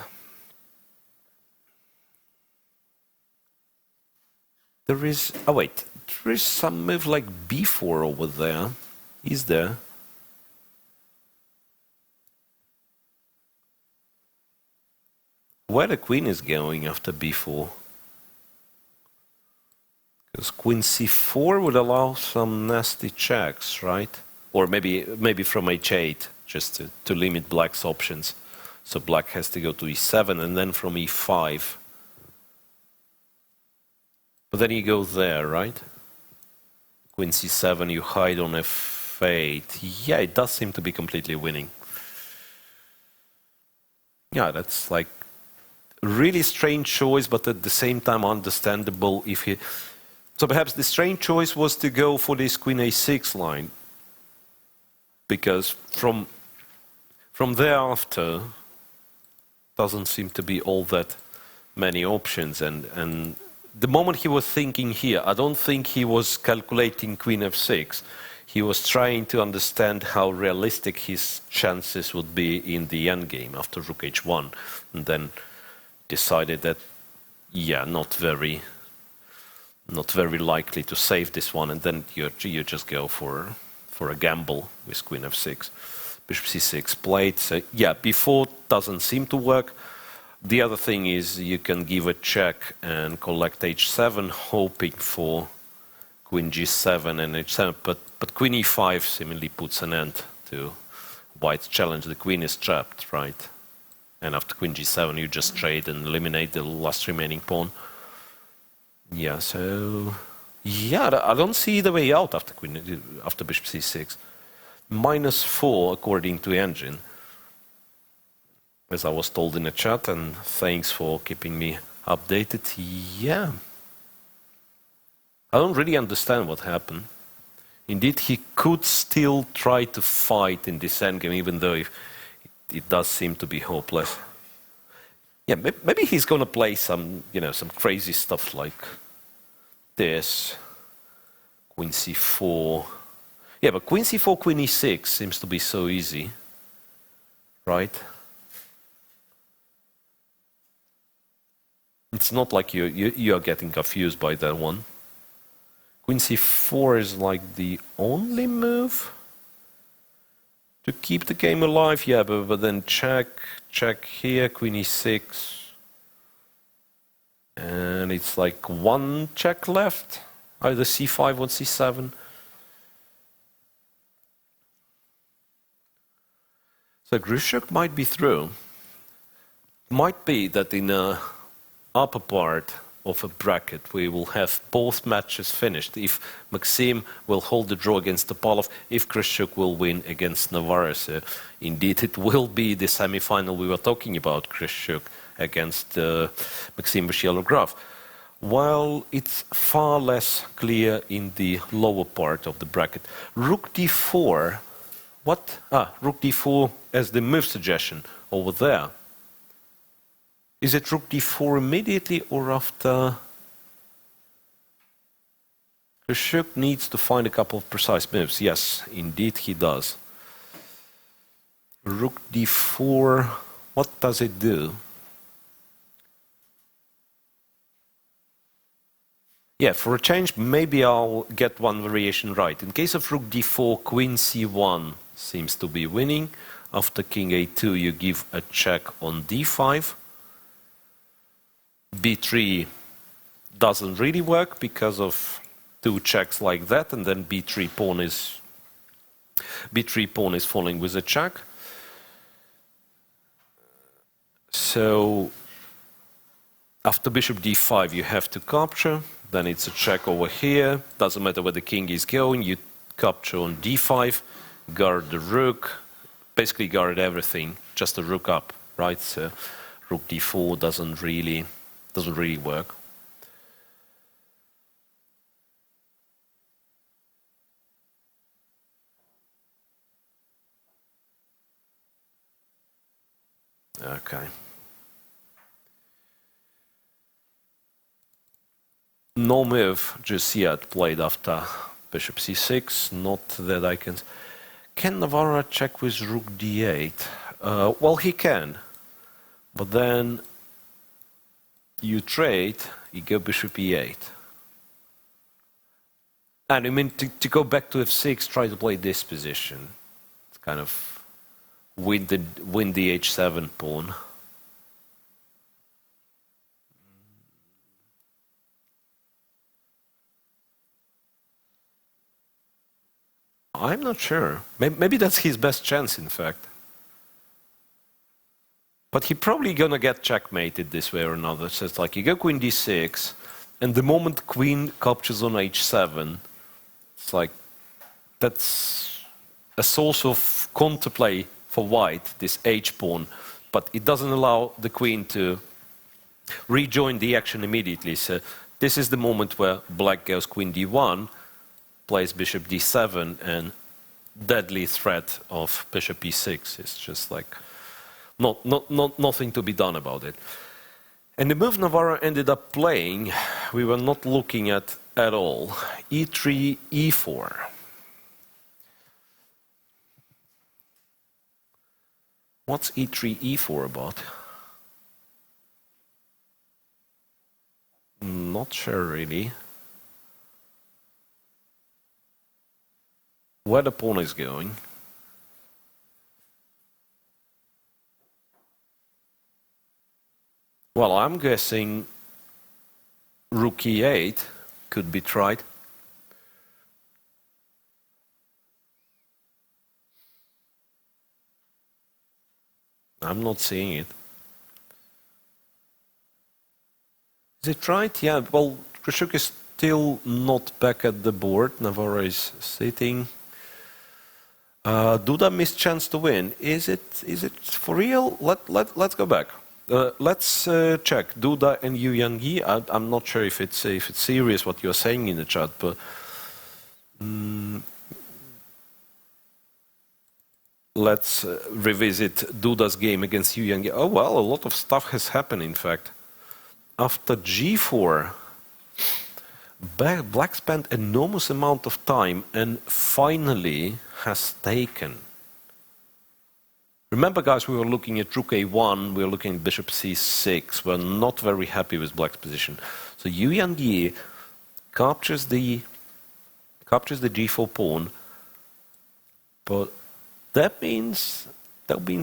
B: There is, oh wait, there is some move like b4 over there. Is there? Where the queen is going after b4? Because queen c4 would allow some nasty checks, right? Or maybe from h8, just to limit black's options. So black has to go to e7 and then from e5. But then you go there, right? Queen c7, you hide on f8. Yeah, it does seem to be completely winning. Yeah, that's like a really strange choice, but at the same time understandable if he... So perhaps the strange choice was to go for this queen a6 line, because from thereafter doesn't seem to be all that many options, and the moment he was thinking here, I don't think he was calculating queen f6. He was trying to understand how realistic his chances would be in the endgame after rook h1, and then decided that, yeah, not very likely to save this one, and then you just go for a gamble with queen f6. Bishop c6 played. So yeah, b4 doesn't seem to work. The other thing is you can give a check and collect h7, hoping for queen g7 and h7, but queen e5 seemingly puts an end to white's challenge. The queen is trapped, right? And after queen g7, you just trade and eliminate the last remaining pawn. Yeah, so yeah, I don't see the way out after bishop c6. -4 according to engine, as I was told in the chat, and thanks for keeping me updated. Yeah, I don't really understand what happened. Indeed, he could still try to fight in this endgame, even though it does seem to be hopeless. Yeah, maybe he's going to play some, you know, some crazy stuff like this. Queen c4. Yeah, but queen c4, queen e6 seems to be so easy, right? It's not like you are getting confused by that one. Queen c4 is like the only move to keep the game alive. Yeah, but then check here, queen e6. And it's like one check left, either c5 or c7. So Grishuk might be through. Might be that in the upper part of a bracket we will have both matches finished. If Maxim will hold the draw against Topalov, if Grishuk will win against Navarro. So indeed it will be the semi-final we were talking about, Grishuk against Maxim Vachier-Lagrave. While it's far less clear in the lower part of the bracket. Rook d4. What? Rook d4 as the move suggestion over there. Is it rook d4 immediately or after? Grishuk needs to find a couple of precise moves. Yes, indeed he does. Rook d4, what does it do? Yeah, for a change, maybe I'll get one variation right. In case of rook d4, queen c1 seems to be winning. After king a2, you give a check on d5. b3 doesn't really work because of two checks like that, and then b3 pawn is falling with a check. So after bishop d5, you have to capture. Then it's a check over here. Doesn't matter where the king is going. You capture on d5, guard the rook, basically guard everything, just a rook up, right? So rook d4 doesn't really work. Okay. No move just yet played after bishop c6. Not that I can. Can Navarro check with rook d8? Well, he can, but then you trade. You go bishop e8. And I mean to go back to f6, try to play this position. It's kind of win the h7 pawn. I'm not sure. Maybe that's his best chance, in fact. But he probably gonna get checkmated this way or another. So it's like you go queen d6, and the moment queen captures on h7, it's like that's a source of counterplay for white, this h pawn, but it doesn't allow the queen to rejoin the action immediately. So this is the moment where black goes queen d1, plays bishop d7, and deadly threat of bishop e6 is just like nothing to be done about it. And the move Navarro ended up playing, we were not looking at all. e3, e4. What's e3, e4 about? Not sure really. Where the pawn is going. Well, I'm guessing rook e8 could be tried. I'm not seeing it. Is it right? Yeah, well, Grishuk is still not back at the board. Navarro is sitting. Duda missed chance to win. Is it for real? Let's go back. Let's check Duda and Yu Yangyi. I'm not sure if it's serious what you're saying in the chat, but let's revisit Duda's game against Yu Yangyi. Oh well, a lot of stuff has happened. In fact, after G4, Black spent enormous amount of time and finally has taken. Remember, guys, we were looking at rook a1, we were looking at bishop c6. We're not very happy with black's position. So Yu Yangyi captures the g4 pawn, but that means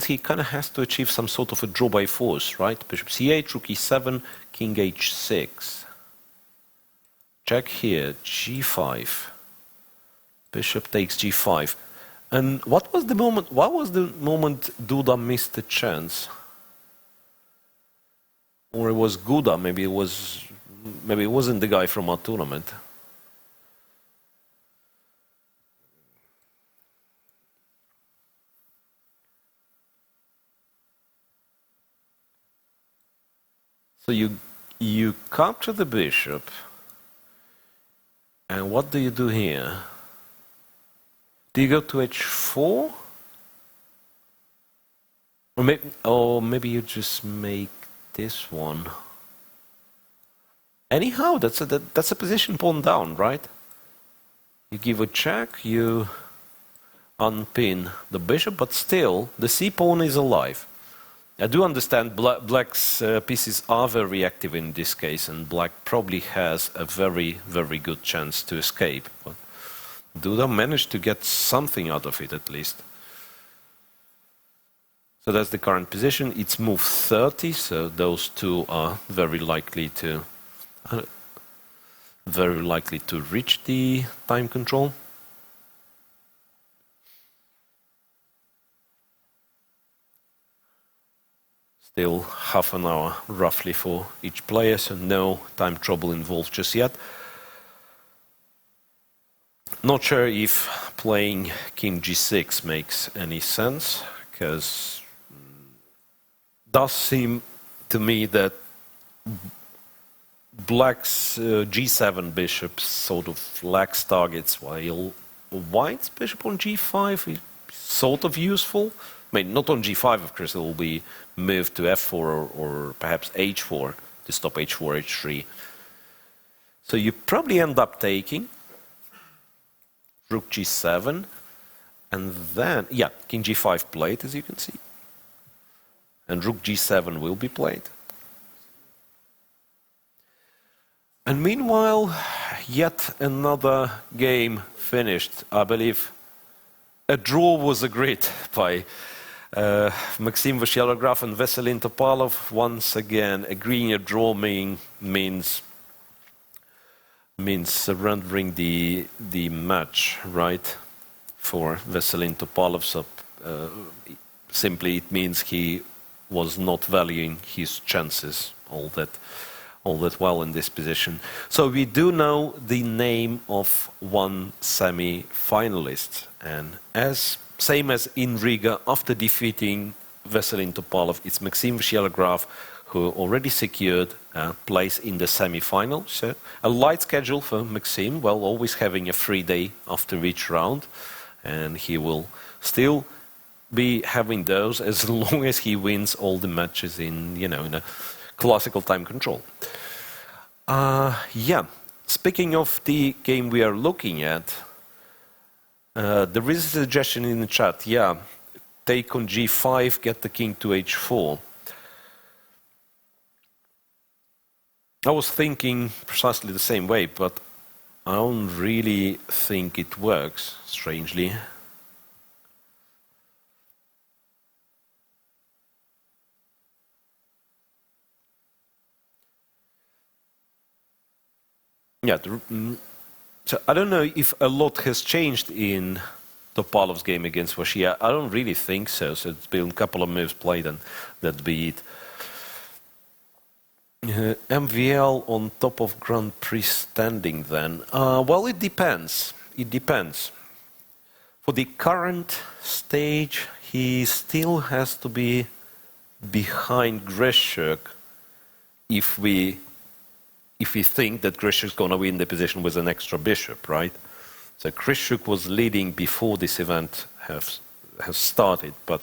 B: he kind of has to achieve some sort of a draw by force, right? Bishop c8, rook e7, king h6. Check here, g5. Bishop takes g5. And what was the moment Duda missed the chance? Or it was Guda, maybe it wasn't the guy from our tournament. So you capture the bishop, and what do you do here? Do you go to h4? Or maybe you just make this one. Anyhow, that's a position pawn down, right? You give a check, you unpin the bishop, but still the c pawn is alive. I do understand black's pieces are very active in this case, and black probably has a very, very good chance to escape. But Duda managed to get something out of it, at least. So that's the current position. It's move 30, so those two are very likely to reach the time control. Still half an hour roughly for each player, so no time trouble involved just yet. Not sure if playing king g6 makes any sense, because it does seem to me that black's g7 bishop sort of lacks targets, while white's bishop on g5 is sort of useful. I mean, not on g5, of course, it will be moved to f4 or perhaps h4 to stop h4, h3. So you probably end up taking rook g7, and then, yeah, king g5 played, as you can see. And rook g7 will be played. And meanwhile, yet another game finished. I believe a draw was agreed by Maxim Vasyelograph and Veselin Topalov. Once again, agreeing a draw means surrendering the match, right, for Veselin Topalov. So simply it means he was not valuing his chances all that well in this position. So we do know the name of one semi-finalist, and same as in Riga, after defeating Veselin Topalov, it's Maxim Vasyelograph who already secured a place in the semi-final. So a light schedule for Maxim, well, always having a free day after each round, and he will still be having those as long as he wins all the matches in a classical time control. Yeah, speaking of the game we are looking at, there is a suggestion in the chat, yeah, take on g5, get the king to h4. I was thinking precisely the same way, but I don't really think it works, strangely. Yeah, so I don't know if a lot has changed in Topalov's game against Vasia. I don't really think so. So it's been a couple of moves played, and that'd be it. MVL on top of Grand Prix standing then. Well, it depends. It depends. For the current stage, he still has to be behind Grishuk if we think that Grishuk's going to win the position with an extra bishop, right? So Grishuk was leading before this event has started, but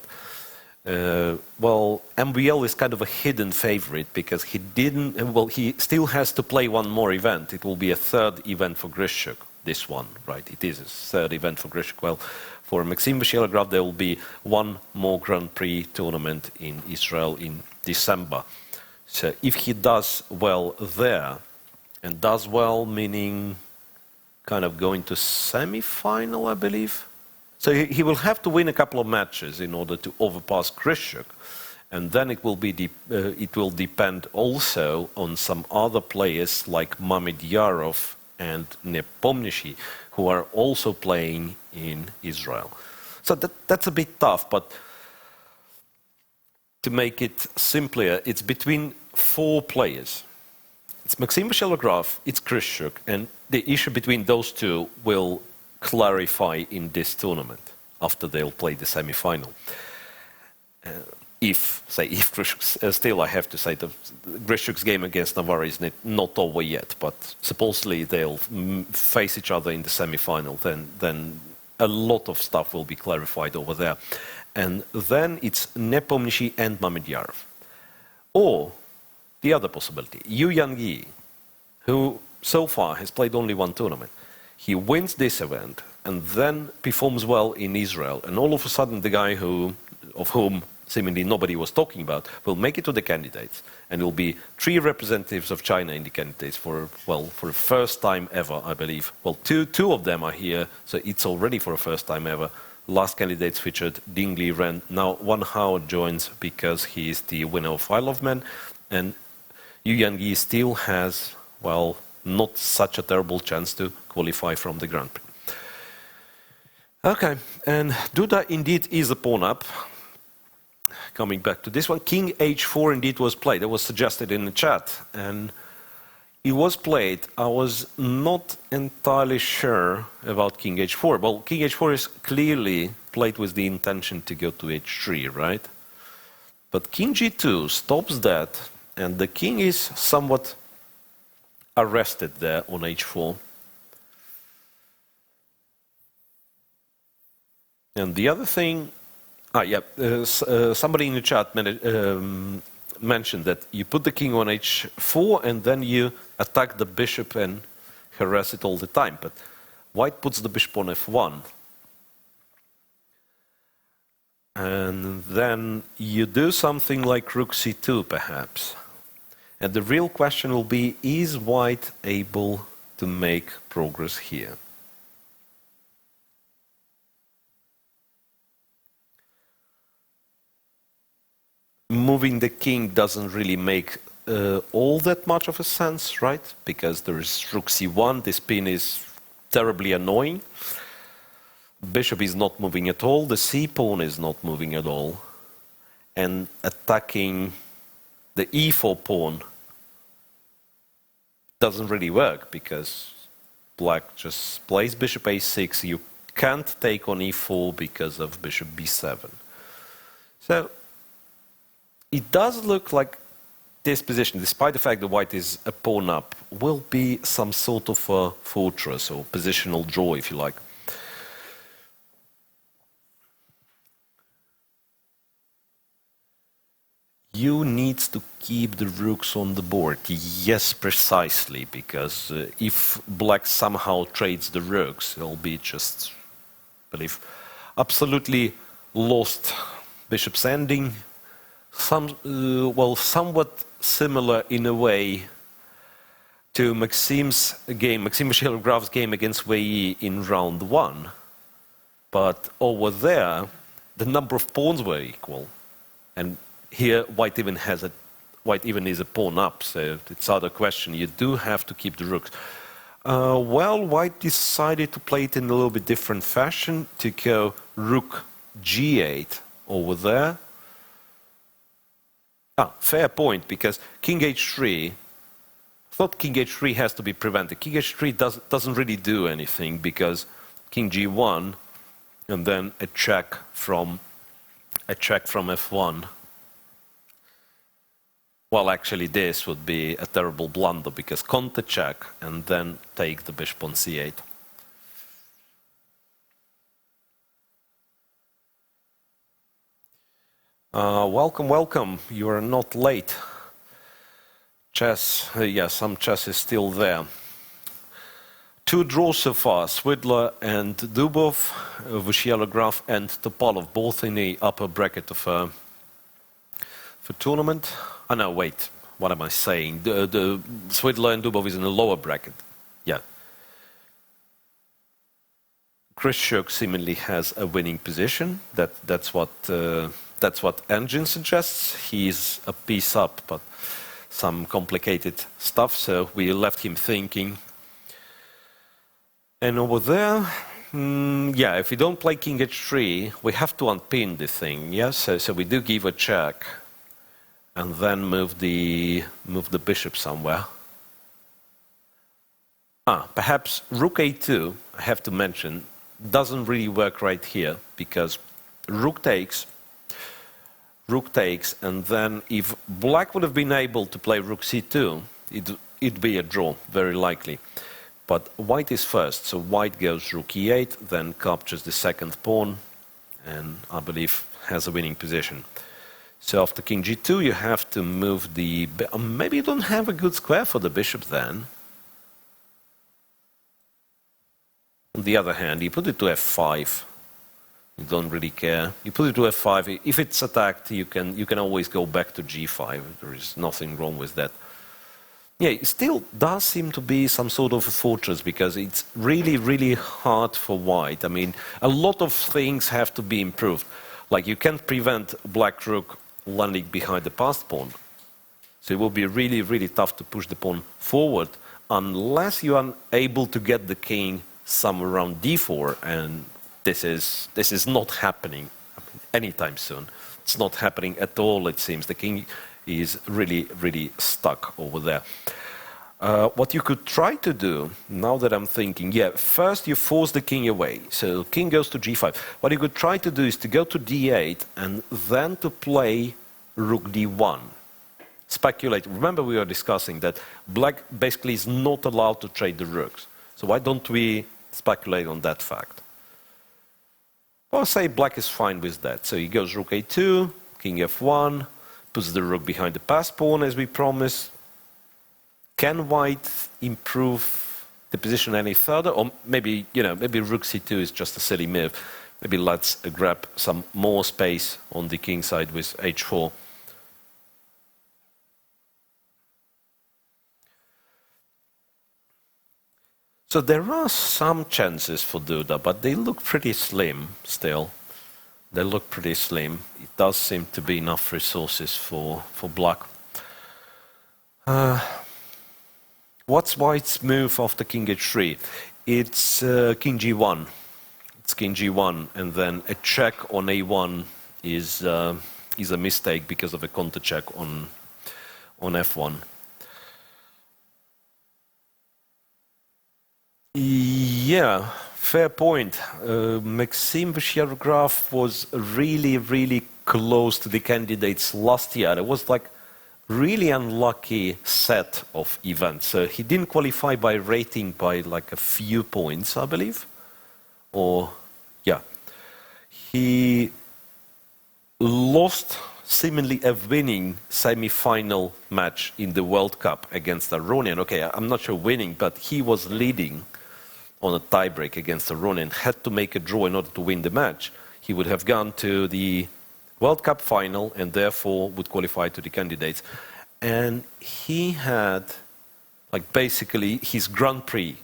B: well, MVL is kind of a hidden favorite because he still has to play one more event. It will be a third event for Grishuk, this one, right? It is a third event for Grishuk. Well, for Maxim Vachier-Lagrave, there will be one more Grand Prix tournament in Israel in December. So if he does well there, and does well meaning kind of going to semi-final, I believe. So he will have to win a couple of matches in order to overpass Grishuk. And then it will depend also on some other players like Mamedyarov and Nepomniachtchi, who are also playing in Israel. So that's a bit tough, but to make it simpler, it's between 4 players. It's Maxim Vachier-Lagrave, it's Grishuk, and the issue between those two will clarify in this tournament after they'll play the semi-final. If Grishuk, still I have to say that Grishuk's game against Navarre is not over yet, but supposedly they'll face each other in the semi-final, then a lot of stuff will be clarified over there. And then it's Nepomniachtchi and Mamedyarov. Or the other possibility, Yu Yanyi, who so far has played only one tournament. He wins this event and then performs well in Israel, and all of a sudden the guy of whom seemingly nobody was talking about will make it to the candidates, and there will be 3 representatives of China in the candidates for the first time ever, I believe. Well, two of them are here, so it's already for the first time ever. Last candidates featured Ding Li Ren. Now Wan Hao joins because he is the winner of Isle of Man, and Yu Yanyi still has, well, not such a terrible chance to qualify from the Grand Prix. Okay, and Duda indeed is a pawn up. Coming back to this one, King H4 indeed was played. It was suggested in the chat, and it was played. I was not entirely sure about King H4. Well, King H4 is clearly played with the intention to go to H3, right? But King G2 stops that, and the king is somewhat arrested there on H4. And the other thing, somebody in the chat mentioned that you put the king on H4 and then you attack the bishop and harass it all the time. But white puts the bishop on F1. And then you do something like Rook C2 perhaps. And the real question will be, is white able to make progress here? Moving the king doesn't really make all that much of a sense, right? Because there is Rook C1, this pin is terribly annoying. Bishop is not moving at all, the C pawn is not moving at all. And attacking the E4 pawn doesn't really work because black just plays bishop A6. You can't take on E4 because of bishop B7. So it does look like this position, despite the fact that white is a pawn up, will be some sort of a fortress or positional draw, if you like. You need to keep the rooks on the board. Yes, precisely, because if black somehow trades the rooks, it'll be just, I believe, absolutely lost bishop's ending. Somewhat similar in a way to Maxim's game, Maxim Vachier-Lagrave's game against Wei in round 1. But over there, the number of pawns were equal, and here white even is a pawn up, so it's out of question. You do have to keep the rooks. Well, white decided to play it in a little bit different fashion, to go Rook G8 over there. Fair point, because King H3, I thought King H3 has to be prevented. King H3 doesn't really do anything, because King G1, and then a check from F1. Well, actually, this would be a terrible blunder, because counter check and then take the bishop on C8. Welcome, welcome. You are not late. Chess, some chess is still there. 2 draws so far, Swidler and Dubov, Vuciala-Graf and Topalov, both in the upper bracket of for tournament. Oh no, wait, what am I saying? The Swidler and Dubov is in the lower bracket. Yeah. Kryschuk seemingly has a winning position. That's what Engine suggests. He's a piece up, but some complicated stuff, so we left him thinking. And over there, yeah, if we don't play king h3, we have to unpin the thing, yes? So we do give a check, and then move the bishop somewhere. Perhaps rook a2, I have to mention, doesn't really work right here, because rook takes, and then if black would have been able to play rook c2, it'd be a draw, very likely. But white is first, so white goes rook e8, then captures the second pawn, and I believe has a winning position. So after king g2, you have to move the... maybe you don't have a good square for the bishop then. On the other hand, you put it to f5. You don't really care. You put it to f5. If it's attacked, you can always go back to g5. There is nothing wrong with that. Yeah, it still does seem to be some sort of a fortress, because it's really, really hard for white. I mean, a lot of things have to be improved. Like, you can't prevent black rook landing behind the passed pawn. So it will be really, really tough to push the pawn forward unless you are able to get the king somewhere around d4, and this is not happening anytime soon. It's not happening at all, it seems. The king is really, really stuck over there. What you could try to do, now that I'm thinking, yeah, first you force the king away. So king goes to g5. What you could try to do is to go to d8 and then to play rook d1. Speculate. Remember, we were discussing that black basically is not allowed to trade the rooks. So why don't we speculate on that fact? Well, say black is fine with that. So he goes rook a2, king f1, puts the rook behind the passed pawn as we promised. Can white improve the position any further? Or maybe, maybe rook c2 is just a silly move. Maybe let's grab some more space on the king side with h4. So there are some chances for Duda, but they look pretty slim still. They look pretty slim. It does seem to be enough resources for black. What's white's move after king h3? It's king g1. It's king g1, and then a check on a1 is a mistake because of a counter check on f1. Yeah, fair point. Maxime Vuciala-Graf was really, really close to the candidates last year. It was like really unlucky set of events. He didn't qualify by rating by like a few points, I believe. Or, yeah. He lost seemingly a winning semi-final match in the World Cup against Aronian. Okay, I'm not sure winning, but he was leading on a tiebreak against Aronian, had to make a draw in order to win the match. He would have gone to the World Cup final and therefore would qualify to the candidates. And he had, like, basically his Grand Prix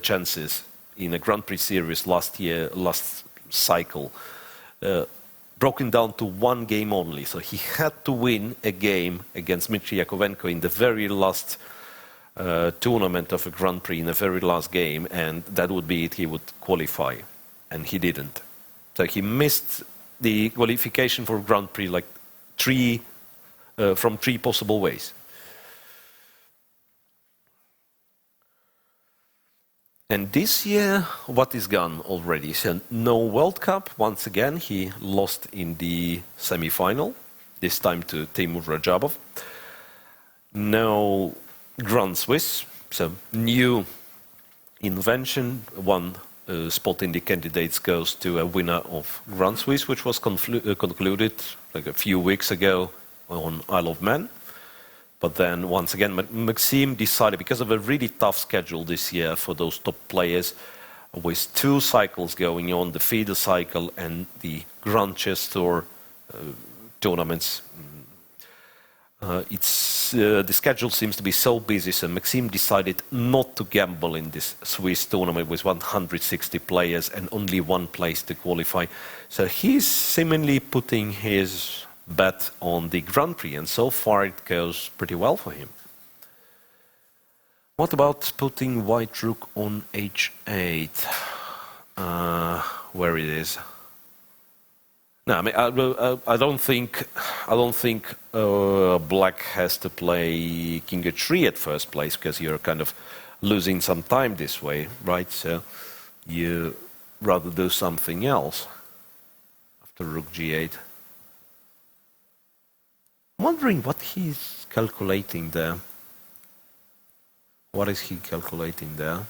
B: chances in a Grand Prix series last cycle, broken down to one game only. So he had to win a game against Dmitry Yakovenko in the very last tournament of a Grand Prix, in the very last game, and that would be it. He would qualify, and he didn't. So he missed the qualification for Grand Prix like from three possible ways. And this year, what is gone already? So no World Cup. Once again, he lost in the semi-final, this time to Timur Rajabov. No Grand Swiss, so new invention. One spot in the candidates goes to a winner of Grand Swiss, which was concluded like a few weeks ago on Isle of Man. But then, once again, Maxime decided, because of a really tough schedule this year for those top players, with 2 cycles going on, the FIDE cycle and the Grand Chess Tour tournaments, the schedule seems to be so busy, so Maxime decided not to gamble in this Swiss tournament with 160 players and only 1 place to qualify. So he's seemingly putting his bet on the Grand Prix, and so far it goes pretty well for him. What about putting white rook on h8? Where it is? No, I mean, I don't think black has to play king h3 at first place, because you're kind of losing some time this way, right? So you rather do something else after rook g8. I'm wondering what he's calculating there. What is he calculating there?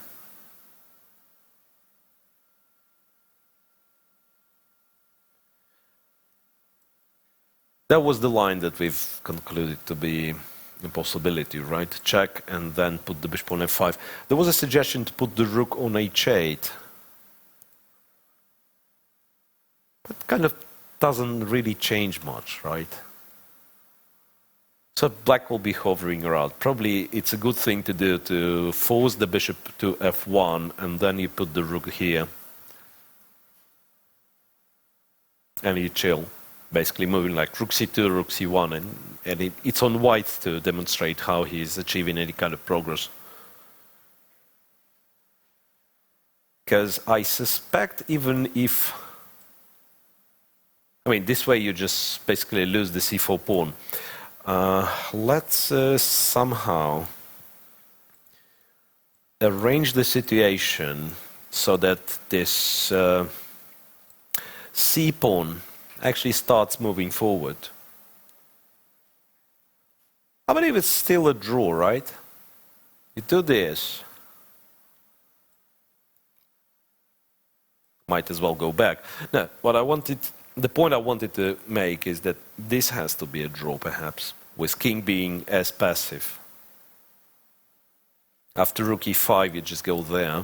B: That was the line that we've concluded to be a possibility, right? Check and then put the bishop on f5. There was a suggestion to put the rook on h8. That kind of doesn't really change much, right? So black will be hovering around. Probably it's a good thing to do to force the bishop to f1, and then you put the rook here. And you chill, basically moving like rook c2, rook c1, and it's on white to demonstrate how he's achieving any kind of progress. Because I suspect even if... I mean, this way you just basically lose the c4 pawn. Let's somehow arrange the situation so that this c pawn actually starts moving forward. I believe it's still a draw, right? You do this. Might as well go back. No, the point I wanted to make is that this has to be a draw, perhaps, with king being as passive. After rook e5, you just go there,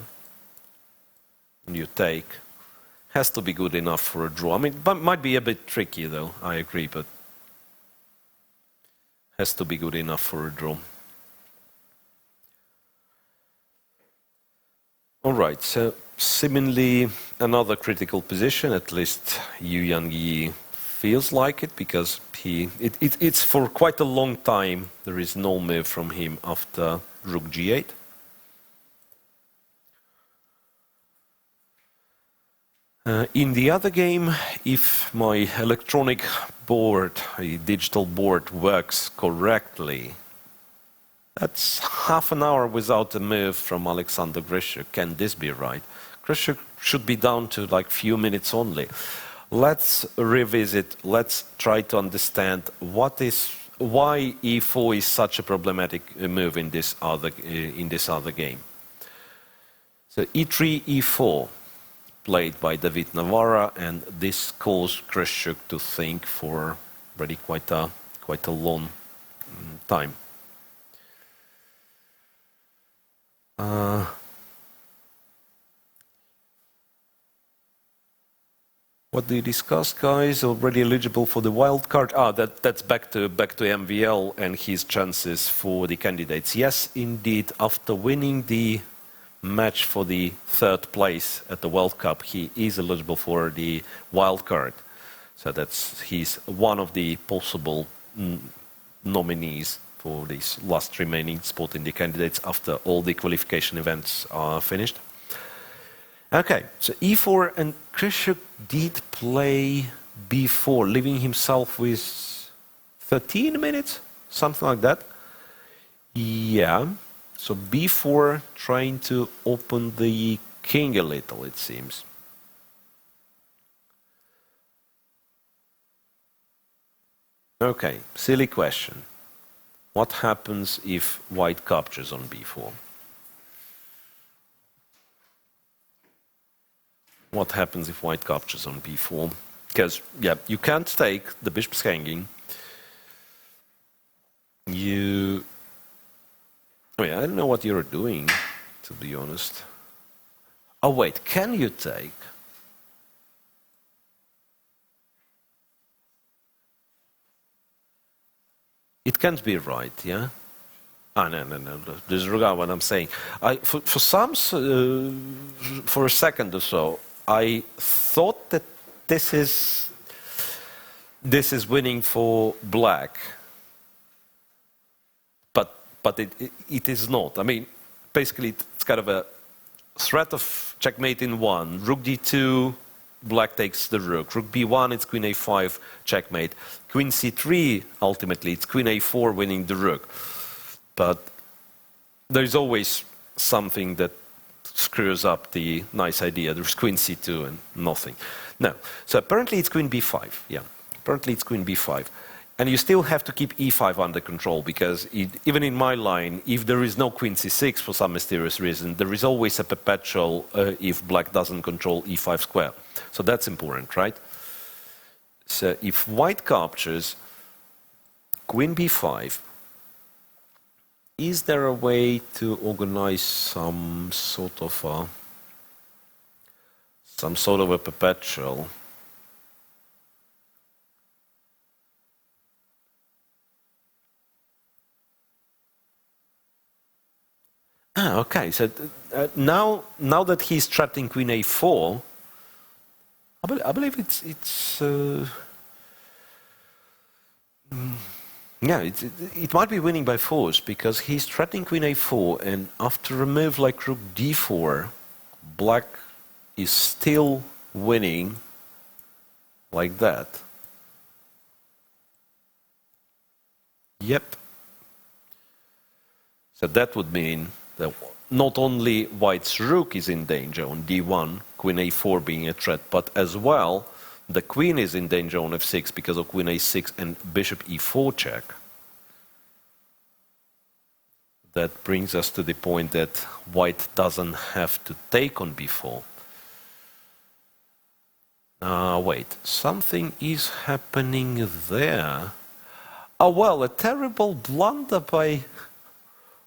B: and you take. Has to be good enough for a draw. I mean, it might be a bit tricky, though, I agree, but has to be good enough for a draw. All right, so seemingly another critical position, at least Yu Yangyi feels like it, because it's for quite a long time there is no move from him after rook g8. In the other game, if my electronic board, a digital board, works correctly, that's half an hour without a move from Alexander Grishuk. Can this be right? Grishuk should be down to like few minutes only. Let's revisit, let's try to understand why e4 is such a problematic move in this other game. So e3, e4, played by David Navarra, and this caused Grishuk to think for really quite a long time. What do you discuss, guys? Already eligible for the wild card? That's back to MVL and his chances for the candidates. Yes, indeed. After winning the match for the 3rd place at the World Cup, he is eligible for the wild card. So he's one of the possible nominees for these last remaining spot in the candidates after all the qualification events are finished. Okay, so e4, and Grishuk did play b4, leaving himself with 13 minutes, something like that. Yeah, so b4 trying to open the king a little, it seems. Okay, silly question. What happens if white captures on b4? What happens if white captures on b4? Because, yeah, you can't take, the bishop's hanging. you... I mean, I don't know what you're doing, to be honest. Oh, wait, can you take... It can't be right, yeah? Ah, no. Disregard what I'm saying. For a second or so, I thought that this is winning for black, but it is not. I mean, basically, it's kind of a threat of checkmate in one. Rook d2, black takes the rook. Rook b1, it's queen a5, checkmate. Queen c3, ultimately, it's queen a4 winning the rook. But there's always something that screws up the nice idea. There's queen c2 and nothing. No. So apparently it's queen b5. Yeah. Apparently it's queen b5. And you still have to keep e5 under control, because even in my line, if there is no queen c6 for some mysterious reason, there is always a perpetual if black doesn't control e5 square. So that's important, right? So if white captures queen b5, is there a way to organize some sort of a perpetual? Ah, okay. So now that he's threatening queen a4, I believe it's yeah, it might be winning by force, because he's threatening queen a4, and after a move like rook d4, black is still winning like that. Yep. So that would mean that not only white's rook is in danger on d1, queen a4 being a threat, but as well the queen is in danger on f6 because of queen a6 and bishop e4 check. That brings us to the point that white doesn't have to take on b4. Wait, something is happening there. Oh, well, a terrible blunder by...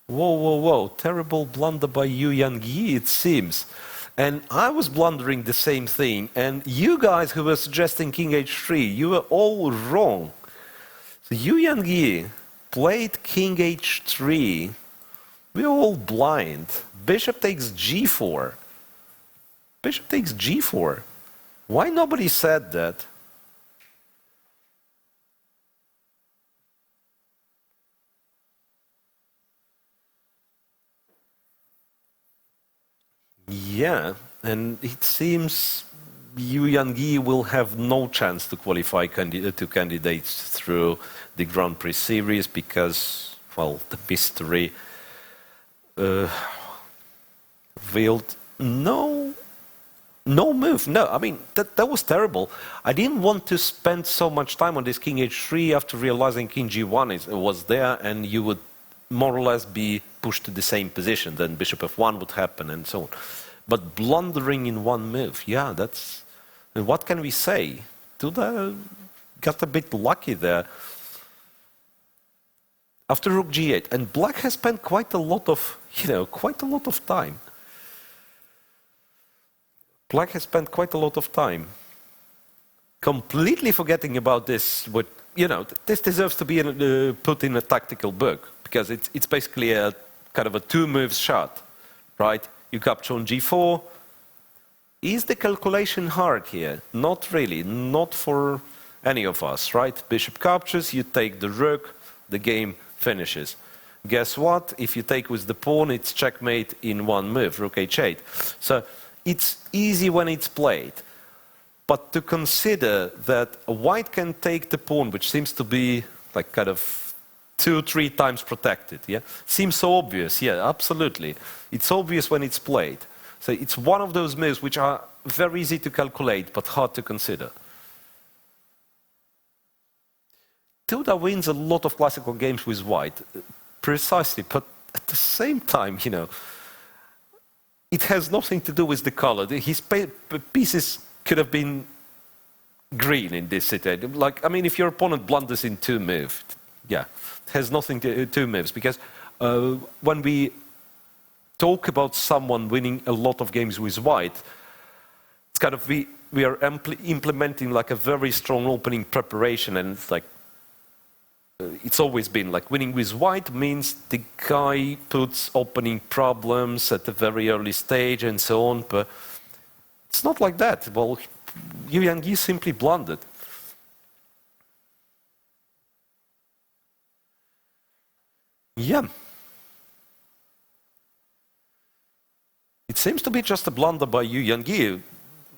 B: Whoa, terrible blunder by Yu Yang-yi, it seems. And I was blundering the same thing, and you guys who were suggesting king h3, you were all wrong. So Yu Yang-yi played king h3, we were all blind. Bishop takes g4. Bishop takes g4. Why nobody said that? Yeah, and it seems Yu Yang-yi will have no chance to qualify to candidates through the Grand Prix series because, well, the mystery revealed no move. No, I mean, that was terrible. I didn't want to spend so much time on this king h3 after realizing king g1 was there, and you would more or less be pushed to the same position, then bishop f1 would happen and so on. But blundering in one move, yeah, that's... what can we say? Duda got a bit lucky there. After rook g8, and black has spent quite a lot of, time. Black has spent quite a lot of time completely forgetting about this. This deserves to be put in a tactical book, because it's basically a kind of a two-move shot, right? You capture on g4. Is the calculation hard here? Not really, not for any of us, right? Bishop captures, you take the rook, the game finishes. Guess what? If you take with the pawn, it's checkmate in one move, rook h8. So it's easy when it's played. But to consider that white can take the pawn, which seems to be like kind of 2-3 times protected, yeah? Seems so obvious, yeah, absolutely. It's obvious when it's played. So it's one of those moves which are very easy to calculate, but hard to consider. Duda wins a lot of classical games with white, precisely, but at the same time, it has nothing to do with the color. His pieces could have been green in this situation. Like, I mean, if your opponent blunders in two moves, yeah, it has nothing to do moves, because when we talk about someone winning a lot of games with white, it's kind of we are implementing like a very strong opening preparation, and it's like it's always been like winning with white means the guy puts opening problems at a very early stage and so on, but it's not like that. Well, Yu Yangyi simply blundered. Yeah. It seems to be just a blunder by Yu Yangyi,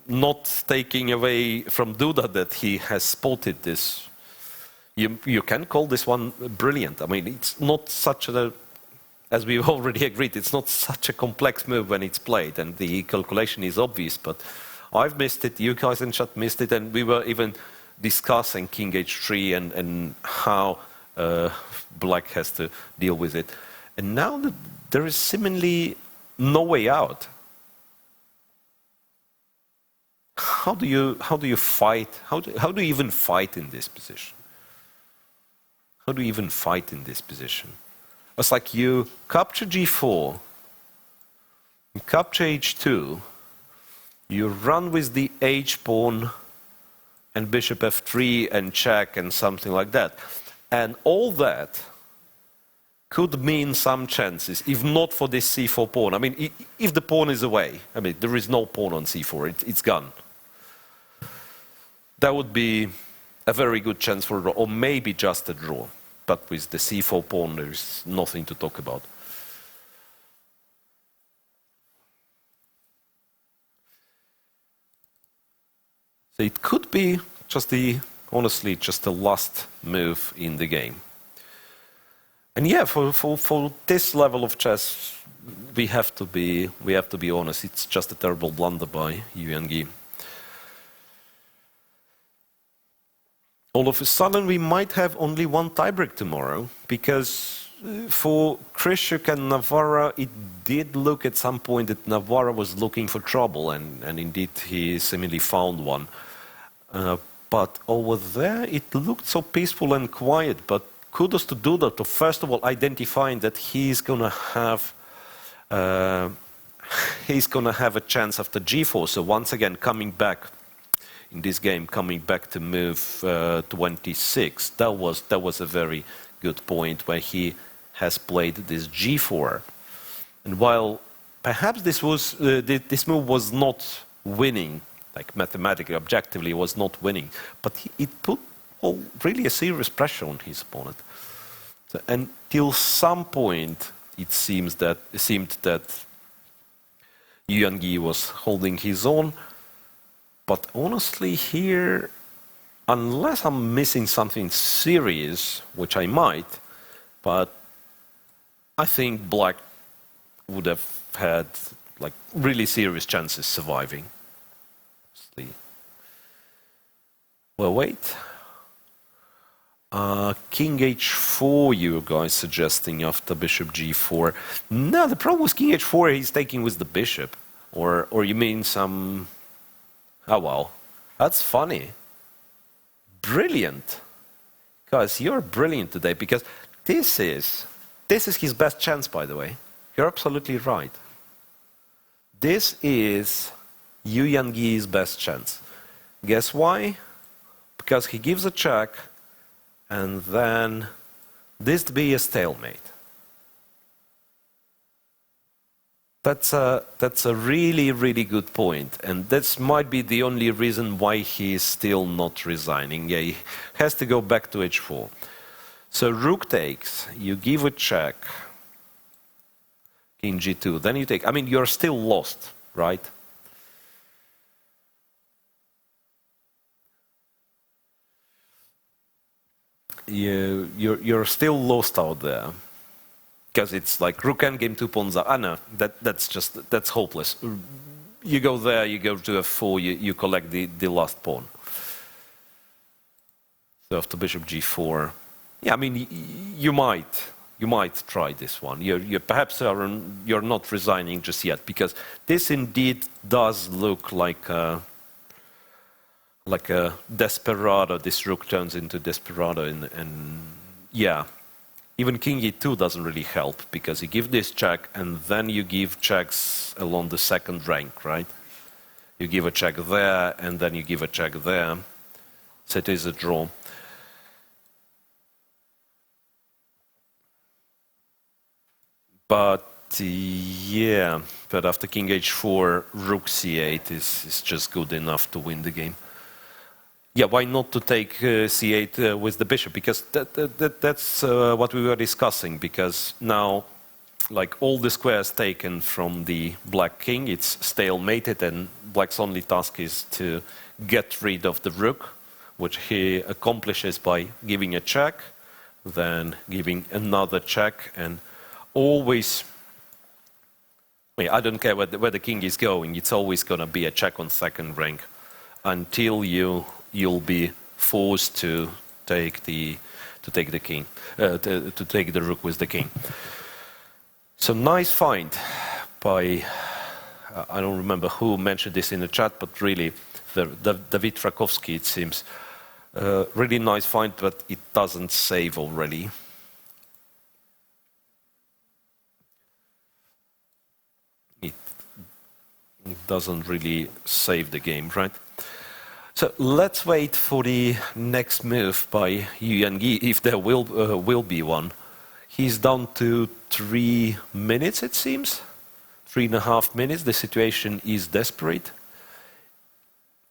B: not taking away from Duda that he has spotted this. You can call this one brilliant. I mean, it's not such a, as we've already agreed, it's not such a complex move when it's played, and the calculation is obvious, but I've missed it, you guys in chat missed it, and we were even discussing King H3 and how Black has to deal with it. And now there is seemingly no way out. How do you fight? How do you even fight in this position? How do you even fight in this position? It's like you capture G4, you capture H2, you run with the H pawn and bishop F3 and check and something like that. And all that could mean some chances, if not for this C4 pawn. I mean, if the pawn is away, I mean, there is no pawn on C4, it's gone. That would be a very good chance for a draw, or maybe just a draw. But with the C4 pawn, there is nothing to talk about. So it could be just honestly, just the last move in the game. And yeah, for this level of chess, we have to be honest. It's just a terrible blunder by Yu Yangyi. All of a sudden, we might have only one tiebreak tomorrow, because for Krishuk and Navarra, it did look at some point that Navarra was looking for trouble, and indeed he seemingly found one. But over there, it looked so peaceful and quiet. But kudos to Duda to first of all identifying that he's gonna have a chance after G4. So once again, coming back in this game, coming back to move 26. That was a very good point where he has played this G4. And while perhaps this move was not winning, like mathematically, objectively, it was not winning, but it put really a serious pressure on his opponent. So, until some point, it seemed that Yu Yangyi was holding his own. But honestly, here, unless I'm missing something serious, which I might, but I think Black would have had like really serious chances surviving. Well, wait. King H4, you guys suggesting after Bishop G4. No, the problem with King H4, he's taking with the bishop. Or you mean some... Oh, wow. That's funny. Brilliant. Guys, you're brilliant today, because this is his best chance, by the way. You're absolutely right. This is Yu Yangyi's best chance. Guess why? Because he gives a check, and then this be a stalemate. That's a really, really good point, and this might be the only reason why he is still not resigning. Yeah, he has to go back to H4. So rook takes, you give a check, King G2, then you take. I mean, you're still lost, right? You're still lost out there. Because it's like rook endgame 2 pawns up. No, that's hopeless. You go there, you go to F4, you collect the last pawn. So after bishop G4, yeah, I mean you might try this one. You perhaps you're not resigning just yet, because this indeed does look like a desperado. This rook turns into desperado yeah, even king e2 doesn't really help, because you give this check and then you give checks along the second rank, right? You give a check there and then you give a check there. So it is a draw. But yeah, but after king h4, rook c8 is just good enough to win the game. Yeah, why not to take c8 with the bishop? Because that's what we were discussing. Because now, like, all the squares taken from the black king, it's stalemated, and black's only task is to get rid of the rook, which he accomplishes by giving a check, then giving another check, and always, I don't care where the king is going, it's always going to be a check on second rank until you'll be forced to take the king, to take the rook with the king. So nice find by, I don't remember who mentioned this in the chat, but really, David Rakowski, it seems. Really nice find, but it doesn't save already. It doesn't really save the game, right? So let's wait for the next move by Yu Yangyi, if there will be one. He's down to 3 minutes, it seems. 3.5 minutes. The situation is desperate.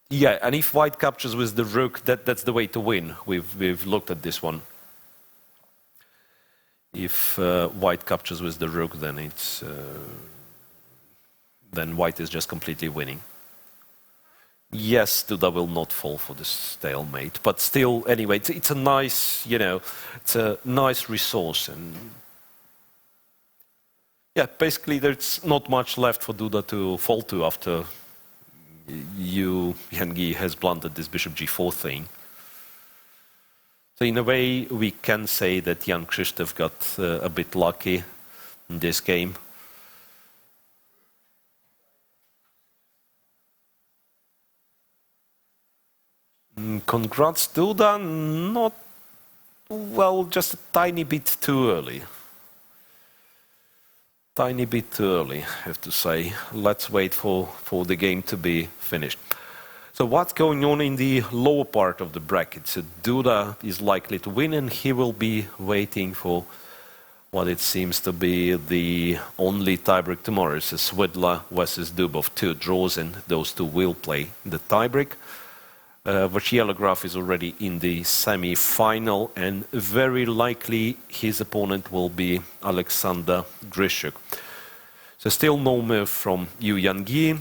B: Yeah, and if white captures with the rook, that's the way to win. We've looked at this one. If white captures with the rook, then it's then white is just completely winning. Yes, Duda will not fall for the stalemate, but still, anyway, it's a nice, it's a nice resource, and yeah, basically there's not much left for Duda to fall to after Yu Yangyi has blundered this bishop g4 thing. So in a way, we can say that Jan Krzysztof got a bit lucky in this game. Congrats, Duda. Not, well, just a tiny bit too early. Tiny bit too early, I have to say. Let's wait for the game to be finished. So what's going on in the lower part of the bracket? So Duda is likely to win, and he will be waiting for what it seems to be the only tiebreak tomorrow. So Swidler versus Dubov, 2 draws, and those two will play the tiebreak. Vachielograph is already in the semi-final, and very likely his opponent will be Alexander Grishuk. So still no move from Yu Yangyi.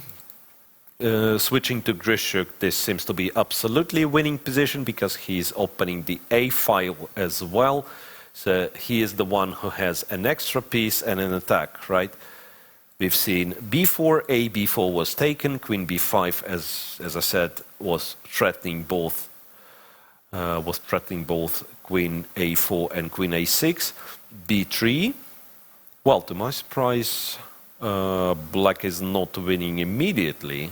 B: Switching to Grishuk, this seems to be absolutely winning position because he's opening the A file as well. So he is the one who has an extra piece and an attack, right? We've seen b4, a b4 was taken, queen b5, as I said, was threatening both queen a4 and queen a6. b3, well, to my surprise, black is not winning immediately.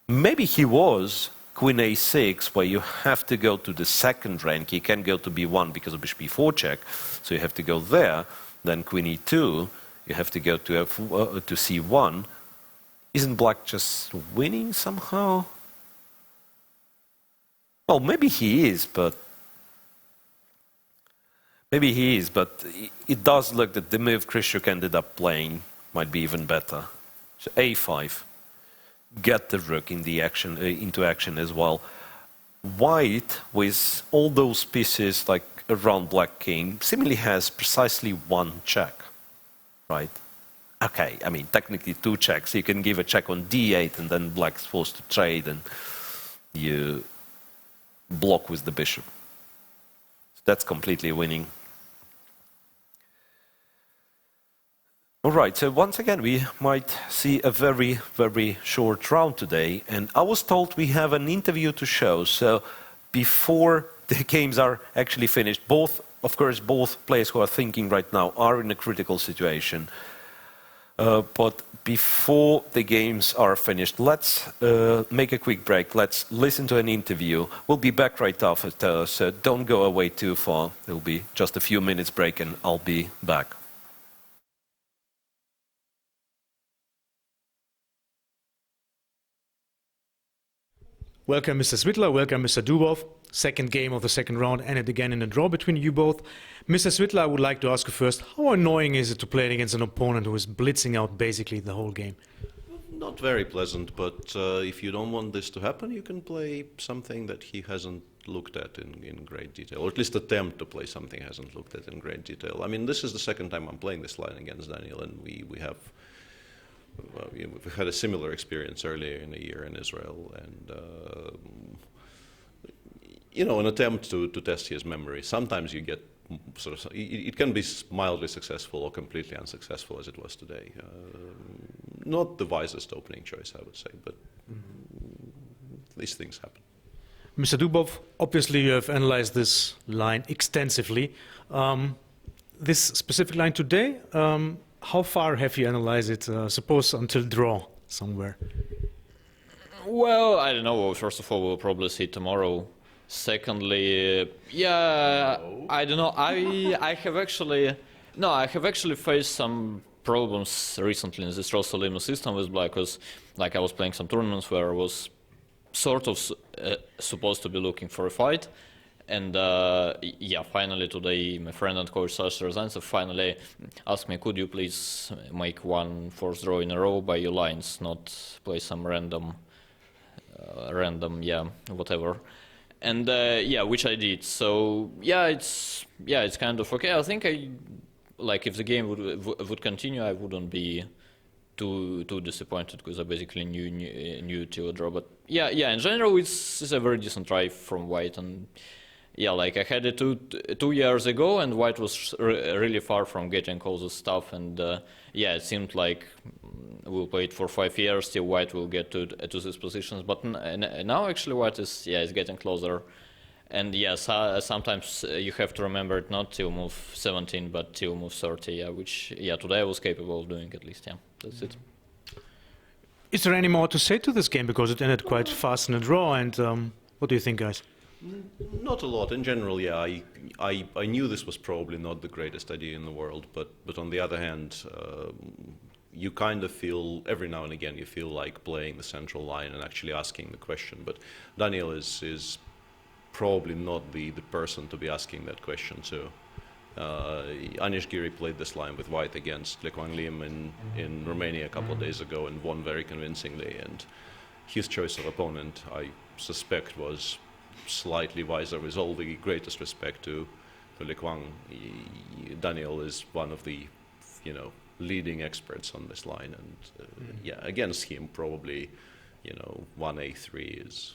B: Maybe he was queen a6, where you have to go to the second rank. You can go to b1 because of bishop b4 check, so you have to go there. Then queen e2. You have to go to to c1. Isn't black just winning somehow? Well, maybe he is, but it does look that the move Krzysztof ended up playing might be even better. So a5, get the rook in the action into action as well. White, with all those pieces like around black king, seemingly has precisely 1 check. Right? Okay, I mean, technically 2 checks. You can give a check on d8 and then black's forced to trade and you block with the bishop. So that's completely winning. All right, so once again, we might see a very, very short round today. And I was told we have an interview to show. So before the games are actually finished, of course, both players who are thinking right now are in a critical situation. But before the games are finished, let's make a quick break. Let's listen to an interview. We'll be back right after, so don't go away too far. There'll be just a few minutes break and I'll be back.
C: Welcome, Mr. Svitler. Welcome, Mr. Dubov. Second game of the second round, ended again in a draw between you both. Mr. Svitler, I would like to ask you first, how annoying is it to play against an opponent who is blitzing out basically the whole game?
D: Not very pleasant, but if you don't want this to happen, you can play something that he hasn't looked at in great detail, or at least attempt to play something he hasn't looked at in great detail. I mean, this is the second time I'm playing this line against Daniel, and we have we've had a similar experience earlier in the year in Israel, and an attempt to test his memory. Sometimes you get sort of, it can be mildly successful or completely unsuccessful, as it was today. Not the wisest opening choice, I would say, but these things happen.
C: Mr. Dubov, obviously you have analyzed this line extensively. This specific line today, how far have you analyzed it, suppose until draw somewhere?
E: Well, I don't know. First of all, we'll probably see tomorrow. Secondly, I don't know. I have actually faced some problems recently in this Rosalimo system with black, because like I was playing some tournaments where I was sort of supposed to be looking for a fight, and finally today my friend and coach Sasha Rozantsev finally asked me, could you please make one forced draw in a row by your lines, not play some random whatever. And which I did. So it's kind of okay. I think if the game would continue, I wouldn't be too disappointed, because I basically knew till a draw. But in general, it's a very decent try from White, and I had it 2 years ago, and White was really far from getting all this stuff, and it seemed like we'll play it for 5 years till White will get to these positions. But now actually White is getting closer, and sometimes you have to remember it not till move 17 but till move 30, which today I was capable of doing at least. That's it.
C: Is there any more to say to this game, because it ended quite fast in a draw, and what do you think, guys?
D: Not a lot. In general, I knew this was probably not the greatest idea in the world, but on the other hand, you kind of feel, every now and again, you feel like playing the central line and actually asking the question. But Daniel is probably not the person to be asking that question to. Anish Giri played this line with White against Le Quang Lim in Romania a couple of days ago and won very convincingly. And his choice of opponent, I suspect, was slightly wiser. With all the greatest respect to Le Quang, Daniel is one of the leading experts on this line, and against him probably 1A3 is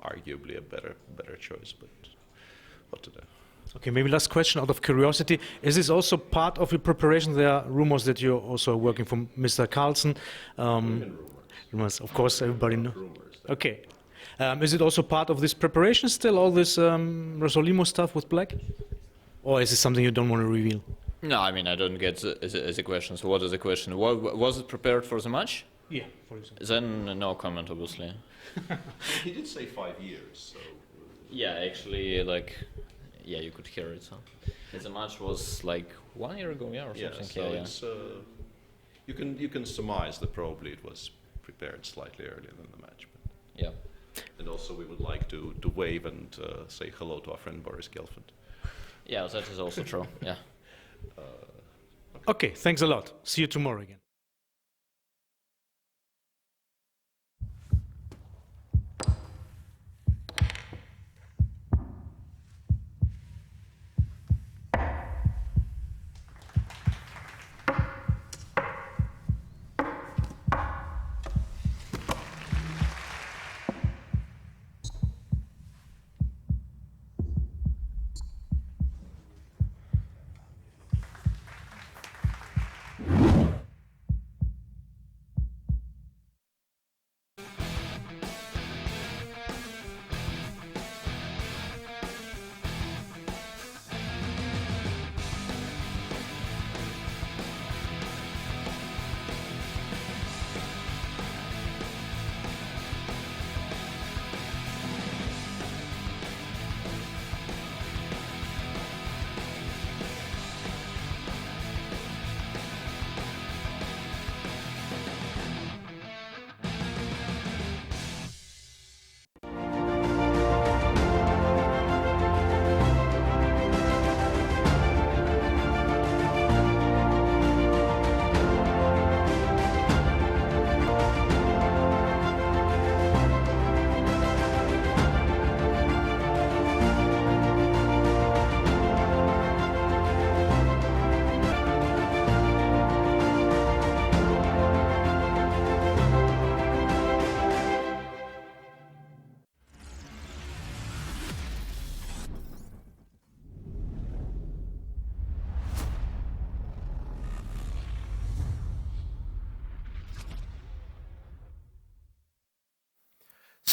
D: arguably a better choice, but what to do.
C: Okay, maybe last question out of curiosity. Is this also part of your preparation? There are rumors that you're also working for Mr. Carlsen. Rumors, of course, everybody knows. Okay. Is it also part of this preparation still, all this Rosolimo stuff with black? Or is it something you don't want to reveal?
E: No, I mean, I don't get the question. So what is the question? Was it prepared for the match?
C: Yeah, for example.
E: Then no comment, obviously.
D: He did say 5 years, so...
E: Yeah, actually, you could hear it. So the match was 1 year ago, or something.
D: So it's, you can surmise that probably it was prepared slightly earlier than the match. But and also we would like to wave and say hello to our friend Boris Gelfand.
E: Yeah, that is also true. Yeah.
C: Okay, thanks a lot. See you tomorrow again.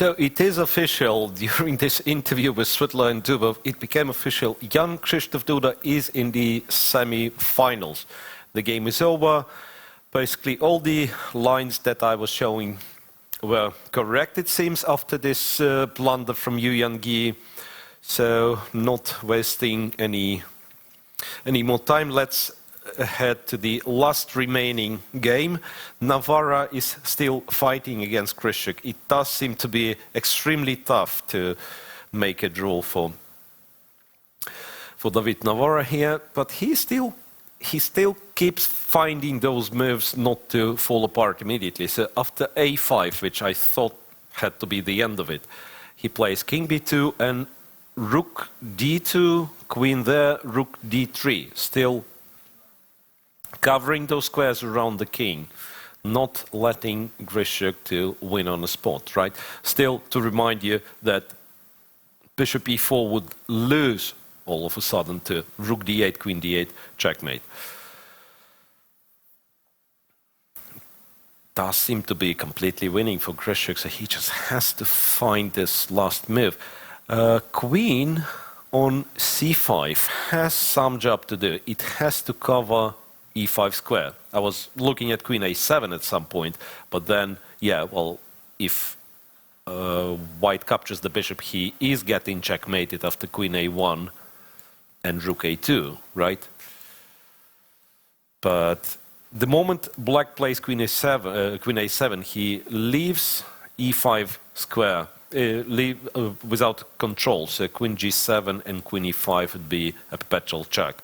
B: So it is official during this interview with Svitla and Dubov. It became official. Jan Krzysztof Duda is in the semi-finals. The game is over. Basically, all the lines that I was showing were correct, it seems, after this blunder from Yu Yang. So, not wasting any more time, let's head to the last remaining game. Navarra is still fighting against Krysiak. It does seem to be extremely tough to make a draw for David Navarra here, but he still keeps finding those moves not to fall apart immediately. So after a5, which I thought had to be the end of it, he plays king b2 and rook d2, queen there, rook d3, still covering those squares around the king, not letting Krysiak to win on the spot, right? Still, to remind you that bishop e4 would lose all of a sudden to rook d8, queen d8, checkmate. Does seem to be completely winning for Krysiak, so he just has to find this last move. Queen on c5 has some job to do. It has to cover e5 square. I was looking at queen a7 at some point, but then, yeah, well, if white captures the bishop, he is getting checkmated after queen a1 and rook a2, right? But the moment black plays queen a7, he leaves e5 square without control. So queen g7 and queen e5 would be a perpetual check.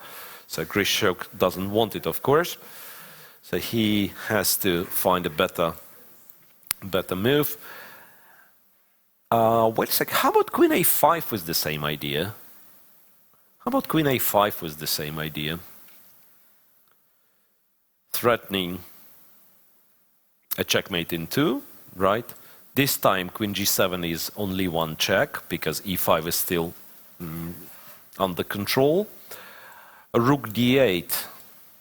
B: So Krysiak doesn't want it, of course. So he has to find a better move. Wait a sec. How about queen a5 was the same idea? How about queen a5 was the same idea? Threatening a checkmate in 2, right? This time queen g7 is only one check because e5 is still under control. A rook d8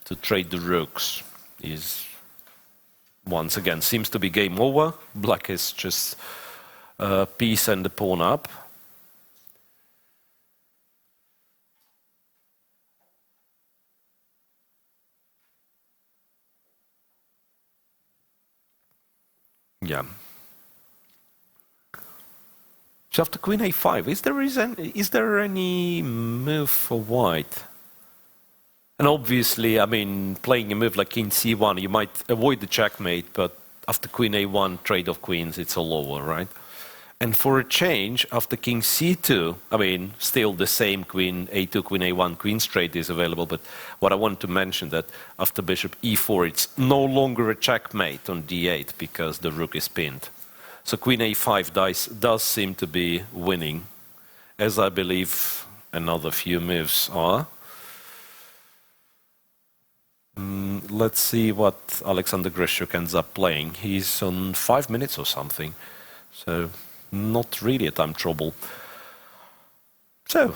B: to trade the rooks is once again seems to be game over. Black is just piece and the pawn up. Yeah. So after queen a5, is there any move for white? And obviously, I mean, playing a move like king c1, you might avoid the checkmate, but after queen a1, trade of queens, it's all over, right? And for a change, after king c2, I mean, still the same queen a2, queen a1, queen straight is available, but what I want to mention that after bishop e4, it's no longer a checkmate on d8 because the rook is pinned. So queen a5 does seem to be winning, as I believe another few moves are. Let's see what Alexander Krysiak ends up playing. He's on 5 minutes or something, so not really a time trouble. So,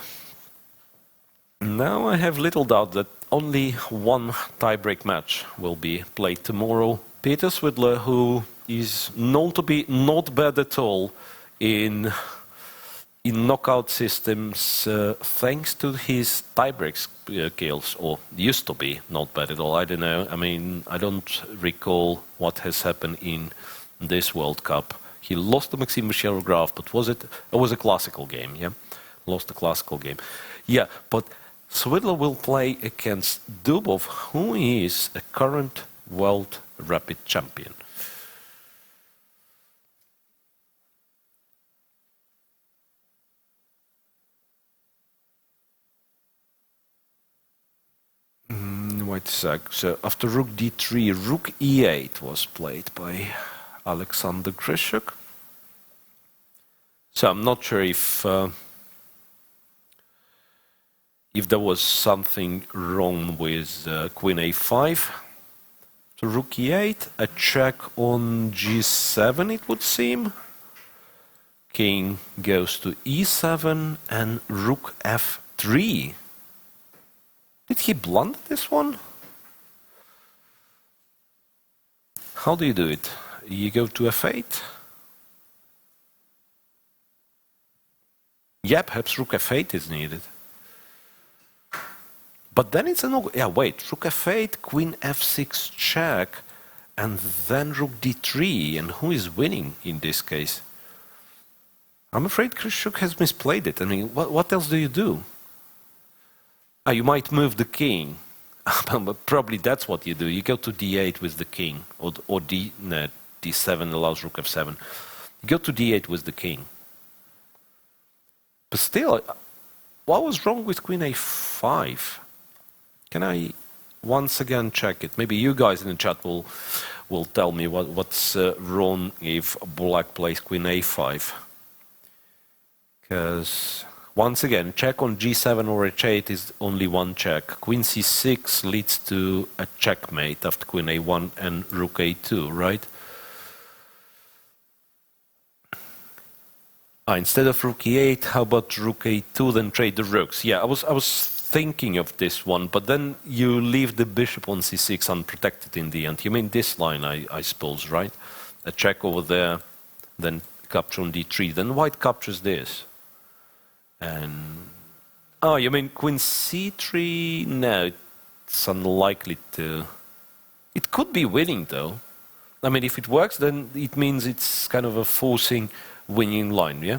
B: now I have little doubt that only one tie-break match will be played tomorrow. Peter Svidler, who is known to be not bad at all in knockout systems, thanks to his tie-break skills, or used to be not bad at all. I don't know. I mean, I don't recall what has happened in this World Cup. He lost to Maxime Vachier-Lagrave, but it was a classical game, yeah? Lost a classical game. Yeah, but Svidler will play against Dubov, who is a current world rapid champion. Wait a sec. So after rook d3, rook e8 was played by Alexander Krysiak. So I'm not sure if there was something wrong with queen a5. So rook e8, a check on g7 it would seem. King goes to e7 and rook f3. Did he blunder this one? How do you do it? You go to f8? Yeah, perhaps rook f8 is needed. But then it's an... Yeah, wait, rook f8, queen f6 check, and then rook d3, and who is winning in this case? I'm afraid Krzysztof has misplayed it. I mean, what else do you do? You might move the king. But probably that's what you do. You go to d8 with the king, or d7 allows rook f7. You go to d8 with the king. But still, what was wrong with queen a5? Can I once again check it? Maybe you guys in the chat will tell me what's wrong if black plays queen a5. Because, once again, check on g7 or h8 is only one check. Queen c6 leads to a checkmate after queen a1 and rook a2, right? Instead of rook e8, how about rook a2, then trade the rooks? Yeah, I was thinking of this one, but then you leave the bishop on c6 unprotected in the end. You mean this line, I suppose, right? A check over there, then capture on d3. Then white captures this. And... Oh, you mean queen c3? No, it's unlikely to... It could be winning, though. I mean, if it works, then it means it's kind of a forcing winning line, yeah?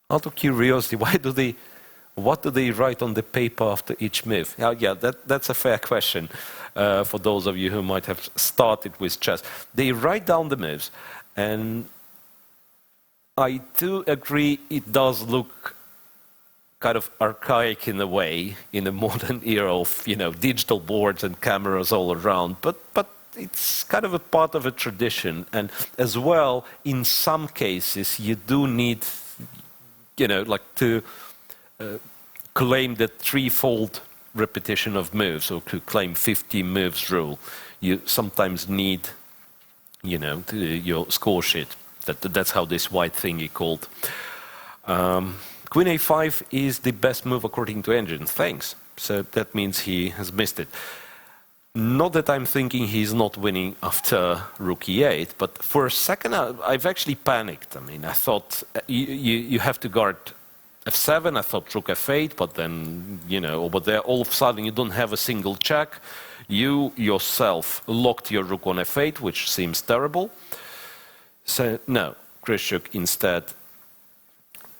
B: Out of curiosity, what do they write on the paper after each move? Yeah, that's a fair question for those of you who might have started with chess. They write down the moves, and I do agree it does look kind of archaic in a way in the modern era of, you know, digital boards and cameras all around, but it's kind of a part of a tradition, and as well, in some cases, you do need, you know, like to claim the threefold repetition of moves, or to claim 50 moves rule. You sometimes need, you know, your score sheet. That's how this white thingy called. Queen a5 is the best move according to Engine. Thanks. So that means he has missed it. Not that I'm thinking he's not winning after rook e8, but for a second I've actually panicked. I mean, I thought you have to guard f7, I thought rook f8, but then, you know, over there all of a sudden you don't have a single check. You yourself locked your rook on f8, which seems terrible. So, no, Krzysztof instead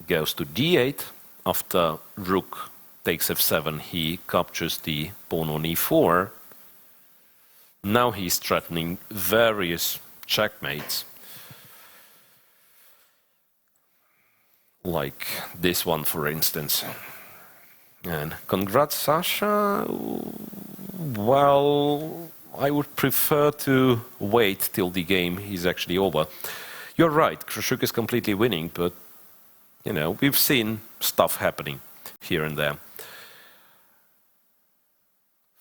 B: goes to d8. After rook takes f7, he captures the pawn on e4. Now he's threatening various checkmates, like this one, for instance. And congrats, Sasha. Well, I would prefer to wait till the game is actually over. You're right, Krzysztof is completely winning, but, you know, we've seen stuff happening here and there.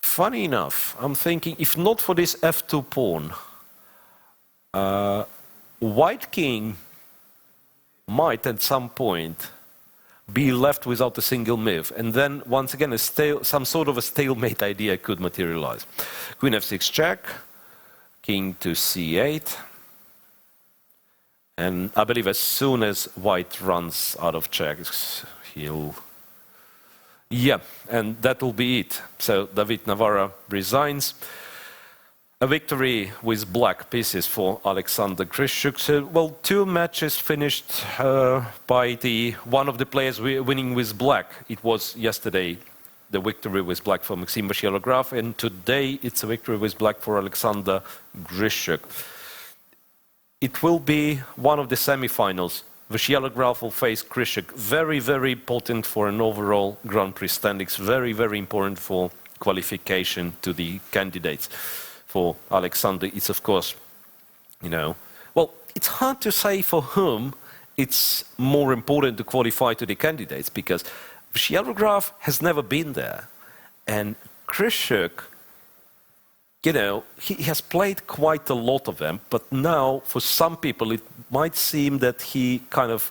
B: Funny enough, I'm thinking, if not for this f2 pawn, white king might at some point be left without a single move, and then once again some sort of a stalemate idea could materialize. Queen f6 check, king to c8, and I believe as soon as white runs out of checks, he'll... Yeah, and that will be it. So David Navarra resigns. A victory with black pieces for Alexander Krzysztof. So, well, 2 matches finished by one of the players winning with black. It was yesterday the victory with black for Maxime Vachier-Lagrave, and today it's a victory with black for Alexander Krzysztof. It will be one of the semi-finals. Vachier-Lagrave will face Krzysztof. Very, very important for an overall Grand Prix standings. Very, very important for qualification to the candidates. For Alexander, it's of course, you know, well, it's hard to say for whom it's more important to qualify to the candidates, because Vachier-Lagrave has never been there. And Krzysztof, you know, he has played quite a lot of them, but now for some people it might seem that he kind of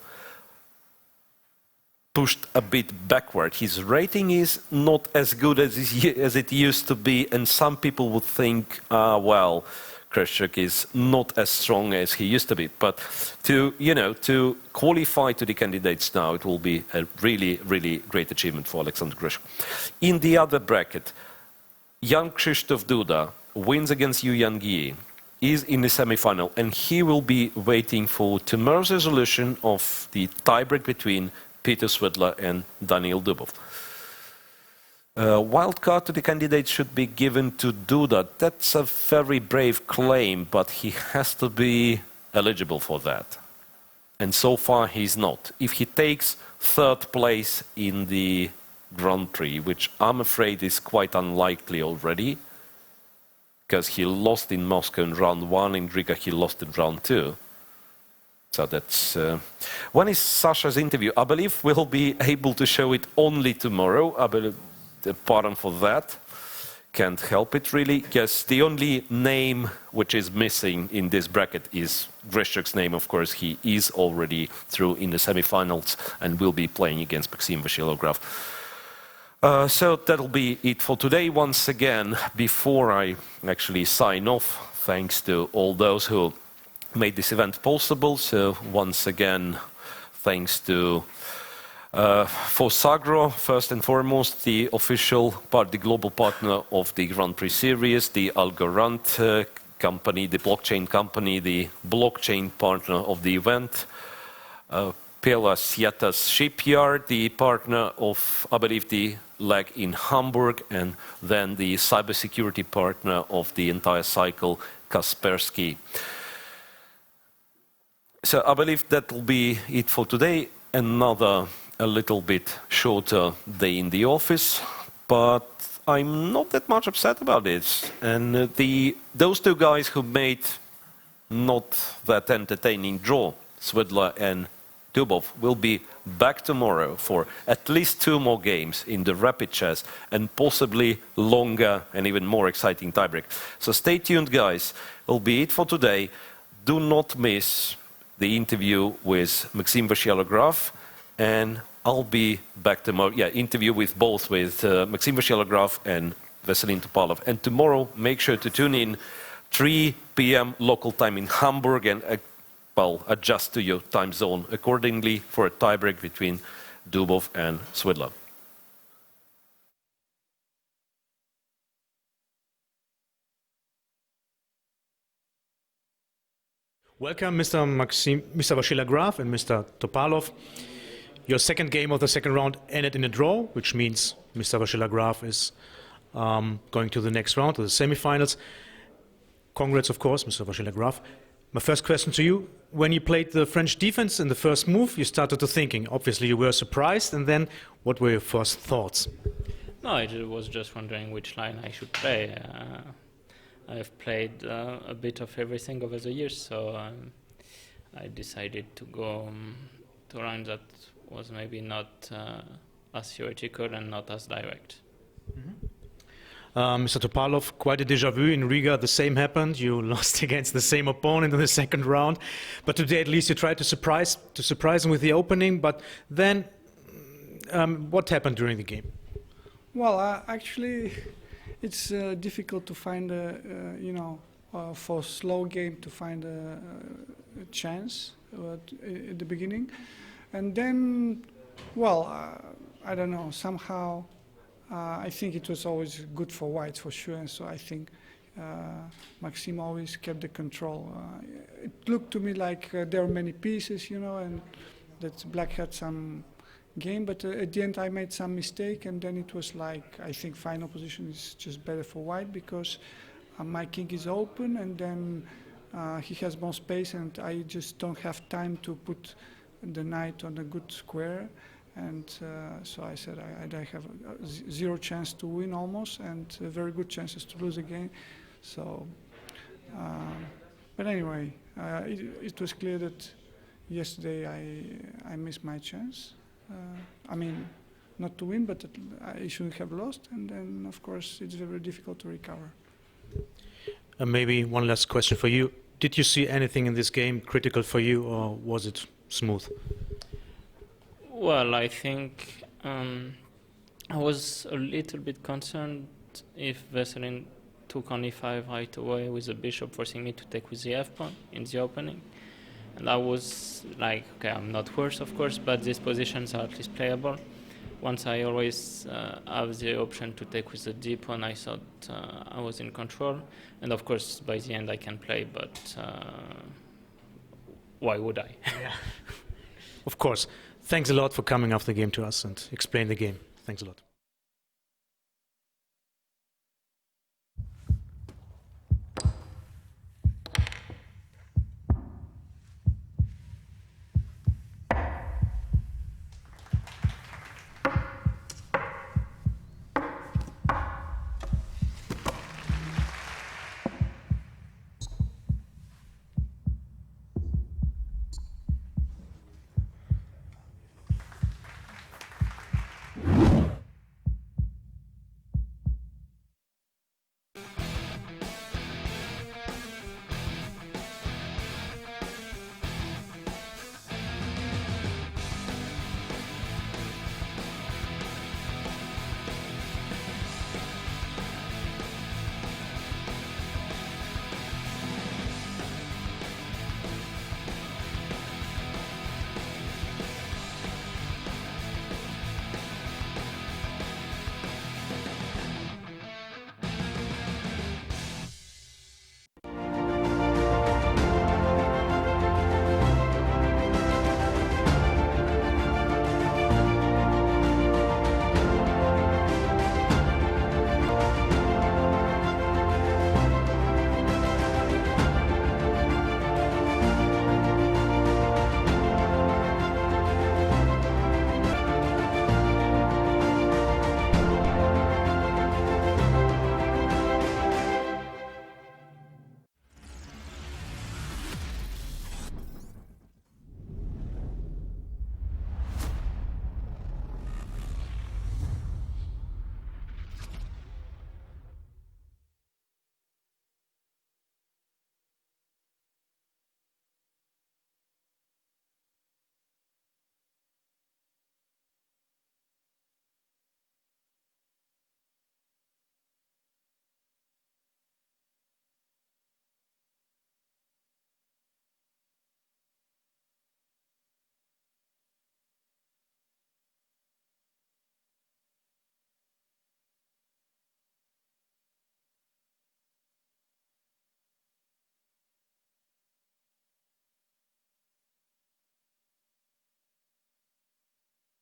B: pushed a bit backward. His rating is not as good as it used to be, and some people would think, well, Krzysztof is not as strong as he used to be. But to qualify to the candidates now, it will be a really, really great achievement for Alexander Grishko. In the other bracket, Jan Krzysztof Duda wins against Yu Yang-yi, is in the semi-final, and he will be waiting for tomorrow's resolution of the tiebreak between Peter Swidler and Daniil Dubov. Wildcard to the candidates should be given to Duda. That's a very brave claim, but he has to be eligible for that. And so far he's not. If he takes third place in the Grand Prix, which I'm afraid is quite unlikely already, because he lost in Moscow in round 1, in Riga he lost in round 2. So that's... when is Sasha's interview? I believe we'll be able to show it only tomorrow. I believe, pardon for that. Can't help it really. Yes, the only name which is missing in this bracket is Grishchuk's name, of course. He is already through in the semi-finals and will be playing against Maxim Vasilograf. So that'll be it for today. Once again, before I actually sign off, thanks to all those who made this event possible. So once again, thanks to Fosagro, first and foremost, the official part, the global partner of the Grand Prix Series, the Algorand company, the blockchain company, the blockchain partner of the event, Pela Sietas Shipyard, the partner of, I believe, the leg in Hamburg, and then the cybersecurity partner of the entire cycle, Kaspersky. So I believe that will be it for today. Another a little bit shorter day in the office, but I'm not that much upset about it. And those two guys who made not that entertaining draw, Swidler and Dubov, will be back tomorrow for at least 2 more games in the rapid chess and possibly longer and even more exciting tiebreak. So stay tuned, guys. Will be it for today. Do not miss the interview with Maxim Vasilograf, and I'll be back tomorrow. Yeah, interview with both with Maxim Vasilograf and Veselin Topalov. And tomorrow, make sure to tune in 3 p.m. local time in Hamburg and adjust to your time zone accordingly for a tiebreak between Dubov and Swidler.
C: Welcome, Mr. Vasilograf and Mr. Topalov. Your second game of the second round ended in a draw, which means Mr. Vasilograf is going to the next round, to the semifinals. Congrats, of course, Mr. Vasilograf. My first question to you, when you played the French defense in the first move, you started to thinking. Obviously, you were surprised, and then what were your first thoughts?
F: No, I was just wondering which line I should play. I've played a bit of everything over the years, so I decided to go to a line that was maybe not as theoretical and not as direct.
C: Mr. Topalov, quite a déjà vu. In Riga, the same happened. You lost against the same opponent in the second round. But today, at least, you tried to surprise him with the opening. But then, what happened during the game?
G: Well, actually, it's difficult to find for a slow game to find a chance at the beginning. And then, well, I don't know, somehow I think it was always good for whites for sure, and so I think Maxim always kept the control. It looked to me like there were many pieces, and that black had some game, but at the end I made some mistake, and then it was like, I think final position is just better for white because my king is open, and then he has more space, and I just don't have time to put the knight on a good square. And so I said I have 0 chance to win almost, and very good chances to lose again. So, but anyway, it was clear that yesterday I missed my chance. I mean, not to win, but I shouldn't have lost. And then, of course, it's very difficult to recover.
C: Maybe one last question for you. Did you see anything in this game critical for you, or was it smooth?
F: Well, I think I was a little bit concerned if Veselin took on e5 right away with the bishop, forcing me to take with the f-pawn in the opening. And I was like, okay, I'm not worse, of course, but these positions are at least playable. Once I always have the option to take with the d-pawn, I thought I was in control. And of course, by the end I can play, but why would I?
C: Of course. Thanks a lot for coming after the game to us and explain the game. Thanks a lot.